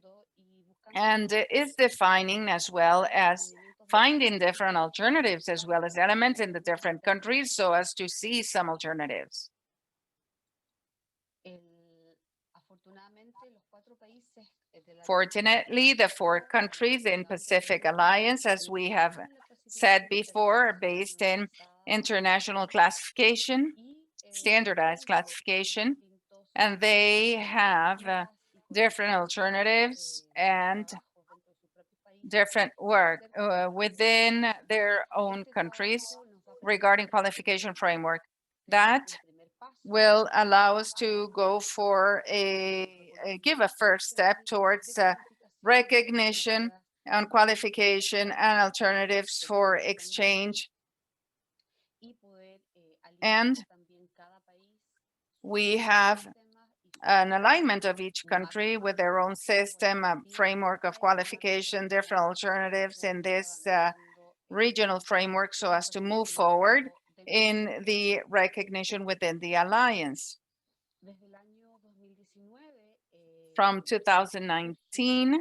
and is defining as well as finding different alternatives as well as elements in the different countries so as to see some alternatives. Fortunately, the 4 countries in Pacific Alliance, as we have said before, are based in international classification, standardized classification, and they have different alternatives and different work within their own countries regarding qualification framework. That will allow us to go for give a first step towards recognition and qualification and alternatives for exchange. And we have an alignment of each country with their own system, a framework of qualification, different alternatives in this regional framework so as to move forward in the recognition within the alliance. From 2019,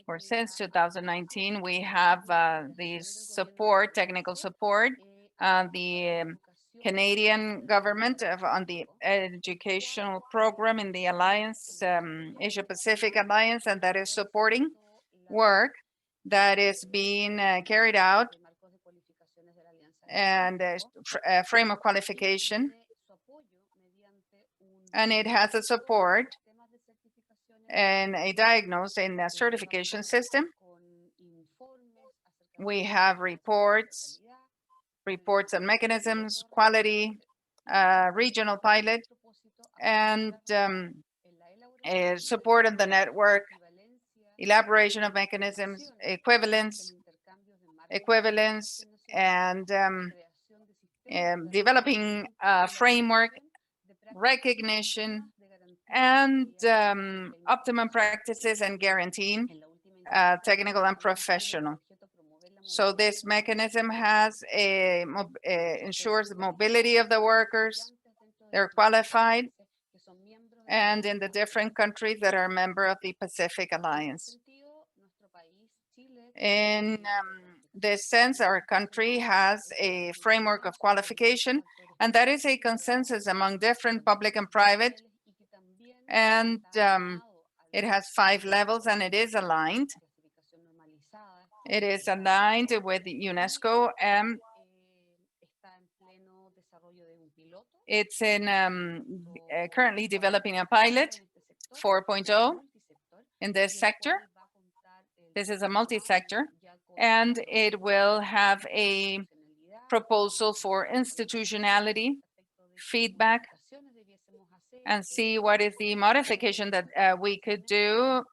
or since 2019, we have the support, technical support, the Canadian government on the educational program in the Alliance, Asia Pacific Alliance, and that is supporting work that is being carried out and a frame of qualification. And it has a support and a diagnosis in a certification system. We have reports and mechanisms, quality, regional pilot, and support of the network, elaboration of mechanisms, equivalence, and developing a framework, recognition, and optimum practices and guaranteeing technical and professional. So this mechanism has ensures the mobility of the workers. They're qualified and in the different countries that are a member of the Pacific Alliance. In this sense, our country has a framework of qualification, and that is a consensus among different public and private, and it has 5 levels, and it is aligned. It is aligned with UNESCO, and it's in currently developing a pilot 4.0 in this sector. This is a multi-sector, and it will have a proposal for institutionality, feedback, and see what is the modification that we could do.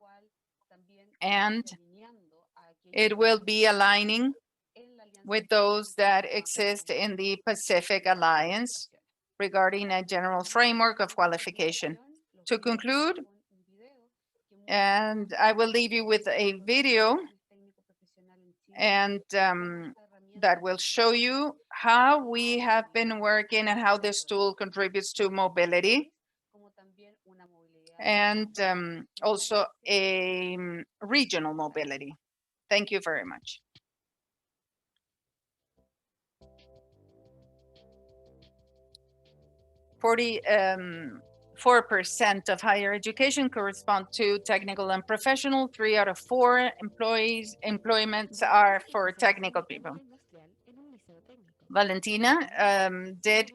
And it will be aligning with those that exist in the Pacific Alliance regarding a general framework of qualification. To conclude, And I will leave you with a video and that will show you how we have been working and how this tool contributes to mobility and also a regional mobility. Thank you very much. Four percent of higher education correspond to technical and professional. 3 out of 4 employments are for technical people. Valentina did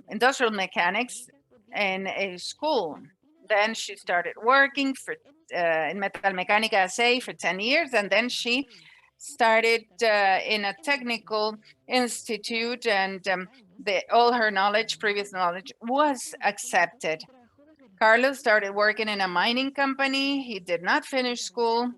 industrial mechanics in a school. Then she started working for in Metalmecánica SA for 10 years, and then she started in a technical institute, and all her knowledge, previous knowledge, was accepted. Carlos started working in a mining company. He did not finish school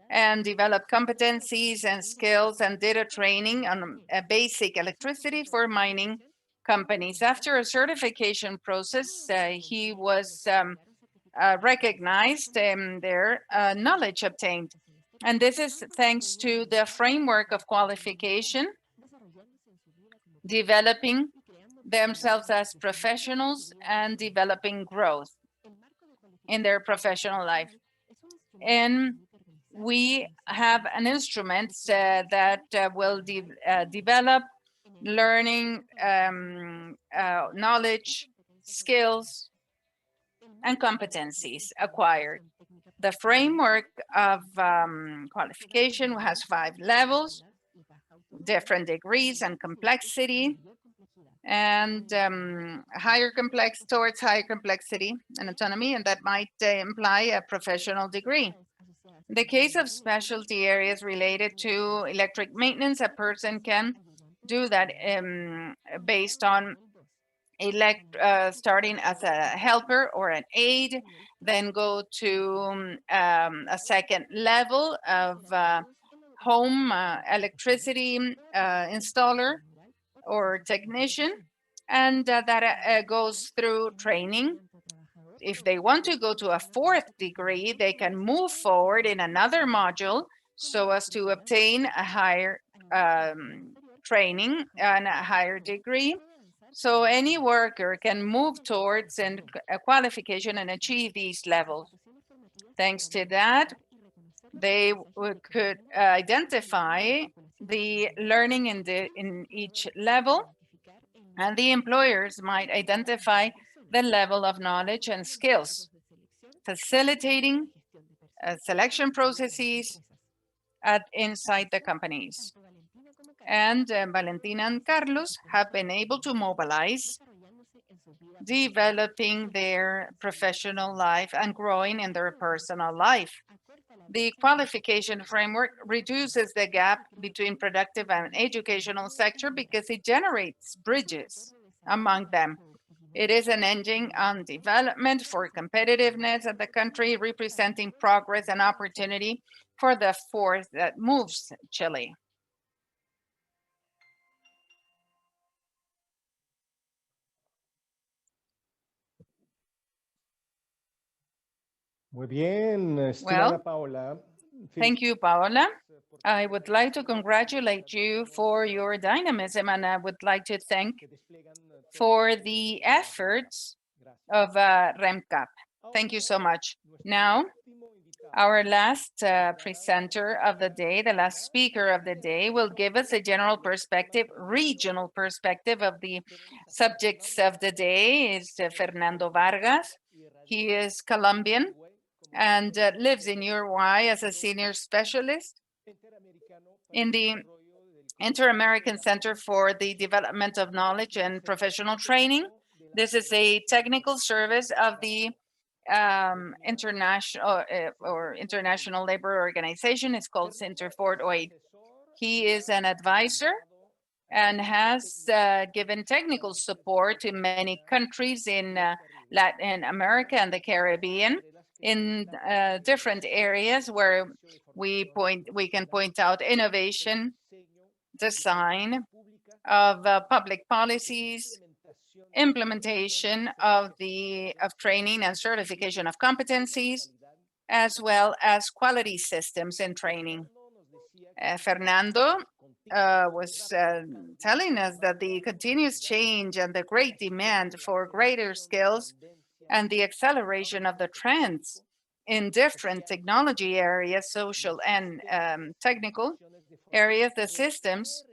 and developed competencies and skills and did a training on a basic electricity for mining companies. After a certification process, he was recognized and their knowledge obtained. And this is thanks to the framework of qualification, developing themselves as professionals and developing growth in their professional life. And we have an instrument that will develop learning, knowledge, skills, and competencies acquired. The framework of qualification has 5 levels, different degrees and complexity, and towards higher complexity and autonomy, and that might imply a professional degree. In the case of specialty areas related to electric maintenance, a person can do that based on starting as a helper or an aide, then go to a second level of home electricity installer or technician, and that goes through training. If they want to go to a 4th degree, they can move forward in another module so as to obtain a higher training and a higher degree. So any worker can move towards a qualification and achieve these levels. Thanks to that, they could identify the learning in each level, and the employers might identify the level of knowledge and skills, facilitating selection processes inside the companies. And Valentina and Carlos have been able to mobilize, developing their professional life and growing in their personal life. The qualification framework reduces the gap between productive and educational sector because it generates bridges among them. It is an engine on development for competitiveness of the country, representing progress and opportunity for the force that moves Chile. Muy bien, estimada Paola. Thank you, Paola. I would like to congratulate you for your dynamism, and I would like to thank for the efforts of REMCAP. Thank you so much. Now, our last presenter of the day, the last speaker of the day, will give us a general perspective, regional perspective of the subjects of the day. Is Fernando Vargas. He is Colombian and lives in Uruguay as a senior specialist in the Inter-American Center for the Development of Knowledge and Professional Training. This is a technical service of the International Labor Organization. It's called Center for OID. He is an advisor and has given technical support to many countries in Latin America and the Caribbean in different areas where we can point out innovation, design of public policies, implementation of training and certification of competencies, as well as quality systems in training. Fernando was telling us that the continuous change and the great demand for greater skills and the acceleration of the trends in different technology areas, social and technical areas, the systems,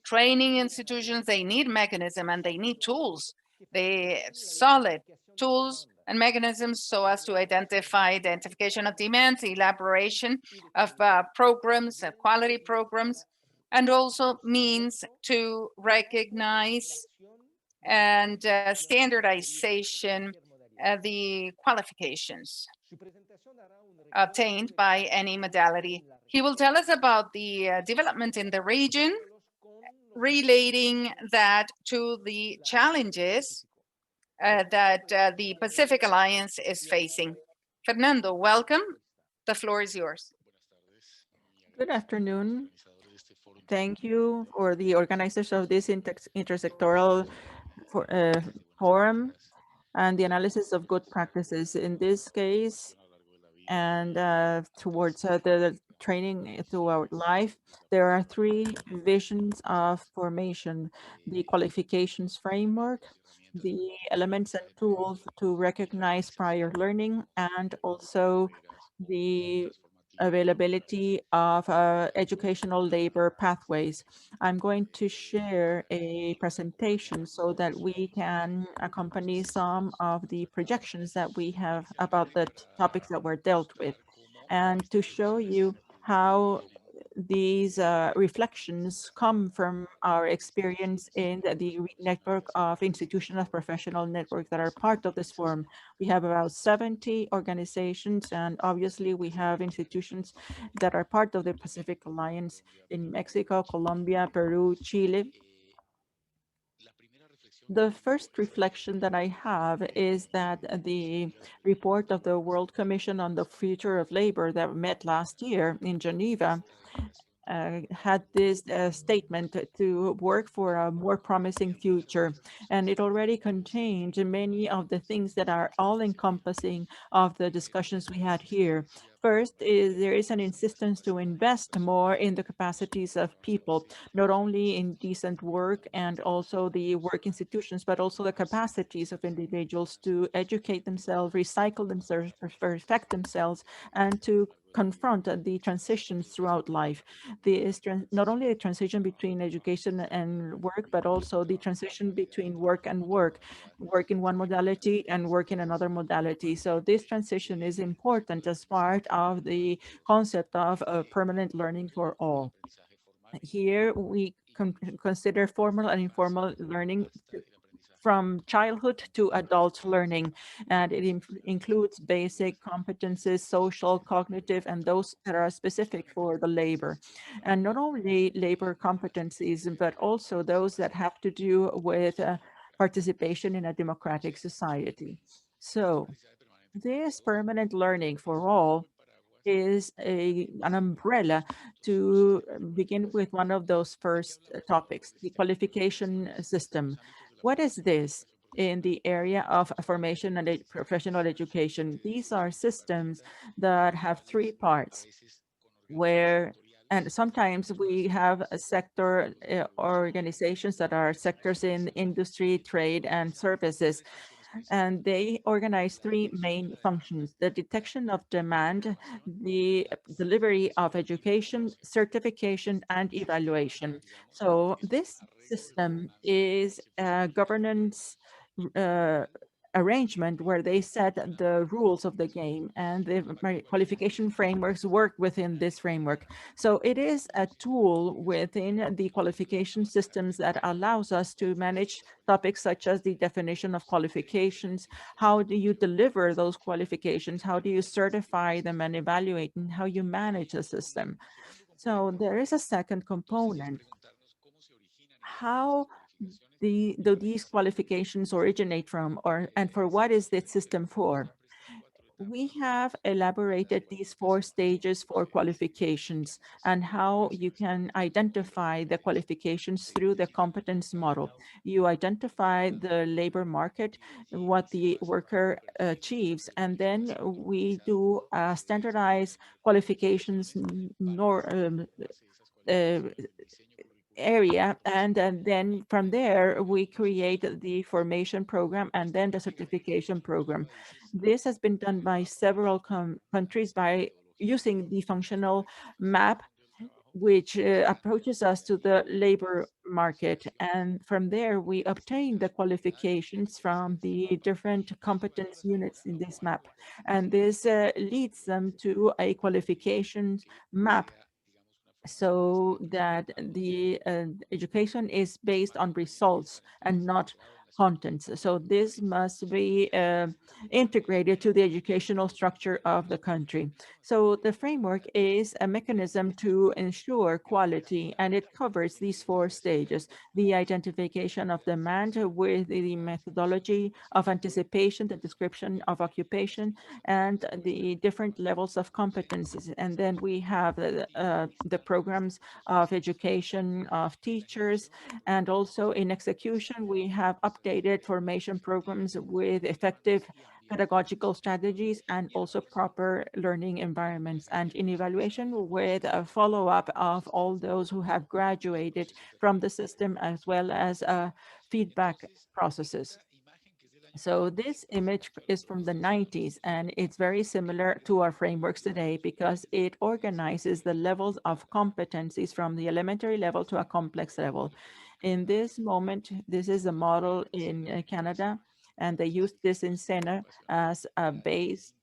training institutions, they need mechanism and they need tools, they solid tools and mechanisms so as to identification of demands, elaboration of programs, of quality programs, and also means to recognize and standardization the qualifications obtained by any modality. He will tell us about the development in the region, relating that to the challenges that the Pacific Alliance is facing. Fernando, welcome. The floor is yours. Good afternoon. Thank you for the organizers of this intersectoral forum and the analysis of good practices. In this case, and towards the training throughout life, there are three visions of formation: the qualifications framework, the elements and tools to recognize prior learning, and also the availability of educational labor pathways. I'm going to share a presentation so that we can accompany some of the projections that we have about the topics that were dealt with, and to show you how these reflections come from our experience in the network of institutional professional networks that are part of this forum. We have about 70 organizations, and obviously we have institutions that are part of the Pacific Alliance in Mexico, Colombia, Peru, Chile. The first reflection that I have is that the report of the World Commission on the Future of Labor that met last year in Geneva had this statement to work for a more promising future. And it already contained many of the things that are all-encompassing of the discussions we had here. First, there is an insistence to invest more in the capacities of people, not only in decent work and also the work institutions, but also the capacities of individuals to educate themselves, recycle themselves, perfect themselves, and to confront the transitions throughout life. Not only the transition between education and work, but also the transition between work and work in one modality and work in another modality. So this transition is important as part of the concept of permanent learning for all. Here we consider formal and informal learning from childhood to adult learning, and it includes basic competences, social, cognitive, and those that are specific for the labor. And not only labor competencies, but also those that have to do with participation in a democratic society. So this permanent learning for all is an umbrella to begin with one of those first topics, the qualification system. What is this in the area of formation and professional education? These are systems that have three parts and sometimes we have a sector organizations that are sectors in industry, trade, and services. And they organize three main functions: the detection of demand, the delivery of education, certification, and evaluation. So this system is a governance arrangement where they set the rules of the game, and the qualification frameworks work within this framework. So it is a tool within the qualification systems that allows us to manage topics such as the definition of qualifications. How do you deliver those qualifications? How do you certify them and evaluate, and how you manage the system? So there is a second component. How do these qualifications originate from, and for what is this system for? we have elaborated these 4 stages for qualifications and how you can identify the qualifications through the competence model. You identify the labor market, what the worker achieves, and then we do standardized qualifications area, and then from there we create the formation program and then the certification program. This has been done by several countries by using the functional map, which approaches us to the labor market. And from there, we obtain the qualifications from the different competence units in this map. And this leads them to a qualifications map, so that the education is based on results and not contents. So this must be integrated to the educational structure of the country. So the framework is a mechanism to ensure quality, and it covers these 4 stages: the identification of demand with the methodology of anticipation, the description of occupation, and the different levels of competencies. And then we have the programs of education of teachers, and also in execution, we have updated formation programs with effective pedagogical strategies and also proper learning environments, and in evaluation with a follow-up of all those who have graduated from the system, as well as feedback processes. So this image is from the 90s, and it's very similar to our frameworks today because it organizes the levels of competencies from the elementary level to a complex level. In this moment, this is a model in Canada, and they used this in Sena as a base,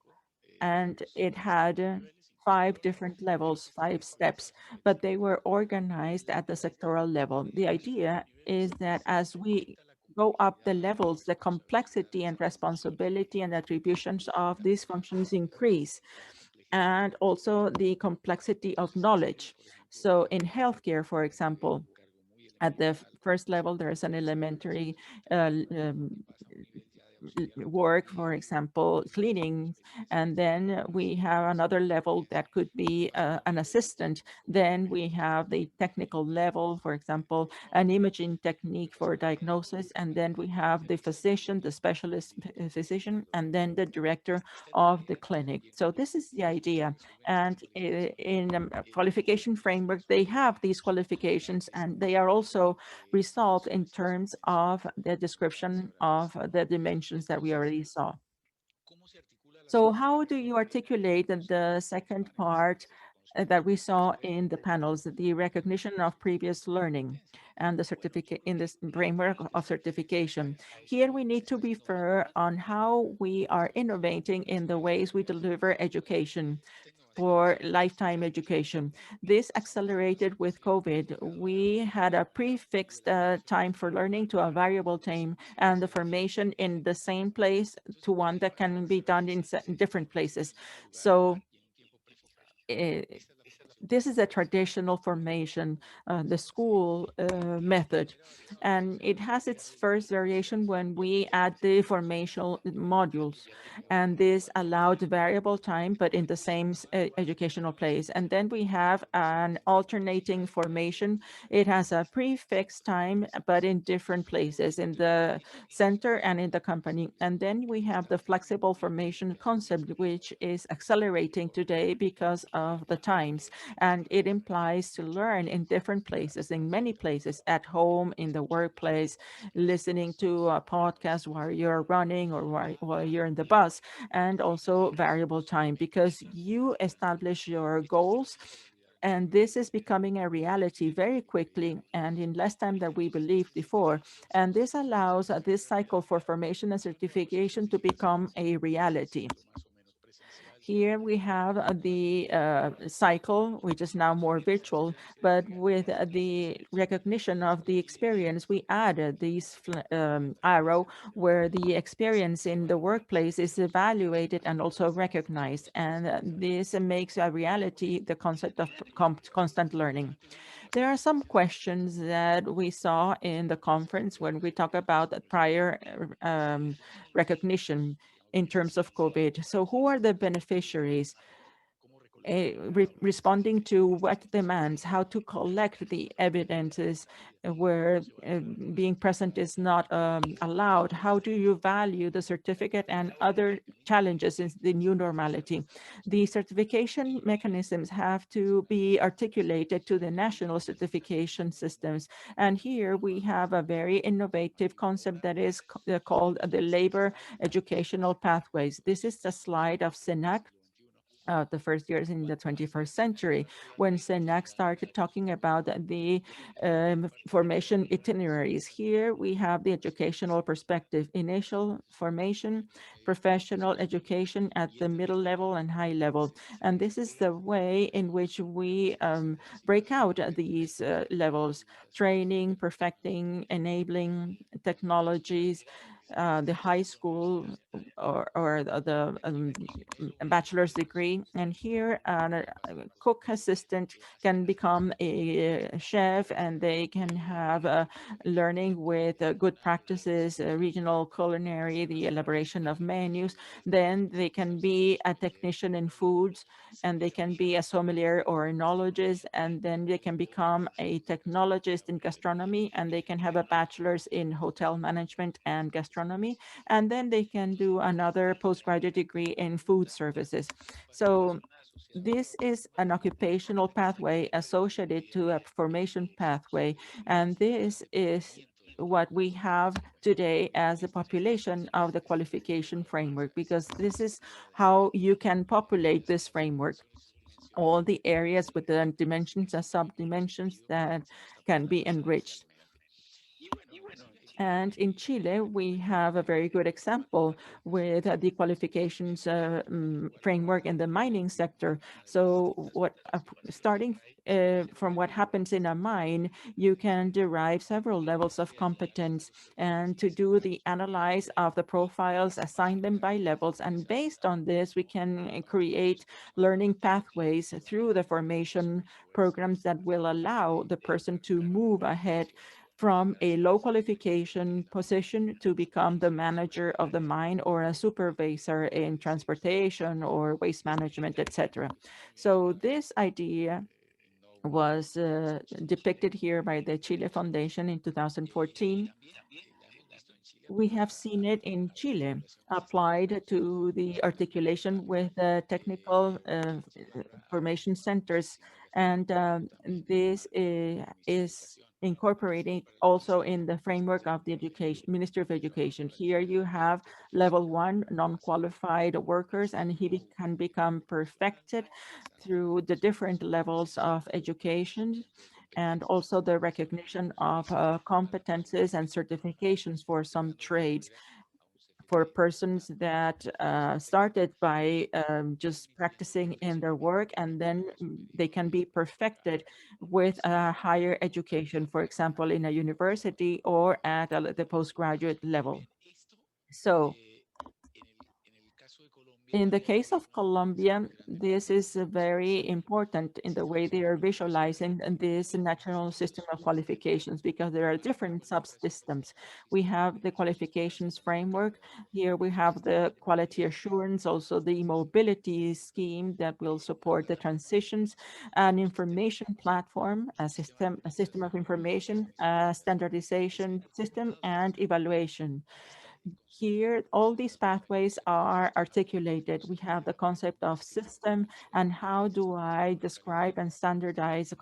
and it had 5 different levels, 5 steps, but they were organized at the sectoral level. The idea is that as we go up the levels, the complexity and responsibility and attributions of these functions increase, and also the complexity of knowledge. So in healthcare, for example, at the first level, there is an elementary work, for example, cleaning, and then we have another level that could be an assistant. Then we have the technical level, for example, an imaging technique for diagnosis, and then we have the physician, the specialist physician, and then the director of the clinic. So this is the idea. And in a qualification framework, they have these qualifications, and they are also resolved in terms of the description of the dimensions that we already saw. So how do you articulate the second part that we saw in the panels, the recognition of previous learning and the certificate in this framework of certification? Here we need to refer on how we are innovating in the ways we deliver education for lifetime education. This accelerated with COVID. We had a prefixed time for learning to a variable time, and the formation in the same place to one that can be done in different places. So this is a traditional formation, the school method, and it has its first variation when we add the formational modules, and this allowed variable time, but in the same educational place. And then we have an alternating formation. It has a prefixed time, but in different places, in the center and in the company. And then we have the flexible formation concept, which is accelerating today because of the times. And it implies to learn in different places, in many places, at home, in the workplace, listening to a podcast while you're running or while you're in the bus, and also variable time, because you establish your goals. And this is becoming a reality very quickly and in less time than we believed before. And this allows this cycle for formation and certification to become a reality. Here we have the cycle, which is now more virtual, but with the recognition of the experience, we added this arrow where the experience in the workplace is evaluated and also recognized. And this makes a reality the concept of constant learning. There are some questions that we saw in the conference when we talk about prior recognition. in terms of COVID. So who are the beneficiaries? Responding to what demands, how to collect the evidences where being present is not allowed. How do you value the certificate and other challenges in the new normality? The certification mechanisms have to be articulated to the national certification systems. And here we have a very innovative concept that is called the labor educational pathways. This is the slide of SENAC, the first years in the 21st century, when SENAC started talking about the formation itineraries. Here we have the educational perspective: initial formation, professional education at the middle level and high level. And this is the way in which we break out these levels: training, perfecting, enabling technologies, the high school or the bachelor's degree. And here a cook assistant can become a chef, and they can have learning with good practices, regional culinary, the elaboration of menus. Then they can be a technician in foods, and they can be a sommelier or enologist, and then they can become a technologist in gastronomy, and they can have a bachelor's in hotel management and gastronomy, and then they can do another postgraduate degree in food services. So this is an occupational pathway associated to a formation pathway, and this is what we have today as a population of the qualification framework, because this is how you can populate this framework. All the areas with the dimensions and subdimensions that can be enriched. And in Chile, we have a very good example with the qualifications framework in the mining sector. So starting from what happens in a mine, you can derive several levels of competence, and to do the analyze of the profiles, assign them by levels. And based on this, we can create learning pathways through the formation programs that will allow the person to move ahead from a low qualification position to become the manager of the mine, or a supervisor in transportation or waste management, etc. So this idea was depicted here by the Chile Foundation in 2014. We have seen it in Chile applied to the articulation with technical formation centers, and this is incorporated also in the framework of the Ministry of Education. Here you have level 1 non-qualified workers, and he can become perfected through the different levels of education, and also the recognition of competences and certifications for some trades, for persons that started by just practicing in their work, and then they can be perfected with a higher education, for example, in a university or at the postgraduate level. So in the case of Colombia, this is very important in the way they are visualizing this national system of qualifications, because there are different subsystems. We have the qualifications framework. Here we have the quality assurance, also the mobility scheme that will support the transitions, an information platform, a system of information, a standardization system, and evaluation. Here, all these pathways are articulated. We have the concept of system, and how do I describe and standardize the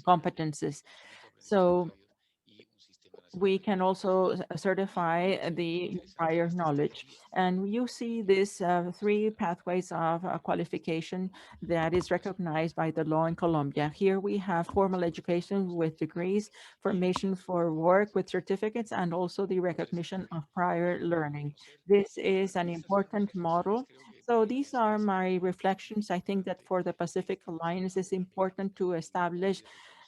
competences. So we can also certify the prior knowledge. And you see these 3 pathways of qualification that is recognized by the law in Colombia. Here we have formal education with degrees, formation for work with certificates, and also the recognition of prior learning. This is an important model. So these are my reflections. I think that for the Pacific Alliance, it's important to establish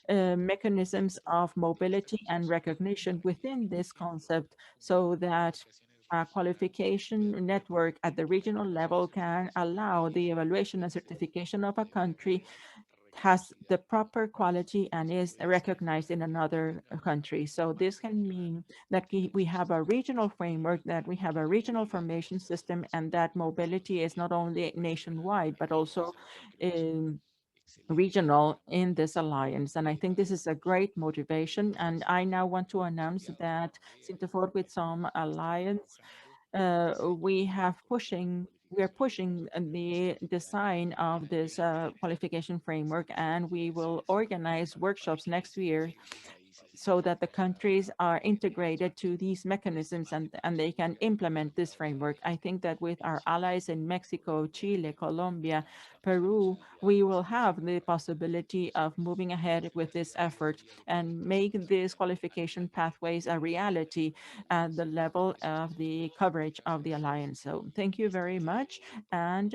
mechanisms of mobility and recognition within this concept, so that a qualification network at the regional level can allow the evaluation and certification of a country, has the proper quality and is recognized in another country. So this can mean that we have a regional framework, that we have a regional formation system, and that mobility is not only nationwide, but also regional in this alliance. And I think this is a great motivation. And I now want to announce that Sintefort with some alliance, we are pushing the design of this qualification framework, and we will organize workshops next year so that the countries are integrated to these mechanisms and they can implement this framework. I think that with our allies in Mexico, Chile, Colombia, Peru, we will have the possibility of moving ahead with this effort and make these qualification pathways a reality at the level of the coverage of the alliance. So thank you very much. And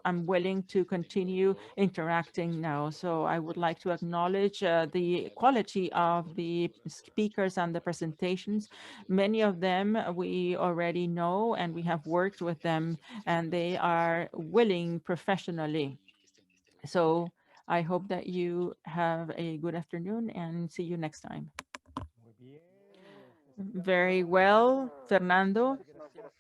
I'm willing to continue interacting now. So I would like to acknowledge the quality of the speakers and the presentations. Many of them we already know and we have worked with them, and they are willing professionally. So I hope that you have a good afternoon and see you next time. Very well, Fernando.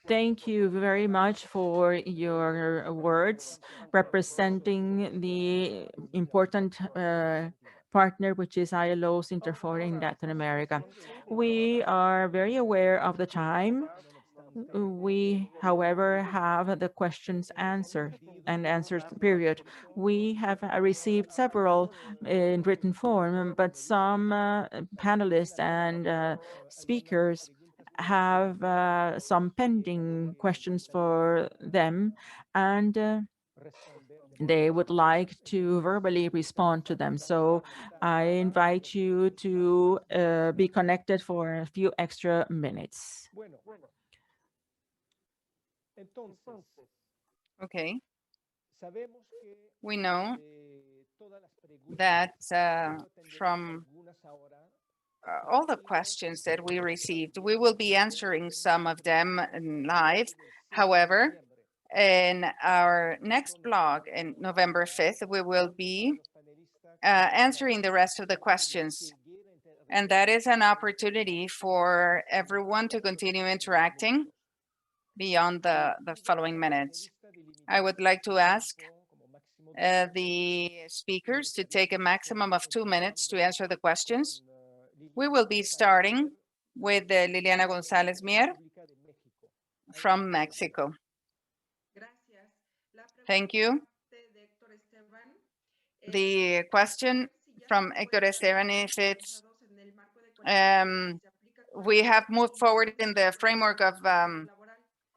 Thank you very much for your words representing the important partner, which is ILO Sintefort in Latin America. We are very aware of the time. We, however, have the questions answered and answers period. We have received several in written form, but some panelists and speakers have some pending questions for them, and they would like to verbally respond to them. So I invite you to be connected for a few extra minutes. Okay. We know that from all the questions that we received, we will be answering some of them live. However, in our next blog in November 5th, we will be answering the rest of the questions. And that is an opportunity for everyone to continue interacting beyond the following minutes. I would like to ask the speakers to take a maximum of 2 minutes to answer the questions. We will be starting with Liliana Gonzalez Mier from Mexico. Thank you. The question from Héctor Esteban is it's we have moved forward in the framework of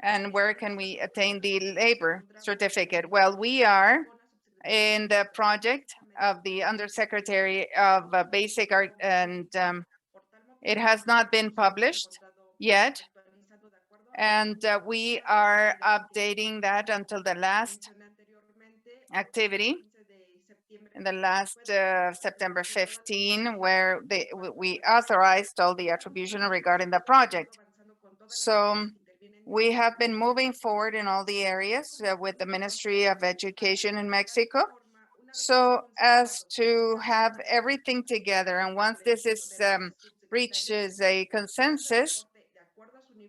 and where can we attain the labor certificate? Well, we are in the project of the Undersecretary of Basic Art, and it has not been published yet. And we are updating that until the last activity in the last September 15, where we authorized all the attribution regarding the project. So we have been moving forward in all the areas with the Ministry of Education in Mexico, so as to have everything together. And once this is reaches a consensus,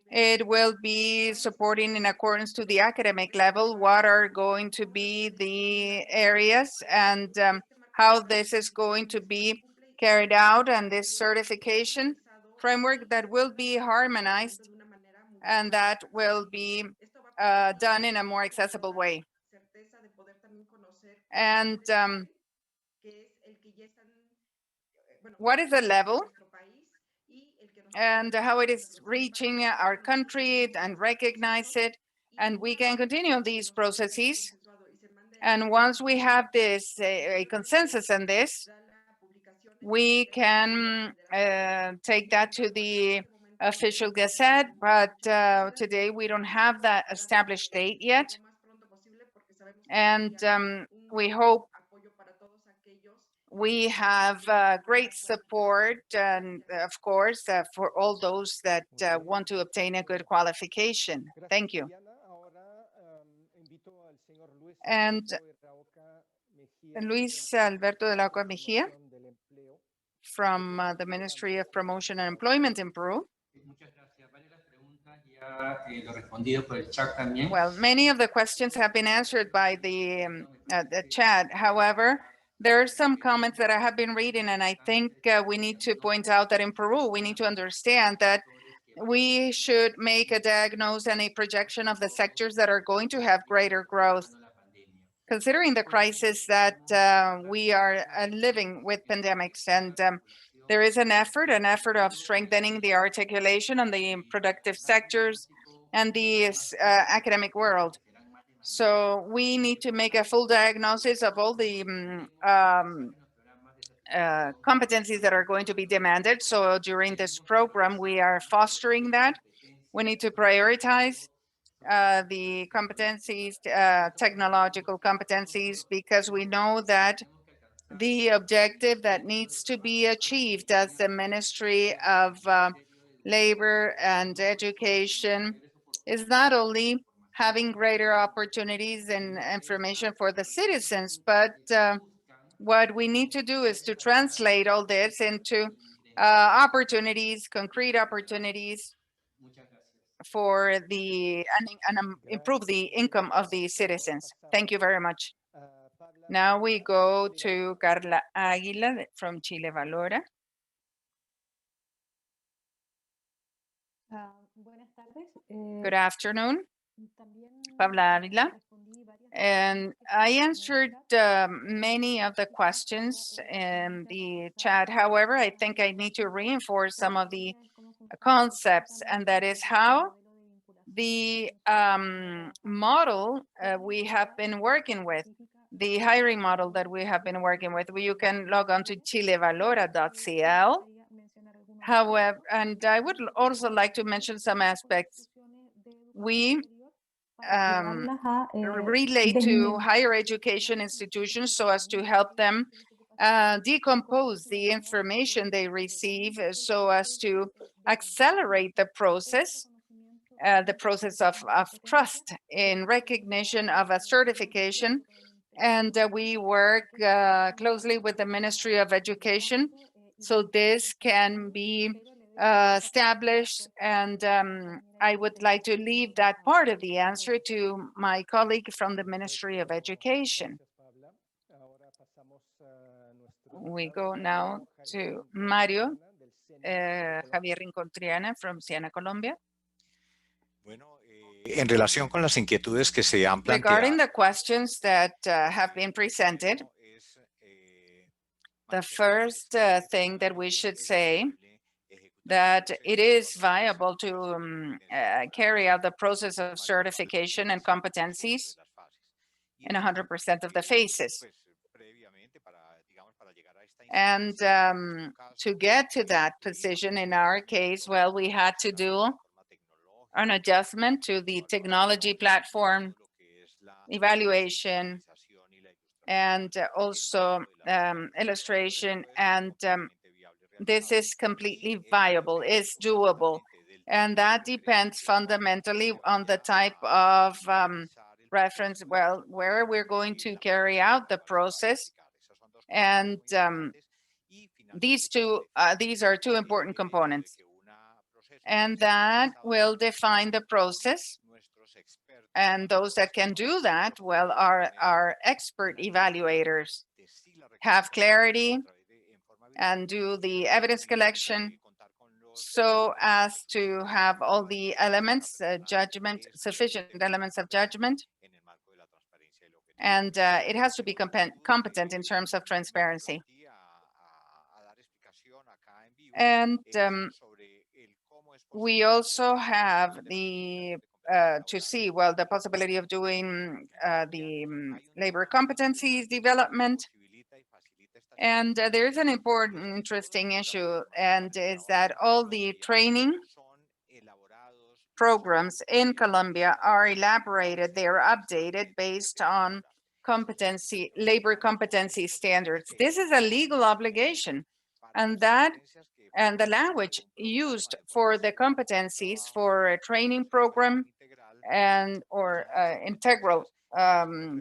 it will be supporting in accordance to the academic level what are going to be the areas and how this is going to be carried out, and this certification framework that will be harmonized and that will be done in a more accessible way. And what is the level and how it is reaching our country and recognize it, and we can continue these processes. And once we have this a consensus on this, we can take that to the official gazette, but today we don't have that established date yet. And we hope we have great support, and of course, for all those that want to obtain a good qualification. Thank you. And Luis Alberto de la Agua Mejia from the Ministry of Promotion and Employment in Peru. Well, many of the questions have been answered by the chat. However, there are some comments that I have been reading, and I think we need to point out that in Peru, we need to understand that we should make a diagnosis and a projection of the sectors that are going to have greater growth. Considering the crisis that we are living with pandemics, and there is an effort of strengthening the articulation on the productive sectors and the academic world. So we need to make a full diagnosis of all the competencies that are going to be demanded. So during this program, we are fostering that. We need to prioritize the competencies, technological competencies, because we know that the objective that needs to be achieved as the Ministry of Labor and Education is not only having greater opportunities and information for the citizens, but what we need to do is to translate all this into opportunities, concrete opportunities for the and improve the income of the citizens. Thank you very much. Now we go to Carla Águila from Chile Valora. Good afternoon, Paula Ávila. And I answered many of the questions in the chat. However, I think I need to reinforce some of the concepts, and that is how the model we have been working with, the hiring model that we have been working with. You can log on to chilevalora.cl. However, and I would also like to mention some aspects. We relate to higher education institutions so as to help them decompose the information they receive so as to accelerate the process of trust in recognition of a certification. And we work closely with the Ministry of Education so this can be established. And I would like to leave that part of the answer to my colleague from the Ministry of Education. We go now to Mario Javier Rincontriana from Siena, Colombia. En relación con las inquietudes que se han planteado. Regarding the questions that have been presented, the first thing that we should say that it is viable to carry out the process of certification and competencies in 100% of the phases. And to get to that position, in our case, well, we had to do an adjustment to the technology platform, evaluation, and also illustration. And this is completely viable, it's doable. And that depends fundamentally on the type of reference, well, where we're going to carry out the process. And these are two important components. And that will define the process. And those that can do that, well, are our expert evaluators, have clarity and do the evidence collection so as to have all the elements, judgment, sufficient elements of judgment. And it has to be competent in terms of transparency. And we also have the to see, well, the possibility of doing the labor competencies development. And there's an important, interesting issue, and is that all the training programs in Colombia are elaborated, they are updated based on labor competency standards. This is a legal obligation, and the language used for the competencies for a training program and or integral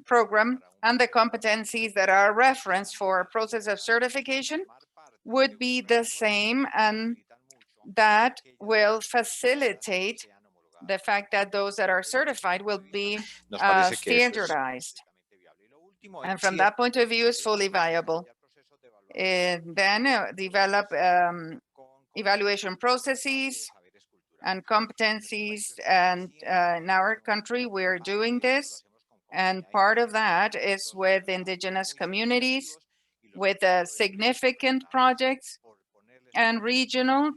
program and the competencies that are referenced for a process of certification would be the same, and that will facilitate the fact that those that are certified will be standardized. And from that point of view, it's fully viable. And then develop evaluation processes and competencies. And in our country, we're doing this. And part of that is with indigenous communities, with significant projects and regional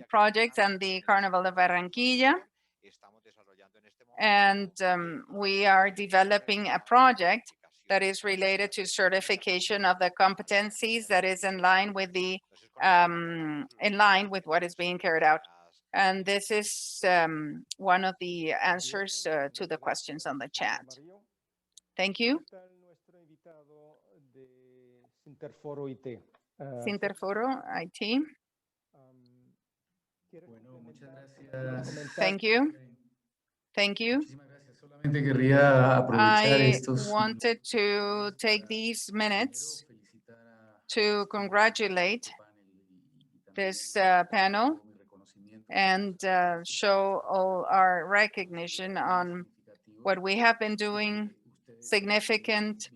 projects and the Carnival of Barranquilla. And we are developing a project that is related to certification of the competencies that is in line with the what is being carried out. And this is one of the answers to the questions on the chat. Thank you. Sinterforo IT. Thank you. Thank you. I wanted to take these minutes to congratulate this panel and show all our recognition on what we have been doing, significant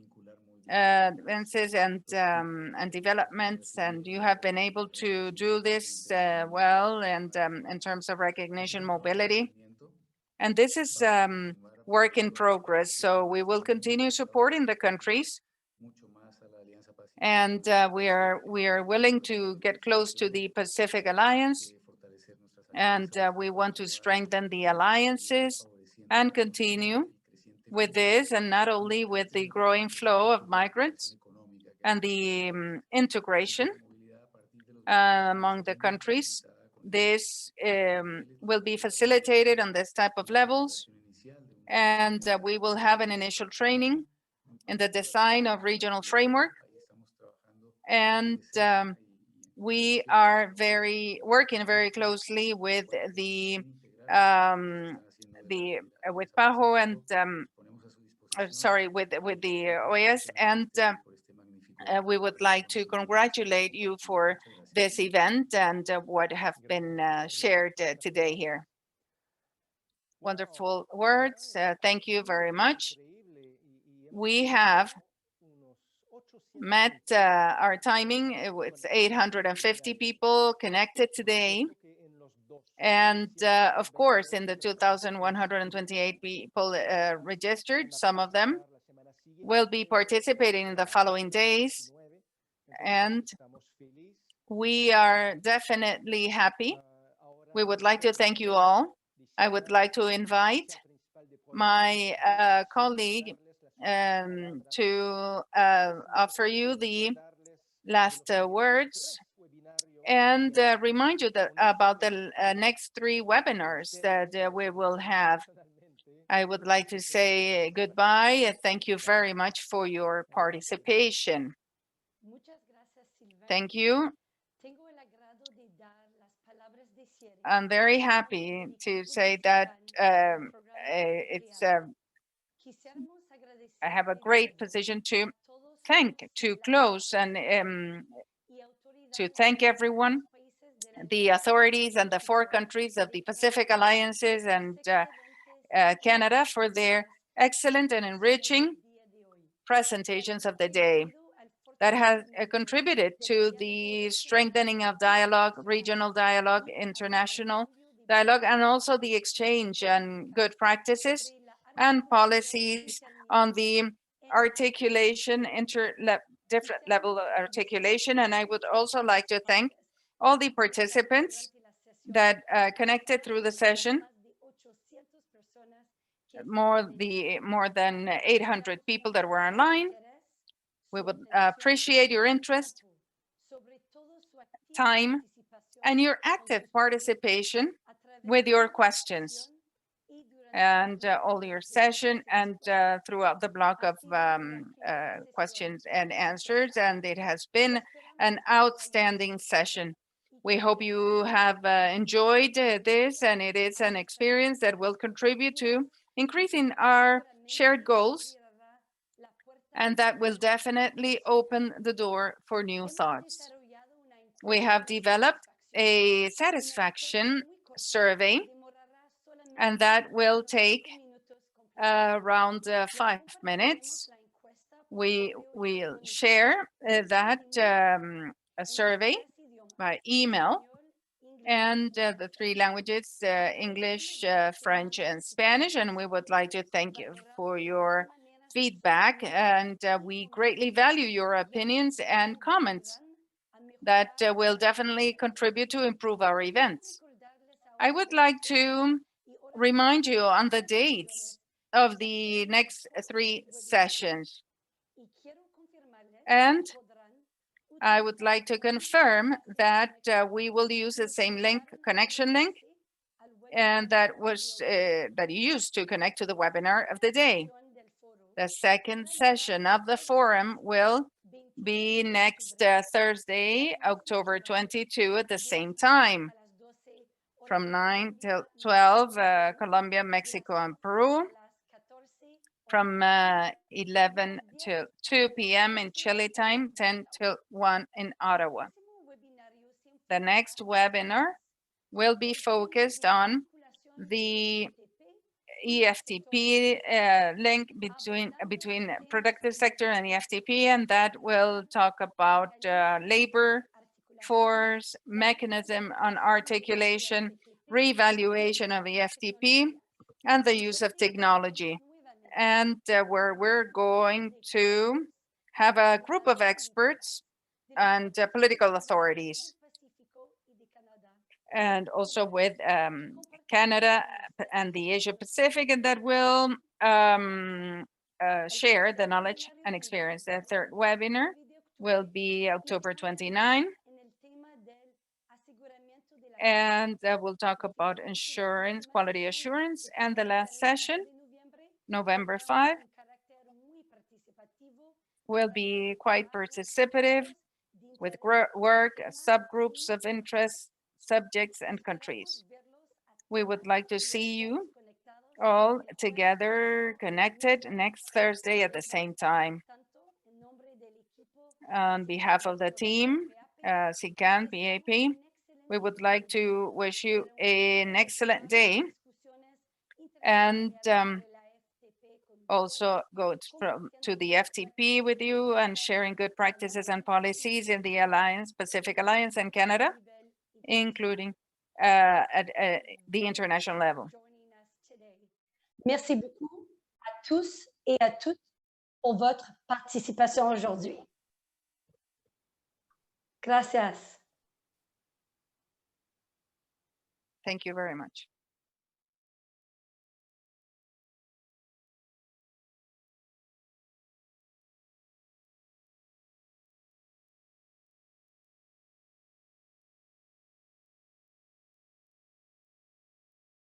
advances and developments, and you have been able to do this well, and in terms of recognition, mobility. And this is work in progress, so we will continue supporting the countries. And we are willing to get close to the Pacific Alliance, and we want to strengthen the alliances and continue with this, and not only with the growing flow of migrants and the integration among the countries. This will be facilitated on this type of levels, and we will have an initial training in the design of regional framework. And we are working very closely with with PAHO and with the OAS, and we would like to congratulate you for this event and what have been shared today here. Wonderful words. Thank you very much. We have met our timing. It's 850 people connected today. And of course, in the 2,128 people registered, some of them will be participating in the following days. And we are definitely happy. We would like to thank you all. I would like to invite my colleague to offer you the last words and remind you about the next 3 webinars that we will have. I would like to say goodbye and thank you very much for your participation. Thank you. I'm very happy to say that I have a great position to close and to thank everyone, the authorities and the 4 countries of the Pacific Alliances and Canada for their excellent and enriching presentations of the day that has contributed to the strengthening of dialogue, regional dialogue, international dialogue, and also the exchange and good practices and policies on the articulation, different level of articulation. And I would also like to thank all the participants that connected through the session. More than 800 people that were online. We would appreciate your interest, time, and your active participation with your questions and all your session and throughout the block of questions and answers. And it has been an outstanding session. We hope you have enjoyed this, and it is an experience that will contribute to increasing our shared goals, and that will definitely open the door for new thoughts. We have developed a satisfaction survey, and that will take around 5 minutes. We will share that a survey by email, and the 3 languages, English, French, and Spanish. And we would like to thank you for your feedback, and we greatly value your opinions and comments that will definitely contribute to improve our events. I would like to remind you on the dates of the next 3 sessions. And I would like to confirm that we will use the same link, connection link, and that was that you used to connect to the webinar of the day. The second session of the forum will be next Thursday, October 22 at the same time, from 9 till 12, Colombia, Mexico, and Peru, from 11 till 2 p.m. in Chile time, 10 till 1 in Ottawa. The next webinar will be focused on the EFTP link between productive sector and EFTP, and that will talk about labor force mechanism on articulation, reevaluation of EFTP, and the use of technology. And where we're going to have a group of experts and political authorities, and also with Canada and the Asia Pacific, and that will share the knowledge and experience. The third webinar will be October 29, and we'll talk about insurance, quality assurance. And the last session, November 5, will be quite participative with work, subgroups of interest, subjects, and countries. We would like to see you all together, connected next Thursday at the same time. On behalf of the team, SICAN, PAP, we would like to wish you an excellent day, and also go to the FTP with you and sharing good practices and policies in the Alliance, Pacific Alliance, and Canada, including at the international level. Merci beaucoup à tous et à toutes pour votre participation aujourd'hui. Gracias. Thank you very much.